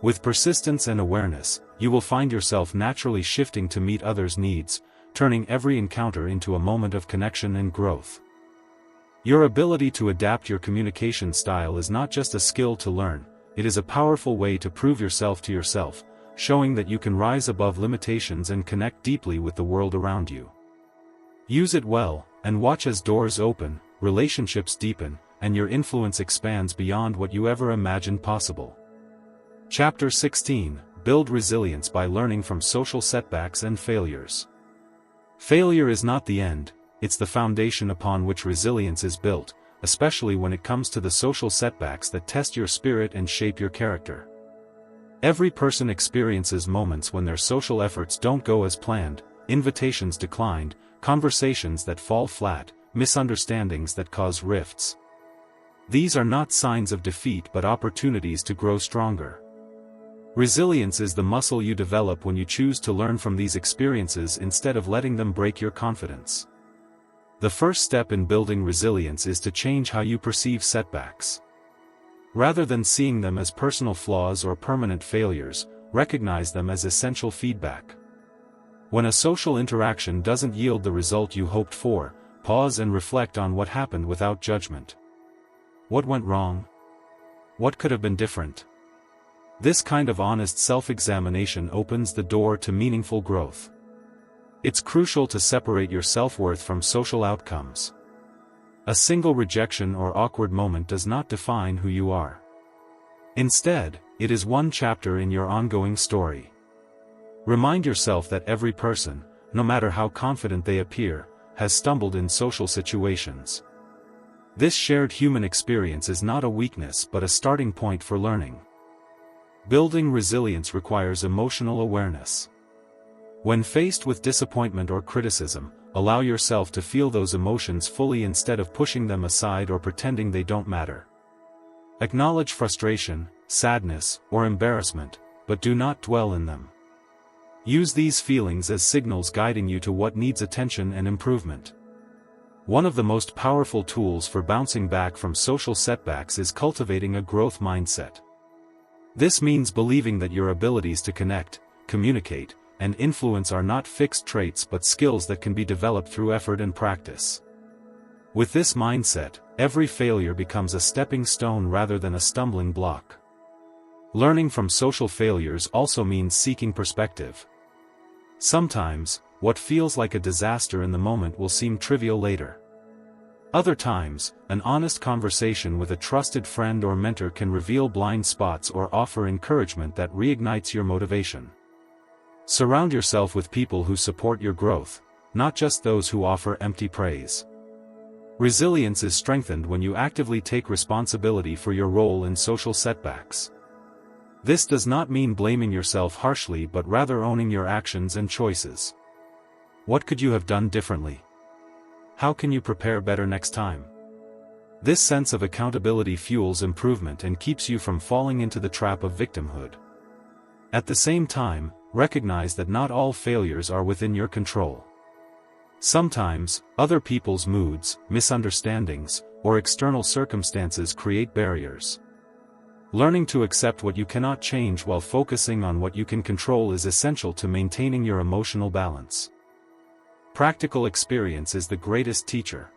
With persistence and awareness, you will find yourself naturally shifting to meet others' needs, turning every encounter into a moment of connection and growth. Your ability to adapt your communication style is not just a skill to learn, it is a powerful way to prove yourself to yourself, showing that you can rise above limitations and connect deeply with the world around you. Use it well, and watch as doors open, relationships deepen, and your influence expands beyond what you ever imagined possible. Chapter 16: Build Resilience by Learning from Social Setbacks and Failures. Failure is not the end, it's the foundation upon which resilience is built, especially when it comes to the social setbacks that test your spirit and shape your character. Every person experiences moments when their social efforts don't go as planned, invitations declined, conversations that fall flat, misunderstandings that cause rifts. These are not signs of defeat but opportunities to grow stronger. Resilience is the muscle you develop when you choose to learn from these experiences instead of letting them break your confidence. The first step in building resilience is to change how you perceive setbacks. Rather than seeing them as personal flaws or permanent failures, recognize them as essential feedback. When a social interaction doesn't yield the result you hoped for, pause and reflect on what happened without judgment. What went wrong? What could have been different? This kind of honest self-examination opens the door to meaningful growth. It's crucial to separate your self-worth from social outcomes. A single rejection or awkward moment does not define who you are. Instead, it is one chapter in your ongoing story. Remind yourself that every person, no matter how confident they appear, has stumbled in social situations. This shared human experience is not a weakness but a starting point for learning. Building resilience requires emotional awareness. When faced with disappointment or criticism, allow yourself to feel those emotions fully instead of pushing them aside or pretending they don't matter. Acknowledge frustration, sadness, or embarrassment, but do not dwell in them. Use these feelings as signals guiding you to what needs attention and improvement. One of the most powerful tools for bouncing back from social setbacks is cultivating a growth mindset. This means believing that your abilities to connect, communicate, and influence are not fixed traits but skills that can be developed through effort and practice. With this mindset, every failure becomes a stepping stone rather than a stumbling block. Learning from social failures also means seeking perspective. Sometimes, what feels like a disaster in the moment will seem trivial later. Other times, an honest conversation with a trusted friend or mentor can reveal blind spots or offer encouragement that reignites your motivation. Surround yourself with people who support your growth, not just those who offer empty praise. Resilience is strengthened when you actively take responsibility for your role in social setbacks. This does not mean blaming yourself harshly but rather owning your actions and choices. What could you have done differently? How can you prepare better next time? This sense of accountability fuels improvement and keeps you from falling into the trap of victimhood. At the same time, recognize that not all failures are within your control. Sometimes, other people's moods, misunderstandings, or external circumstances create barriers. Learning to accept what you cannot change while focusing on what you can control is essential to maintaining your emotional balance. Practical experience is the greatest teacher.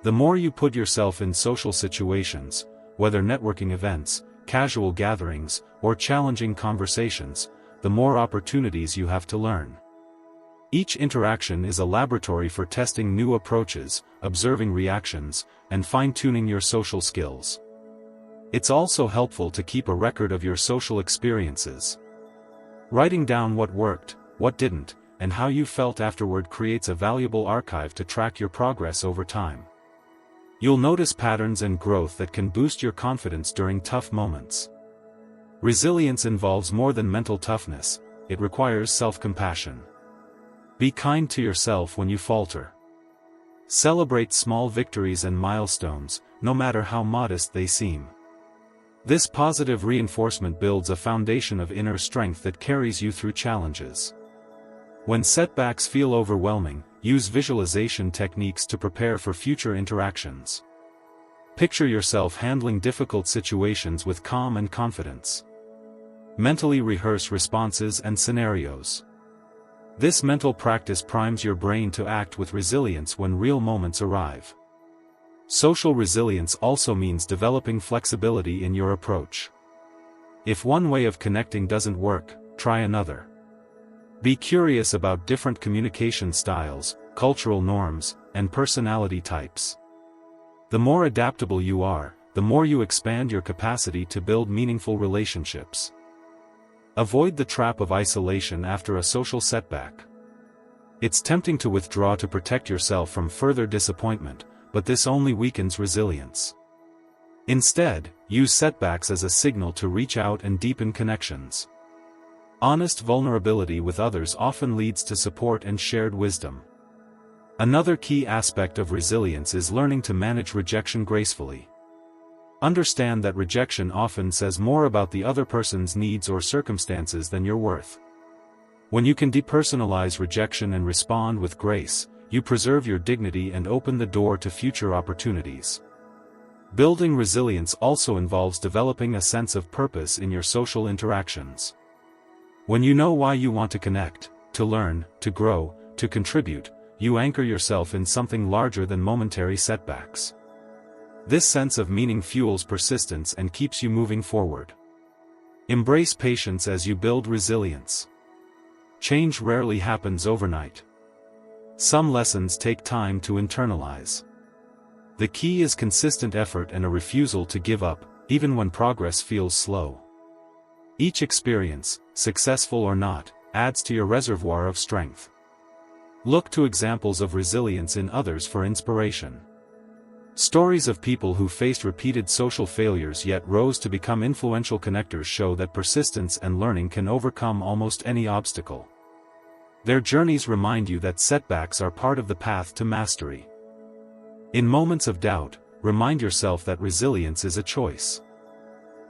The more you put yourself in social situations, whether networking events, casual gatherings, or challenging conversations, the more opportunities you have to learn. Each interaction is a laboratory for testing new approaches, observing reactions, and fine-tuning your social skills. It's also helpful to keep a record of your social experiences. Writing down what worked, what didn't, and how you felt afterward creates a valuable archive to track your progress over time. You'll notice patterns and growth that can boost your confidence during tough moments. Resilience involves more than mental toughness, it requires self-compassion. Be kind to yourself when you falter. Celebrate small victories and milestones, no matter how modest they seem. This positive reinforcement builds a foundation of inner strength that carries you through challenges. When setbacks feel overwhelming, use visualization techniques to prepare for future interactions. Picture yourself handling difficult situations with calm and confidence. Mentally rehearse responses and scenarios. This mental practice primes your brain to act with resilience when real moments arrive. Social resilience also means developing flexibility in your approach. If one way of connecting doesn't work, try another. Be curious about different communication styles, cultural norms, and personality types. The more adaptable you are, the more you expand your capacity to build meaningful relationships. Avoid the trap of isolation after a social setback. It's tempting to withdraw to protect yourself from further disappointment, but this only weakens resilience. Instead, use setbacks as a signal to reach out and deepen connections. Honest vulnerability with others often leads to support and shared wisdom. Another key aspect of resilience is learning to manage rejection gracefully. Understand that rejection often says more about the other person's needs or circumstances than your worth. When you can depersonalize rejection and respond with grace, you preserve your dignity and open the door to future opportunities. Building resilience also involves developing a sense of purpose in your social interactions. When you know why you want to connect, to learn, to grow, to contribute, you anchor yourself in something larger than momentary setbacks. This sense of meaning fuels persistence and keeps you moving forward. Embrace patience as you build resilience. Change rarely happens overnight. Some lessons take time to internalize. The key is consistent effort and a refusal to give up, even when progress feels slow. Each experience, successful or not, adds to your reservoir of strength. Look to examples of resilience in others for inspiration. Stories of people who faced repeated social failures yet rose to become influential connectors show that persistence and learning can overcome almost any obstacle. Their journeys remind you that setbacks are part of the path to mastery. In moments of doubt, remind yourself that resilience is a choice.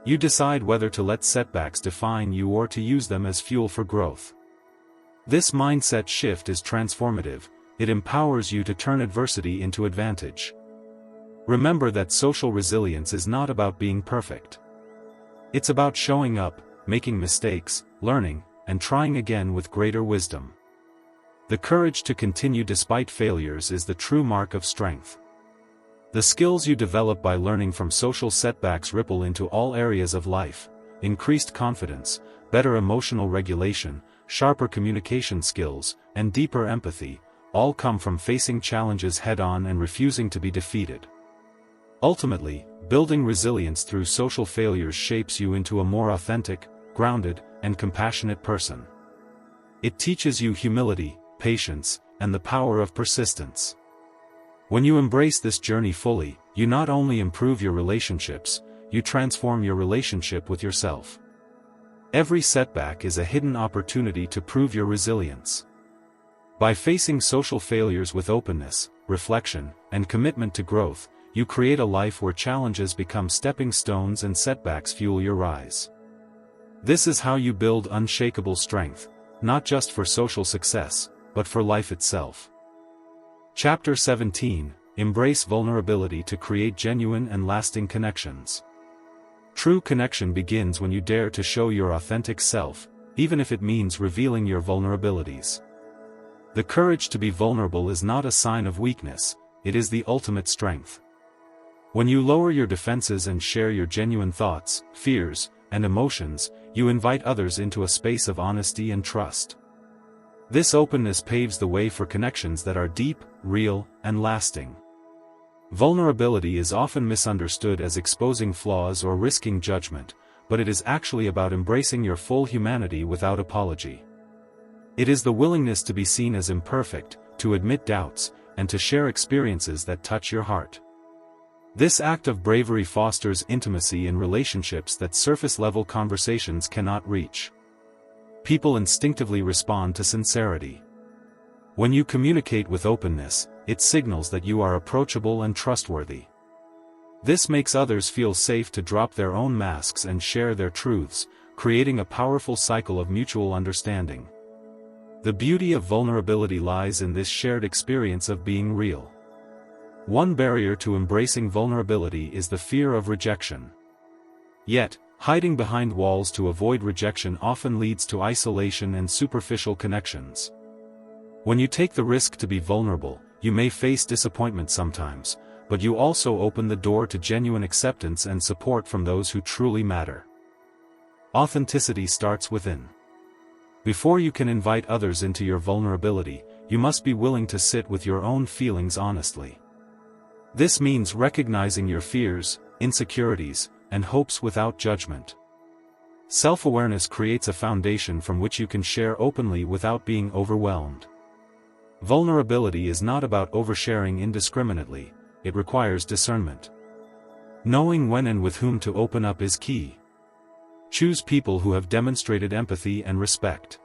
You decide whether to let setbacks define you or to use them as fuel for growth. This mindset shift is transformative. It empowers you to turn adversity into advantage. Remember that social resilience is not about being perfect. It's about showing up, making mistakes, learning, and trying again with greater wisdom. The courage to continue despite failures is the true mark of strength. The skills you develop by learning from social setbacks ripple into all areas of life: increased confidence, better emotional regulation, sharper communication skills, and deeper empathy, all come from facing challenges head-on and refusing to be defeated. Ultimately, building resilience through social failures shapes you into a more authentic, grounded, and compassionate person. It teaches you humility, patience, and the power of persistence. When you embrace this journey fully, you not only improve your relationships, you transform your relationship with yourself. Every setback is a hidden opportunity to prove your resilience. By facing social failures with openness, reflection, and commitment to growth, you create a life where challenges become stepping stones and setbacks fuel your rise. This is how you build unshakable strength, not just for social success, but for life itself. Chapter 17: Embrace vulnerability to create genuine and lasting connections. True connection begins when you dare to show your authentic self, even if it means revealing your vulnerabilities. The courage to be vulnerable is not a sign of weakness, it is the ultimate strength. When you lower your defenses and share your genuine thoughts, fears, and emotions, you invite others into a space of honesty and trust. This openness paves the way for connections that are deep, real, and lasting. Vulnerability is often misunderstood as exposing flaws or risking judgment, but it is actually about embracing your full humanity without apology. It is the willingness to be seen as imperfect, to admit doubts, and to share experiences that touch your heart. This act of bravery fosters intimacy in relationships that surface-level conversations cannot reach. People instinctively respond to sincerity. When you communicate with openness, it signals that you are approachable and trustworthy. This makes others feel safe to drop their own masks and share their truths, creating a powerful cycle of mutual understanding. The beauty of vulnerability lies in this shared experience of being real. One barrier to embracing vulnerability is the fear of rejection. Yet, hiding behind walls to avoid rejection often leads to isolation and superficial connections. When you take the risk to be vulnerable, you may face disappointment sometimes, but you also open the door to genuine acceptance and support from those who truly matter. Authenticity starts within. Before you can invite others into your vulnerability, you must be willing to sit with your own feelings honestly. This means recognizing your fears, insecurities, and hopes without judgment. Self-awareness creates a foundation from which you can share openly without being overwhelmed. Vulnerability is not about oversharing indiscriminately, it requires discernment. Knowing when and with whom to open up is key. Choose people who have demonstrated empathy and respect.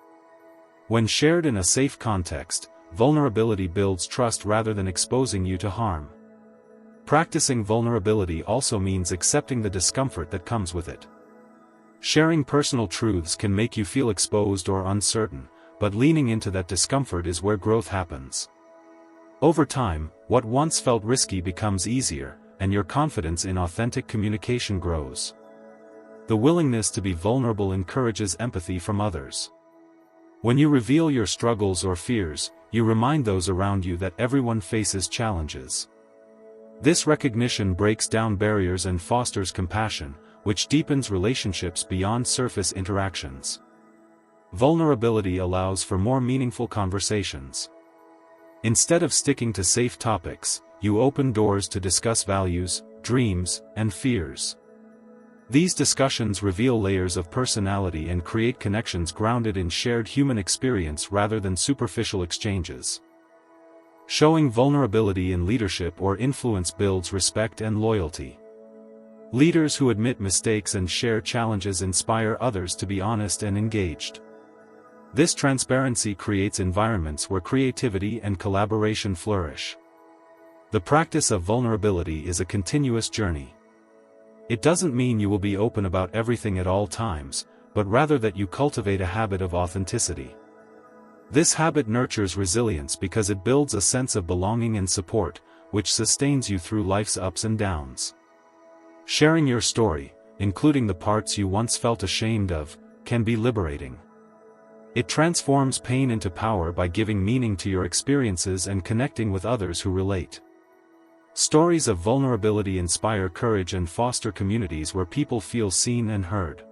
When shared in a safe context, vulnerability builds trust rather than exposing you to harm. Practicing vulnerability also means accepting the discomfort that comes with it. Sharing personal truths can make you feel exposed or uncertain, but leaning into that discomfort is where growth happens. Over time, what once felt risky becomes easier, and your confidence in authentic communication grows. The willingness to be vulnerable encourages empathy from others. When you reveal your struggles or fears, you remind those around you that everyone faces challenges. This recognition breaks down barriers and fosters compassion, which deepens relationships beyond surface interactions. Vulnerability allows for more meaningful conversations. Instead of sticking to safe topics, you open doors to discuss values, dreams, and fears. These discussions reveal layers of personality and create connections grounded in shared human experience rather than superficial exchanges. Showing vulnerability in leadership or influence builds respect and loyalty. Leaders who admit mistakes and share challenges inspire others to be honest and engaged. This transparency creates environments where creativity and collaboration flourish. The practice of vulnerability is a continuous journey. It doesn't mean you will be open about everything at all times, but rather that you cultivate a habit of authenticity. This habit nurtures resilience because it builds a sense of belonging and support, which sustains you through life's ups and downs. Sharing your story, including the parts you once felt ashamed of, can be liberating. It transforms pain into power by giving meaning to your experiences and connecting with others who relate. Stories of vulnerability inspire courage and foster communities where people feel seen and heard.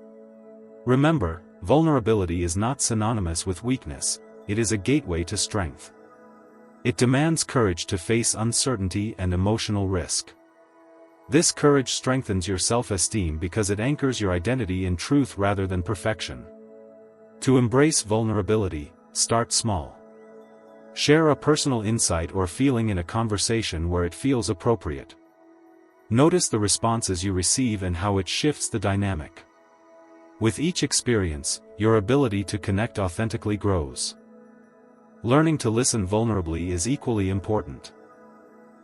Remember, vulnerability is not synonymous with weakness, it is a gateway to strength. It demands courage to face uncertainty and emotional risk. This courage strengthens your self-esteem because it anchors your identity in truth rather than perfection. To embrace vulnerability, start small. Share a personal insight or feeling in a conversation where it feels appropriate. Notice the responses you receive and how it shifts the dynamic. With each experience, your ability to connect authentically grows. Learning to listen vulnerably is equally important.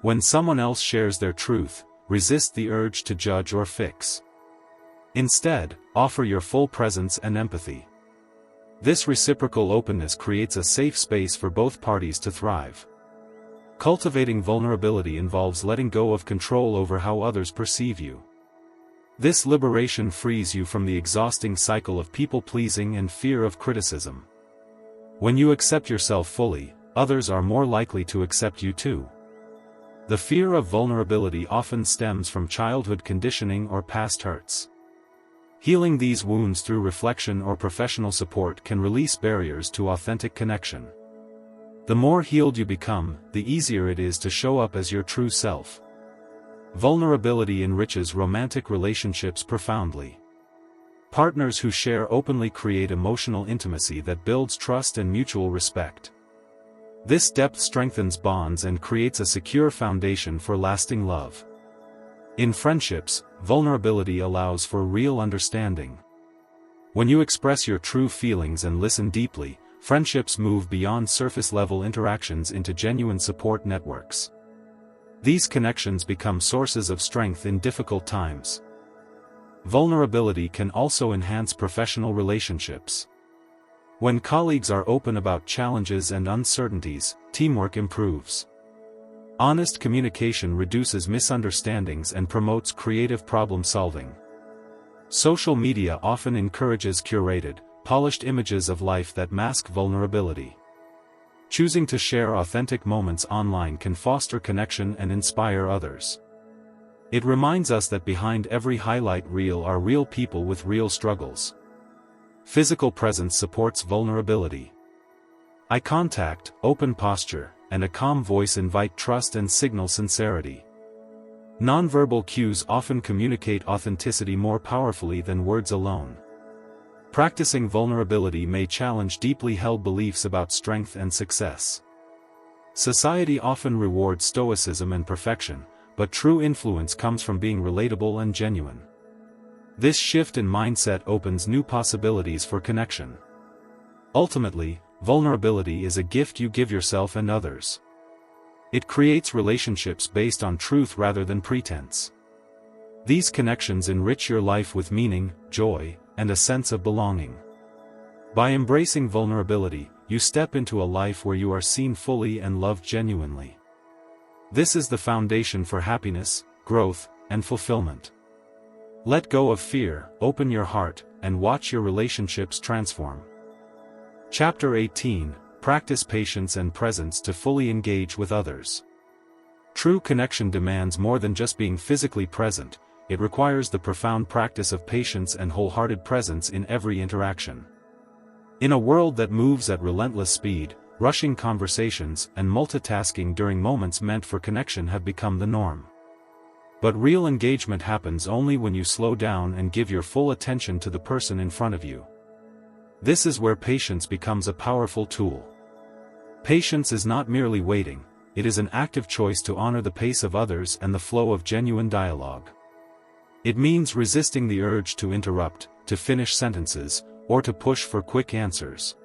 When someone else shares their truth, resist the urge to judge or fix. Instead, offer your full presence and empathy. This reciprocal openness creates a safe space for both parties to thrive. Cultivating vulnerability involves letting go of control over how others perceive you. This liberation frees you from the exhausting cycle of people-pleasing and fear of criticism. When you accept yourself fully, others are more likely to accept you too. The fear of vulnerability often stems from childhood conditioning or past hurts. Healing these wounds through reflection or professional support can release barriers to authentic connection. The more healed you become, the easier it is to show up as your true self. Vulnerability enriches romantic relationships profoundly. Partners who share openly create emotional intimacy that builds trust and mutual respect. This depth strengthens bonds and creates a secure foundation for lasting love. In friendships, vulnerability allows for real understanding. When you express your true feelings and listen deeply, friendships move beyond surface-level interactions into genuine support networks. These connections become sources of strength in difficult times. Vulnerability can also enhance professional relationships. When colleagues are open about challenges and uncertainties, teamwork improves. Honest communication reduces misunderstandings and promotes creative problem-solving. Social media often encourages curated, polished images of life that mask vulnerability. Choosing to share authentic moments online can foster connection and inspire others. It reminds us that behind every highlight reel are real people with real struggles. Physical presence supports vulnerability. Eye contact, open posture, and a calm voice invite trust and signal sincerity. Nonverbal cues often communicate authenticity more powerfully than words alone. Practicing vulnerability may challenge deeply held beliefs about strength and success. Society often rewards stoicism and perfection, but true influence comes from being relatable and genuine. This shift in mindset opens new possibilities for connection. Ultimately, vulnerability is a gift you give yourself and others. It creates relationships based on truth rather than pretense. These connections enrich your life with meaning, joy, and a sense of belonging. By embracing vulnerability, you step into a life where you are seen fully and loved genuinely. This is the foundation for happiness, growth, and fulfillment. Let go of fear, open your heart, and watch your relationships transform. Chapter 18: Practice patience and presence to fully engage with others. True connection demands more than just being physically present, it requires the profound practice of patience and wholehearted presence in every interaction. In a world that moves at relentless speed, rushing conversations and multitasking during moments meant for connection have become the norm. But real engagement happens only when you slow down and give your full attention to the person in front of you. This is where patience becomes a powerful tool. Patience is not merely waiting, it is an active choice to honor the pace of others and the flow of genuine dialogue. It means resisting the urge to interrupt, to finish sentences, or to push for quick answers.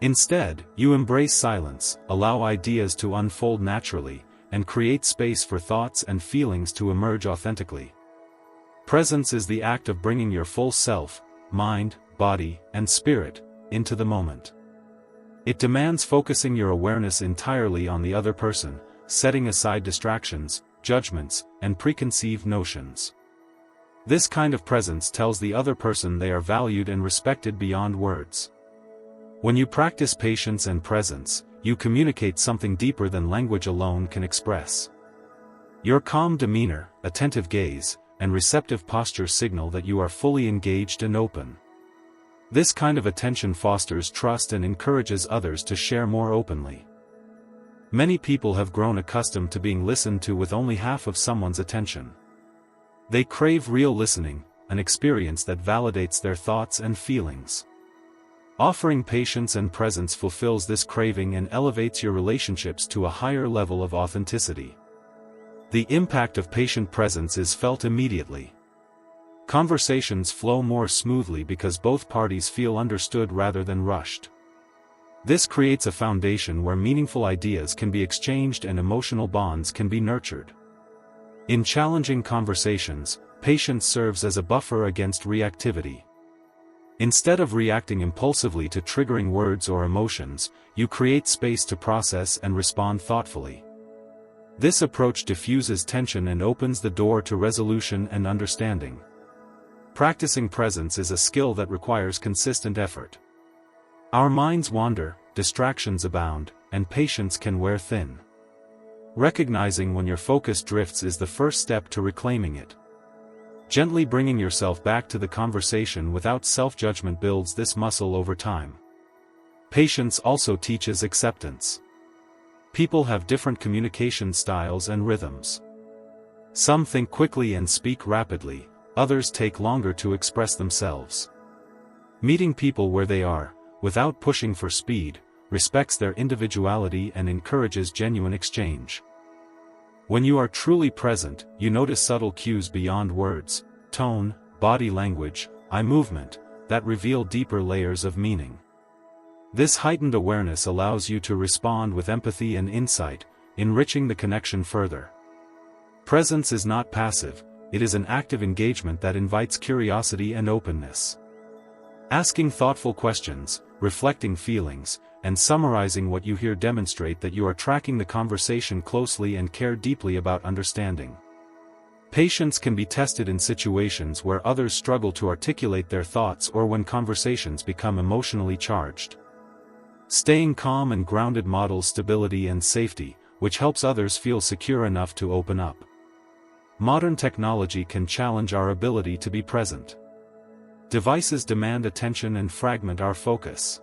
Instead, you embrace silence, allow ideas to unfold naturally, and create space for thoughts and feelings to emerge authentically. Presence is the act of bringing your full self, mind, body, and spirit, into the moment. It demands focusing your awareness entirely on the other person, setting aside distractions, judgments, and preconceived notions. This kind of presence tells the other person they are valued and respected beyond words. When you practice patience and presence, you communicate something deeper than language alone can express. Your calm demeanor, attentive gaze, and receptive posture signal that you are fully engaged and open. This kind of attention fosters trust and encourages others to share more openly. Many people have grown accustomed to being listened to with only half of someone's attention. They crave real listening, an experience that validates their thoughts and feelings. Offering patience and presence fulfills this craving and elevates your relationships to a higher level of authenticity. The impact of patient presence is felt immediately. Conversations flow more smoothly because both parties feel understood rather than rushed. This creates a foundation where meaningful ideas can be exchanged and emotional bonds can be nurtured. In challenging conversations, patience serves as a buffer against reactivity. Instead of reacting impulsively to triggering words or emotions, you create space to process and respond thoughtfully. This approach diffuses tension and opens the door to resolution and understanding. Practicing presence is a skill that requires consistent effort. Our minds wander, distractions abound, and patience can wear thin. Recognizing when your focus drifts is the first step to reclaiming it. Gently bringing yourself back to the conversation without self-judgment builds this muscle over time. Patience also teaches acceptance. People have different communication styles and rhythms. Some think quickly and speak rapidly, others take longer to express themselves. Meeting people where they are, without pushing for speed, respects their individuality and encourages genuine exchange. When you are truly present, you notice subtle cues beyond words, tone, body language, eye movement, that reveal deeper layers of meaning. This heightened awareness allows you to respond with empathy and insight, enriching the connection further. Presence is not passive, it is an active engagement that invites curiosity and openness. Asking thoughtful questions, reflecting feelings, and summarizing what you hear demonstrate that you are tracking the conversation closely and care deeply about understanding. Patience can be tested in situations where others struggle to articulate their thoughts or when conversations become emotionally charged. Staying calm and grounded models stability and safety, which helps others feel secure enough to open up. Modern technology can challenge our ability to be present. Devices demand attention and fragment our focus.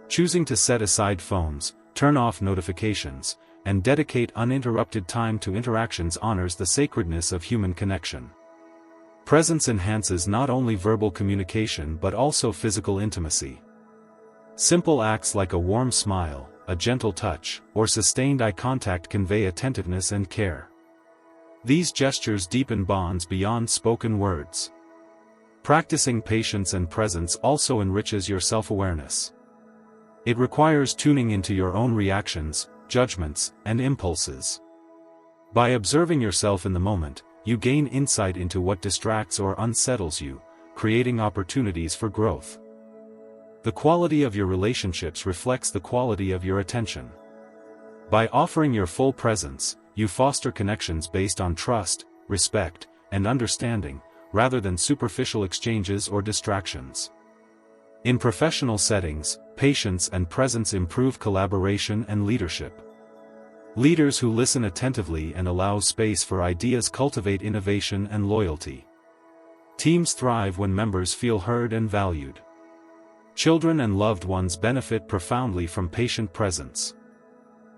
Choosing to set aside phones, turn off notifications, and dedicate uninterrupted time to interactions honors the sacredness of human connection. Presence enhances not only verbal communication but also physical intimacy. Simple acts like a warm smile, a gentle touch, or sustained eye contact convey attentiveness and care. These gestures deepen bonds beyond spoken words. Practicing patience and presence also enriches your self-awareness. It requires tuning into your own reactions, judgments, and impulses. By observing yourself in the moment, you gain insight into what distracts or unsettles you, creating opportunities for growth. The quality of your relationships reflects the quality of your attention. By offering your full presence, you foster connections based on trust, respect, and understanding, rather than superficial exchanges or distractions. In professional settings, patience and presence improve collaboration and leadership. Leaders who listen attentively and allow space for ideas cultivate innovation and loyalty. Teams thrive when members feel heard and valued. Children and loved ones benefit profoundly from patient presence.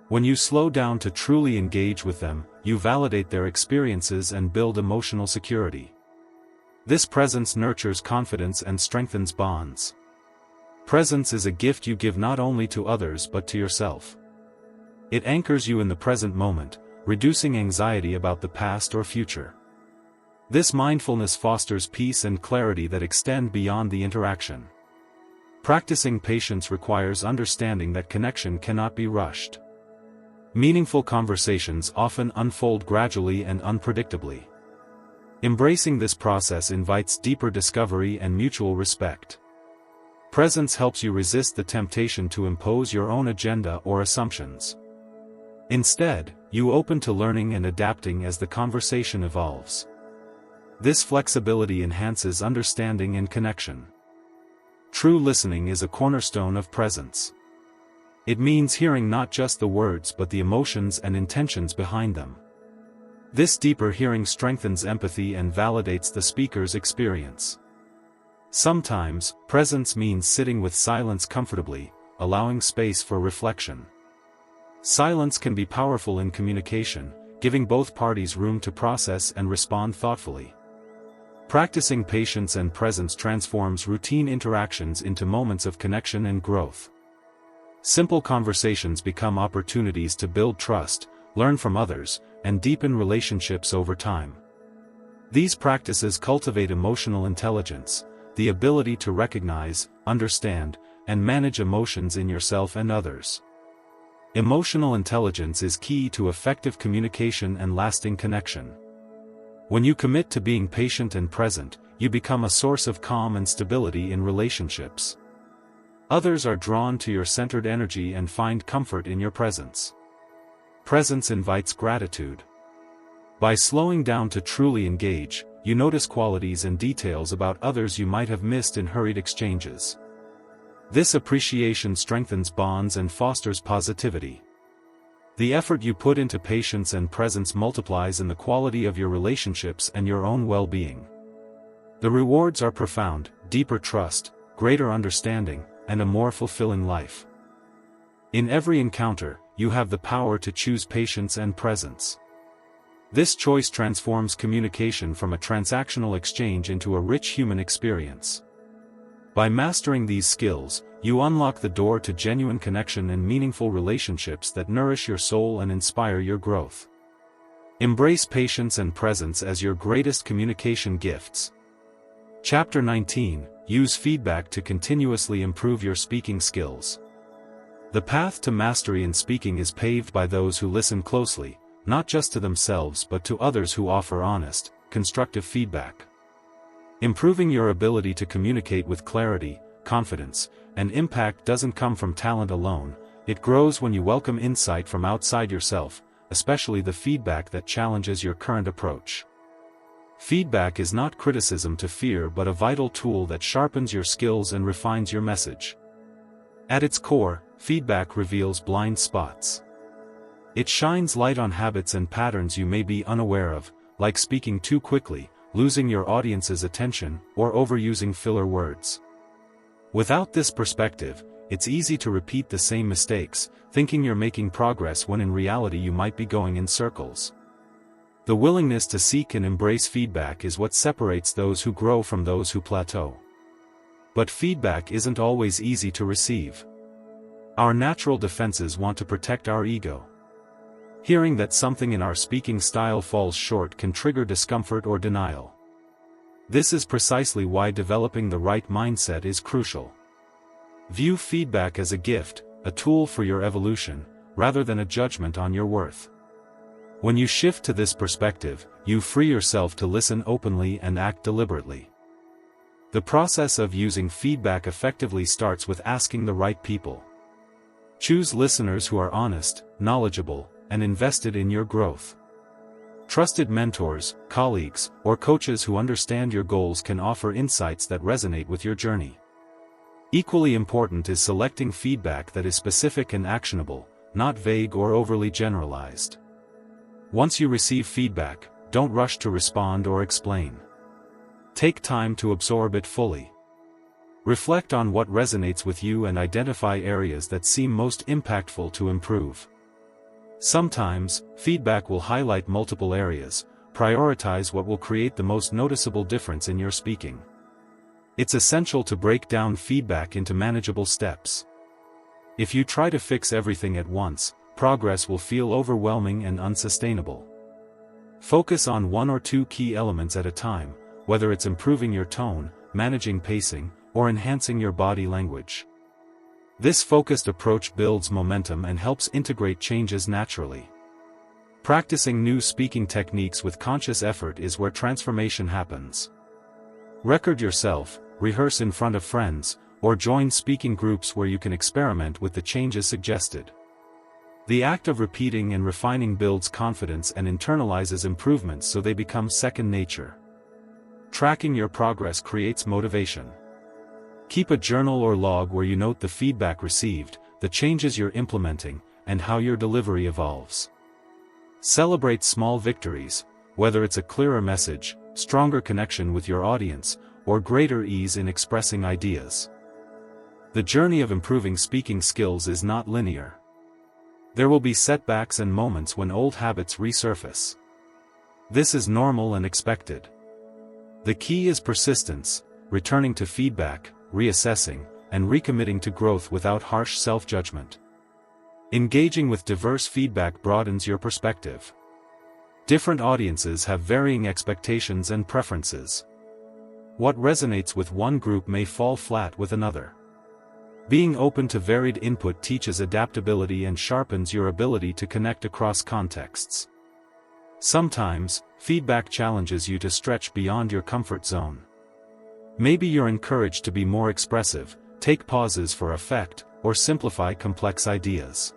When you slow down to truly engage with them, you validate their experiences and build emotional security. This presence nurtures confidence and strengthens bonds. Presence is a gift you give not only to others but to yourself. It anchors you in the present moment, reducing anxiety about the past or future. This mindfulness fosters peace and clarity that extend beyond the interaction. Practicing patience requires understanding that connection cannot be rushed. Meaningful conversations often unfold gradually and unpredictably. Embracing this process invites deeper discovery and mutual respect. Presence helps you resist the temptation to impose your own agenda or assumptions. Instead, you open to learning and adapting as the conversation evolves. This flexibility enhances understanding and connection. True listening is a cornerstone of presence. It means hearing not just the words but the emotions and intentions behind them. This deeper hearing strengthens empathy and validates the speaker's experience. Sometimes, presence means sitting with silence comfortably, allowing space for reflection. Silence can be powerful in communication, giving both parties room to process and respond thoughtfully. Practicing patience and presence transforms routine interactions into moments of connection and growth. Simple conversations become opportunities to build trust, learn from others, and deepen relationships over time. These practices cultivate emotional intelligence, the ability to recognize, understand, and manage emotions in yourself and others. Emotional intelligence is key to effective communication and lasting connection. When you commit to being patient and present, you become a source of calm and stability in relationships. Others are drawn to your centered energy and find comfort in your presence. Presence invites gratitude. By slowing down to truly engage, you notice qualities and details about others you might have missed in hurried exchanges. This appreciation strengthens bonds and fosters positivity. The effort you put into patience and presence multiplies in the quality of your relationships and your own well-being. The rewards are profound: deeper trust, greater understanding, and a more fulfilling life. In every encounter, you have the power to choose patience and presence. This choice transforms communication from a transactional exchange into a rich human experience. By mastering these skills, you unlock the door to genuine connection and meaningful relationships that nourish your soul and inspire your growth. Embrace patience and presence as your greatest communication gifts. Chapter 19: Use feedback to continuously improve your speaking skills. The path to mastery in speaking is paved by those who listen closely, not just to themselves but to others who offer honest, constructive feedback. Improving your ability to communicate with clarity, confidence, and impact doesn't come from talent alone. It grows when you welcome insight from outside yourself, especially the feedback that challenges your current approach. Feedback is not criticism to fear but a vital tool that sharpens your skills and refines your message. At its core, feedback reveals blind spots. It shines light on habits and patterns you may be unaware of, like speaking too quickly, losing your audience's attention, or overusing filler words. Without this perspective, it's easy to repeat the same mistakes, thinking you're making progress when in reality you might be going in circles. The willingness to seek and embrace feedback is what separates those who grow from those who plateau. But feedback isn't always easy to receive. Our natural defenses want to protect our ego. Hearing that something in our speaking style falls short can trigger discomfort or denial. This is precisely why developing the right mindset is crucial. View feedback as a gift, a tool for your evolution, rather than a judgment on your worth. When you shift to this perspective, you free yourself to listen openly and act deliberately. The process of using feedback effectively starts with asking the right people. Choose listeners who are honest, knowledgeable, and invested in your growth. Trusted mentors, colleagues, or coaches who understand your goals can offer insights that resonate with your journey. Equally important is selecting feedback that is specific and actionable, not vague or overly generalized. Once you receive feedback, don't rush to respond or explain. Take time to absorb it fully. Reflect on what resonates with you and identify areas that seem most impactful to improve. Sometimes, feedback will highlight multiple areas. Prioritize what will create the most noticeable difference in your speaking. It's essential to break down feedback into manageable steps. If you try to fix everything at once, progress will feel overwhelming and unsustainable. Focus on one or two key elements at a time, whether it's improving your tone, managing pacing, or enhancing your body language. This focused approach builds momentum and helps integrate changes naturally. Practicing new speaking techniques with conscious effort is where transformation happens. Record yourself, rehearse in front of friends, or join speaking groups where you can experiment with the changes suggested. The act of repeating and refining builds confidence and internalizes improvements so they become second nature. Tracking your progress creates motivation. Keep a journal or log where you note the feedback received, the changes you're implementing, and how your delivery evolves. Celebrate small victories, whether it's a clearer message, stronger connection with your audience, or greater ease in expressing ideas. The journey of improving speaking skills is not linear. There will be setbacks and moments when old habits resurface. This is normal and expected. The key is persistence, returning to feedback, reassessing, and recommitting to growth without harsh self-judgment. Engaging with diverse feedback broadens your perspective. Different audiences have varying expectations and preferences. What resonates with one group may fall flat with another. Being open to varied input teaches adaptability and sharpens your ability to connect across contexts. Sometimes, feedback challenges you to stretch beyond your comfort zone. Maybe you're encouraged to be more expressive, take pauses for effect, or simplify complex ideas.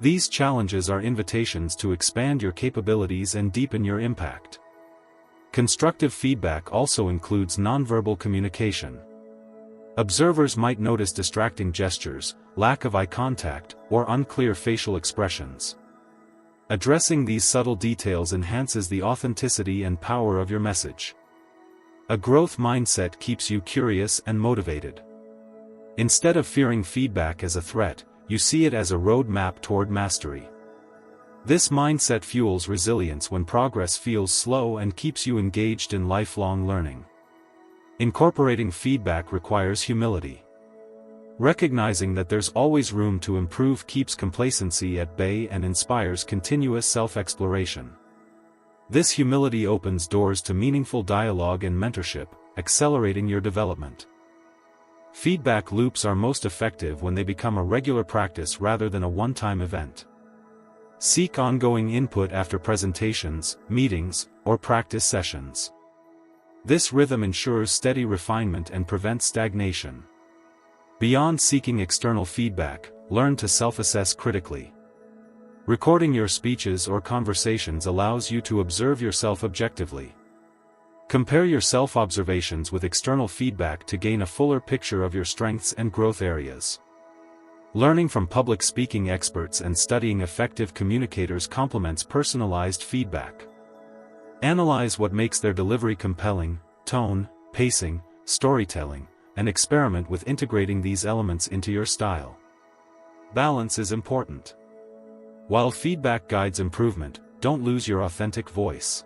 These challenges are invitations to expand your capabilities and deepen your impact. Constructive feedback also includes nonverbal communication. Observers might notice distracting gestures, lack of eye contact, or unclear facial expressions. Addressing these subtle details enhances the authenticity and power of your message. A growth mindset keeps you curious and motivated. Instead of fearing feedback as a threat, you see it as a roadmap toward mastery. This mindset fuels resilience when progress feels slow and keeps you engaged in lifelong learning. Incorporating feedback requires humility. Recognizing that there's always room to improve keeps complacency at bay and inspires continuous self-exploration. This humility opens doors to meaningful dialogue and mentorship, accelerating your development. Feedback loops are most effective when they become a regular practice rather than a one-time event. Seek ongoing input after presentations, meetings, or practice sessions. This rhythm ensures steady refinement and prevents stagnation. Beyond seeking external feedback, learn to self-assess critically. Recording your speeches or conversations allows you to observe yourself objectively. Compare your self-observations with external feedback to gain a fuller picture of your strengths and growth areas. Learning from public speaking experts and studying effective communicators complements personalized feedback. Analyze what makes their delivery compelling, tone, pacing, storytelling, and experiment with integrating these elements into your style. Balance is important. While feedback guides improvement, don't lose your authentic voice.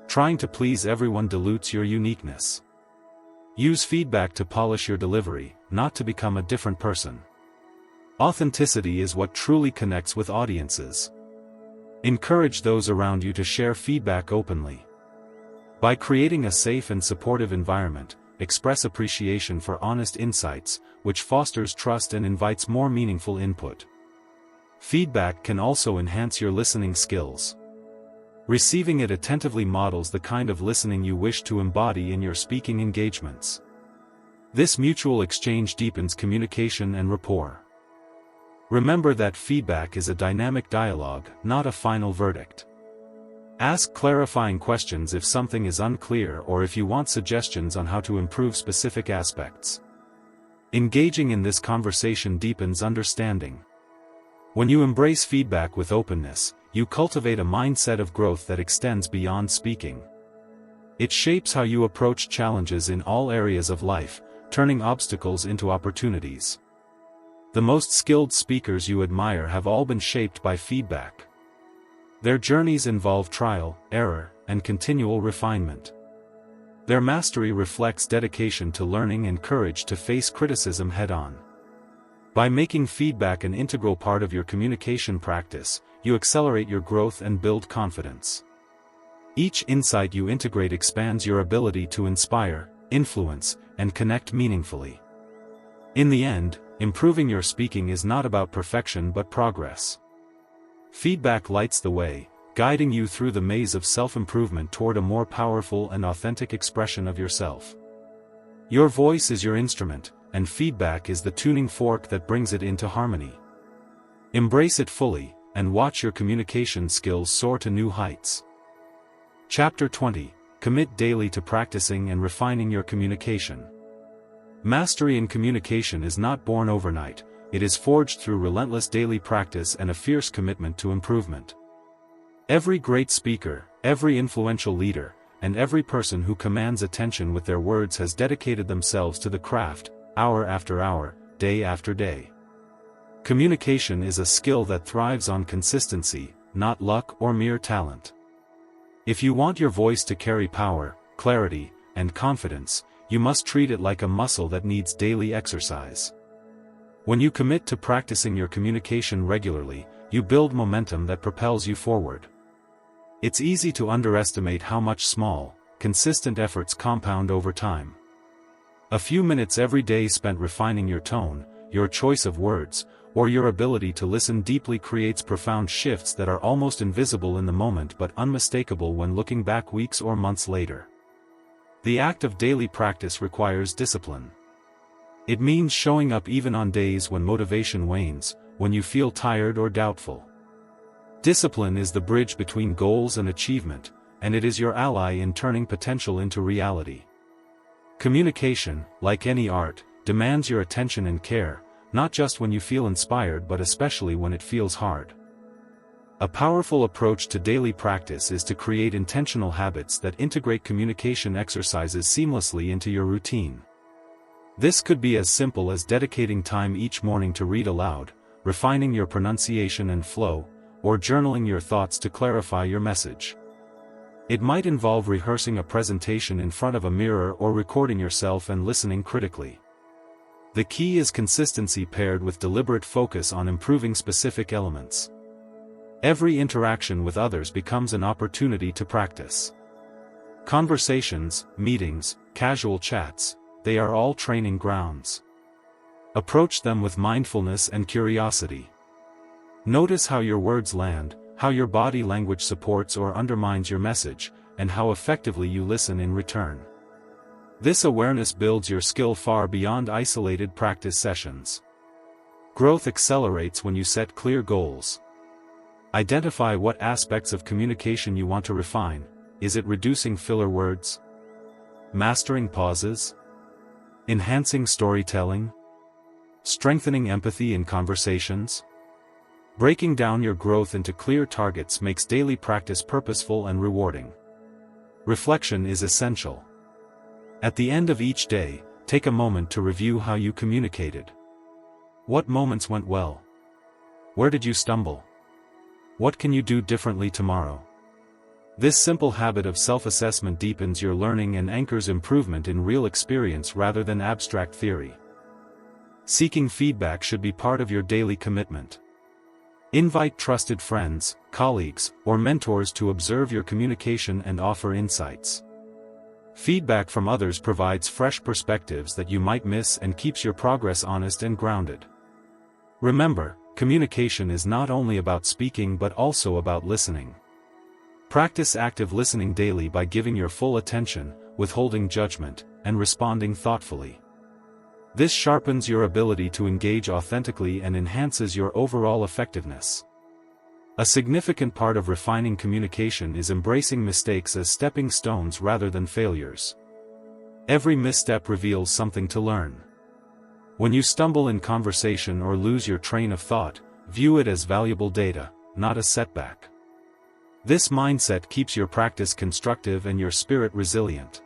Trying to please everyone dilutes your uniqueness. Use feedback to polish your delivery, not to become a different person. Authenticity is what truly connects with audiences. Encourage those around you to share feedback openly. By creating a safe and supportive environment, express appreciation for honest insights, which fosters trust and invites more meaningful input. Feedback can also enhance your listening skills. Receiving it attentively models the kind of listening you wish to embody in your speaking engagements. This mutual exchange deepens communication and rapport. Remember that feedback is a dynamic dialogue, not a final verdict. Ask clarifying questions if something is unclear or if you want suggestions on how to improve specific aspects. Engaging in this conversation deepens understanding. When you embrace feedback with openness, you cultivate a mindset of growth that extends beyond speaking. It shapes how you approach challenges in all areas of life, turning obstacles into opportunities. The most skilled speakers you admire have all been shaped by feedback. Their journeys involve trial, error, and continual refinement. Their mastery reflects dedication to learning and courage to face criticism head-on. By making feedback an integral part of your communication practice, you accelerate your growth and build confidence. Each insight you integrate expands your ability to inspire, influence, and connect meaningfully. In the end, improving your speaking is not about perfection but progress. Feedback lights the way, guiding you through the maze of self-improvement toward a more powerful and authentic expression of yourself. Your voice is your instrument, and feedback is the tuning fork that brings it into harmony. Embrace it fully, and watch your communication skills soar to new heights. Chapter 20. Commit daily to practicing and refining your communication. Mastery in communication is not born overnight, it is forged through relentless daily practice and a fierce commitment to improvement. Every great speaker, every influential leader, and every person who commands attention with their words has dedicated themselves to the craft, hour after hour, day after day. Communication is a skill that thrives on consistency, not luck or mere talent. If you want your voice to carry power, clarity, and confidence, you must treat it like a muscle that needs daily exercise. When you commit to practicing your communication regularly, you build momentum that propels you forward. It's easy to underestimate how much small, consistent efforts compound over time. A few minutes every day spent refining your tone, your choice of words, or your ability to listen deeply creates profound shifts that are almost invisible in the moment but unmistakable when looking back weeks or months later. The act of daily practice requires discipline. It means showing up even on days when motivation wanes, when you feel tired or doubtful. Discipline is the bridge between goals and achievement, and it is your ally in turning potential into reality. Communication, like any art, demands your attention and care, not just when you feel inspired but especially when it feels hard. A powerful approach to daily practice is to create intentional habits that integrate communication exercises seamlessly into your routine. This could be as simple as dedicating time each morning to read aloud, refining your pronunciation and flow, or journaling your thoughts to clarify your message. It might involve rehearsing a presentation in front of a mirror or recording yourself and listening critically. The key is consistency paired with deliberate focus on improving specific elements. Every interaction with others becomes an opportunity to practice. Conversations, meetings, casual chats, they are all training grounds. Approach them with mindfulness and curiosity. Notice how your words land, how your body language supports or undermines your message, and how effectively you listen in return. This awareness builds your skill far beyond isolated practice sessions. Growth accelerates when you set clear goals. Identify what aspects of communication you want to refine. Is it reducing filler words? Mastering pauses? Enhancing storytelling? Strengthening empathy in conversations? Breaking down your growth into clear targets makes daily practice purposeful and rewarding. Reflection is essential. At the end of each day, take a moment to review how you communicated. What moments went well? Where did you stumble? What can you do differently tomorrow? This simple habit of self-assessment deepens your learning and anchors improvement in real experience rather than abstract theory. Seeking feedback should be part of your daily commitment. Invite trusted friends, colleagues, or mentors to observe your communication and offer insights. Feedback from others provides fresh perspectives that you might miss and keeps your progress honest and grounded. Remember, communication is not only about speaking but also about listening. Practice active listening daily by giving your full attention, withholding judgment, and responding thoughtfully. This sharpens your ability to engage authentically and enhances your overall effectiveness. A significant part of refining communication is embracing mistakes as stepping stones rather than failures. Every misstep reveals something to learn. When you stumble in conversation or lose your train of thought, view it as valuable data, not a setback. This mindset keeps your practice constructive and your spirit resilient.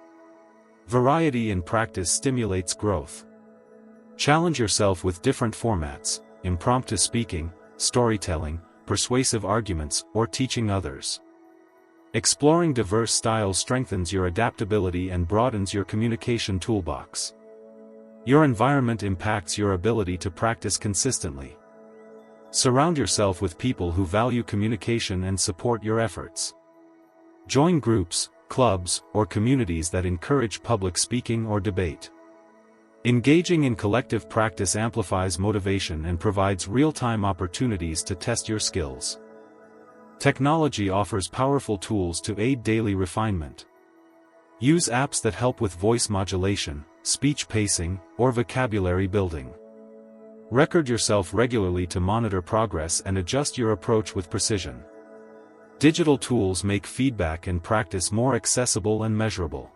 Variety in practice stimulates growth. Challenge yourself with different formats: impromptu speaking, storytelling, persuasive arguments, or teaching others. Exploring diverse styles strengthens your adaptability and broadens your communication toolbox. Your environment impacts your ability to practice consistently. Surround yourself with people who value communication and support your efforts. Join groups, clubs, or communities that encourage public speaking or debate. Engaging in collective practice amplifies motivation and provides real-time opportunities to test your skills. Technology offers powerful tools to aid daily refinement. Use apps that help with voice modulation, speech pacing, or vocabulary building. Record yourself regularly to monitor progress and adjust your approach with precision. Digital tools make feedback and practice more accessible and measurable.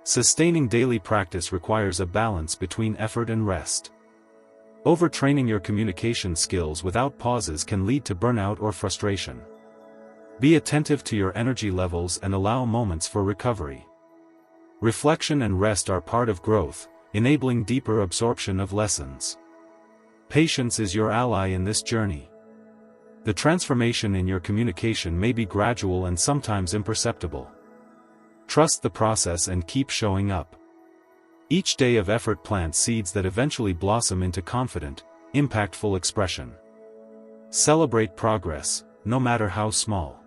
Sustaining daily practice requires a balance between effort and rest. Overtraining your communication skills without pauses can lead to burnout or frustration. Be attentive to your energy levels and allow moments for recovery. Reflection and rest are part of growth, enabling deeper absorption of lessons. Patience is your ally in this journey. The transformation in your communication may be gradual and sometimes imperceptible. Trust the process and keep showing up. Each day of effort plants seeds that eventually blossom into confident, impactful expression. Celebrate progress, no matter how small.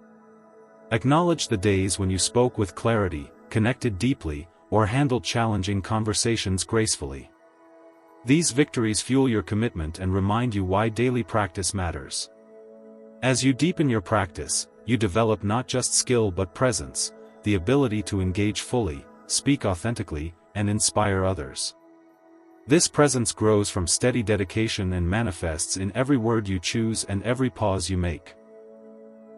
Acknowledge the days when you spoke with clarity, connected deeply, or handled challenging conversations gracefully. These victories fuel your commitment and remind you why daily practice matters. As you deepen your practice, you develop not just skill but presence, the ability to engage fully, speak authentically, and inspire others. This presence grows from steady dedication and manifests in every word you choose and every pause you make.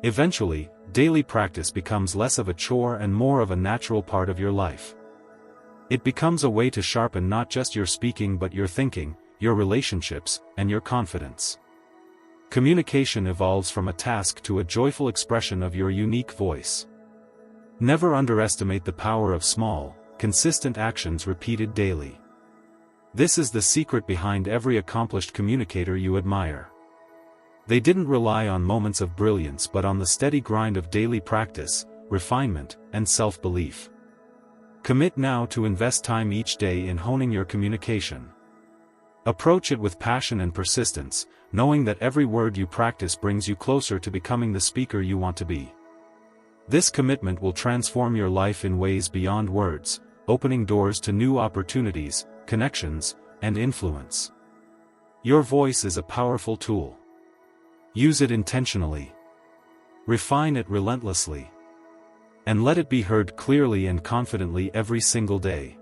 Eventually, daily practice becomes less of a chore and more of a natural part of your life. It becomes a way to sharpen not just your speaking but your thinking, your relationships, and your confidence. Communication evolves from a task to a joyful expression of your unique voice. Never underestimate the power of small, consistent actions repeated daily. This is the secret behind every accomplished communicator you admire. They didn't rely on moments of brilliance but on the steady grind of daily practice, refinement, and self-belief. Commit now to invest time each day in honing your communication. Approach it with passion and persistence, knowing that every word you practice brings you closer to becoming the speaker you want to be. This commitment will transform your life in ways beyond words, opening doors to new opportunities, connections, and influence. Your voice is a powerful tool. Use it intentionally. Refine it relentlessly. And let it be heard clearly and confidently every single day.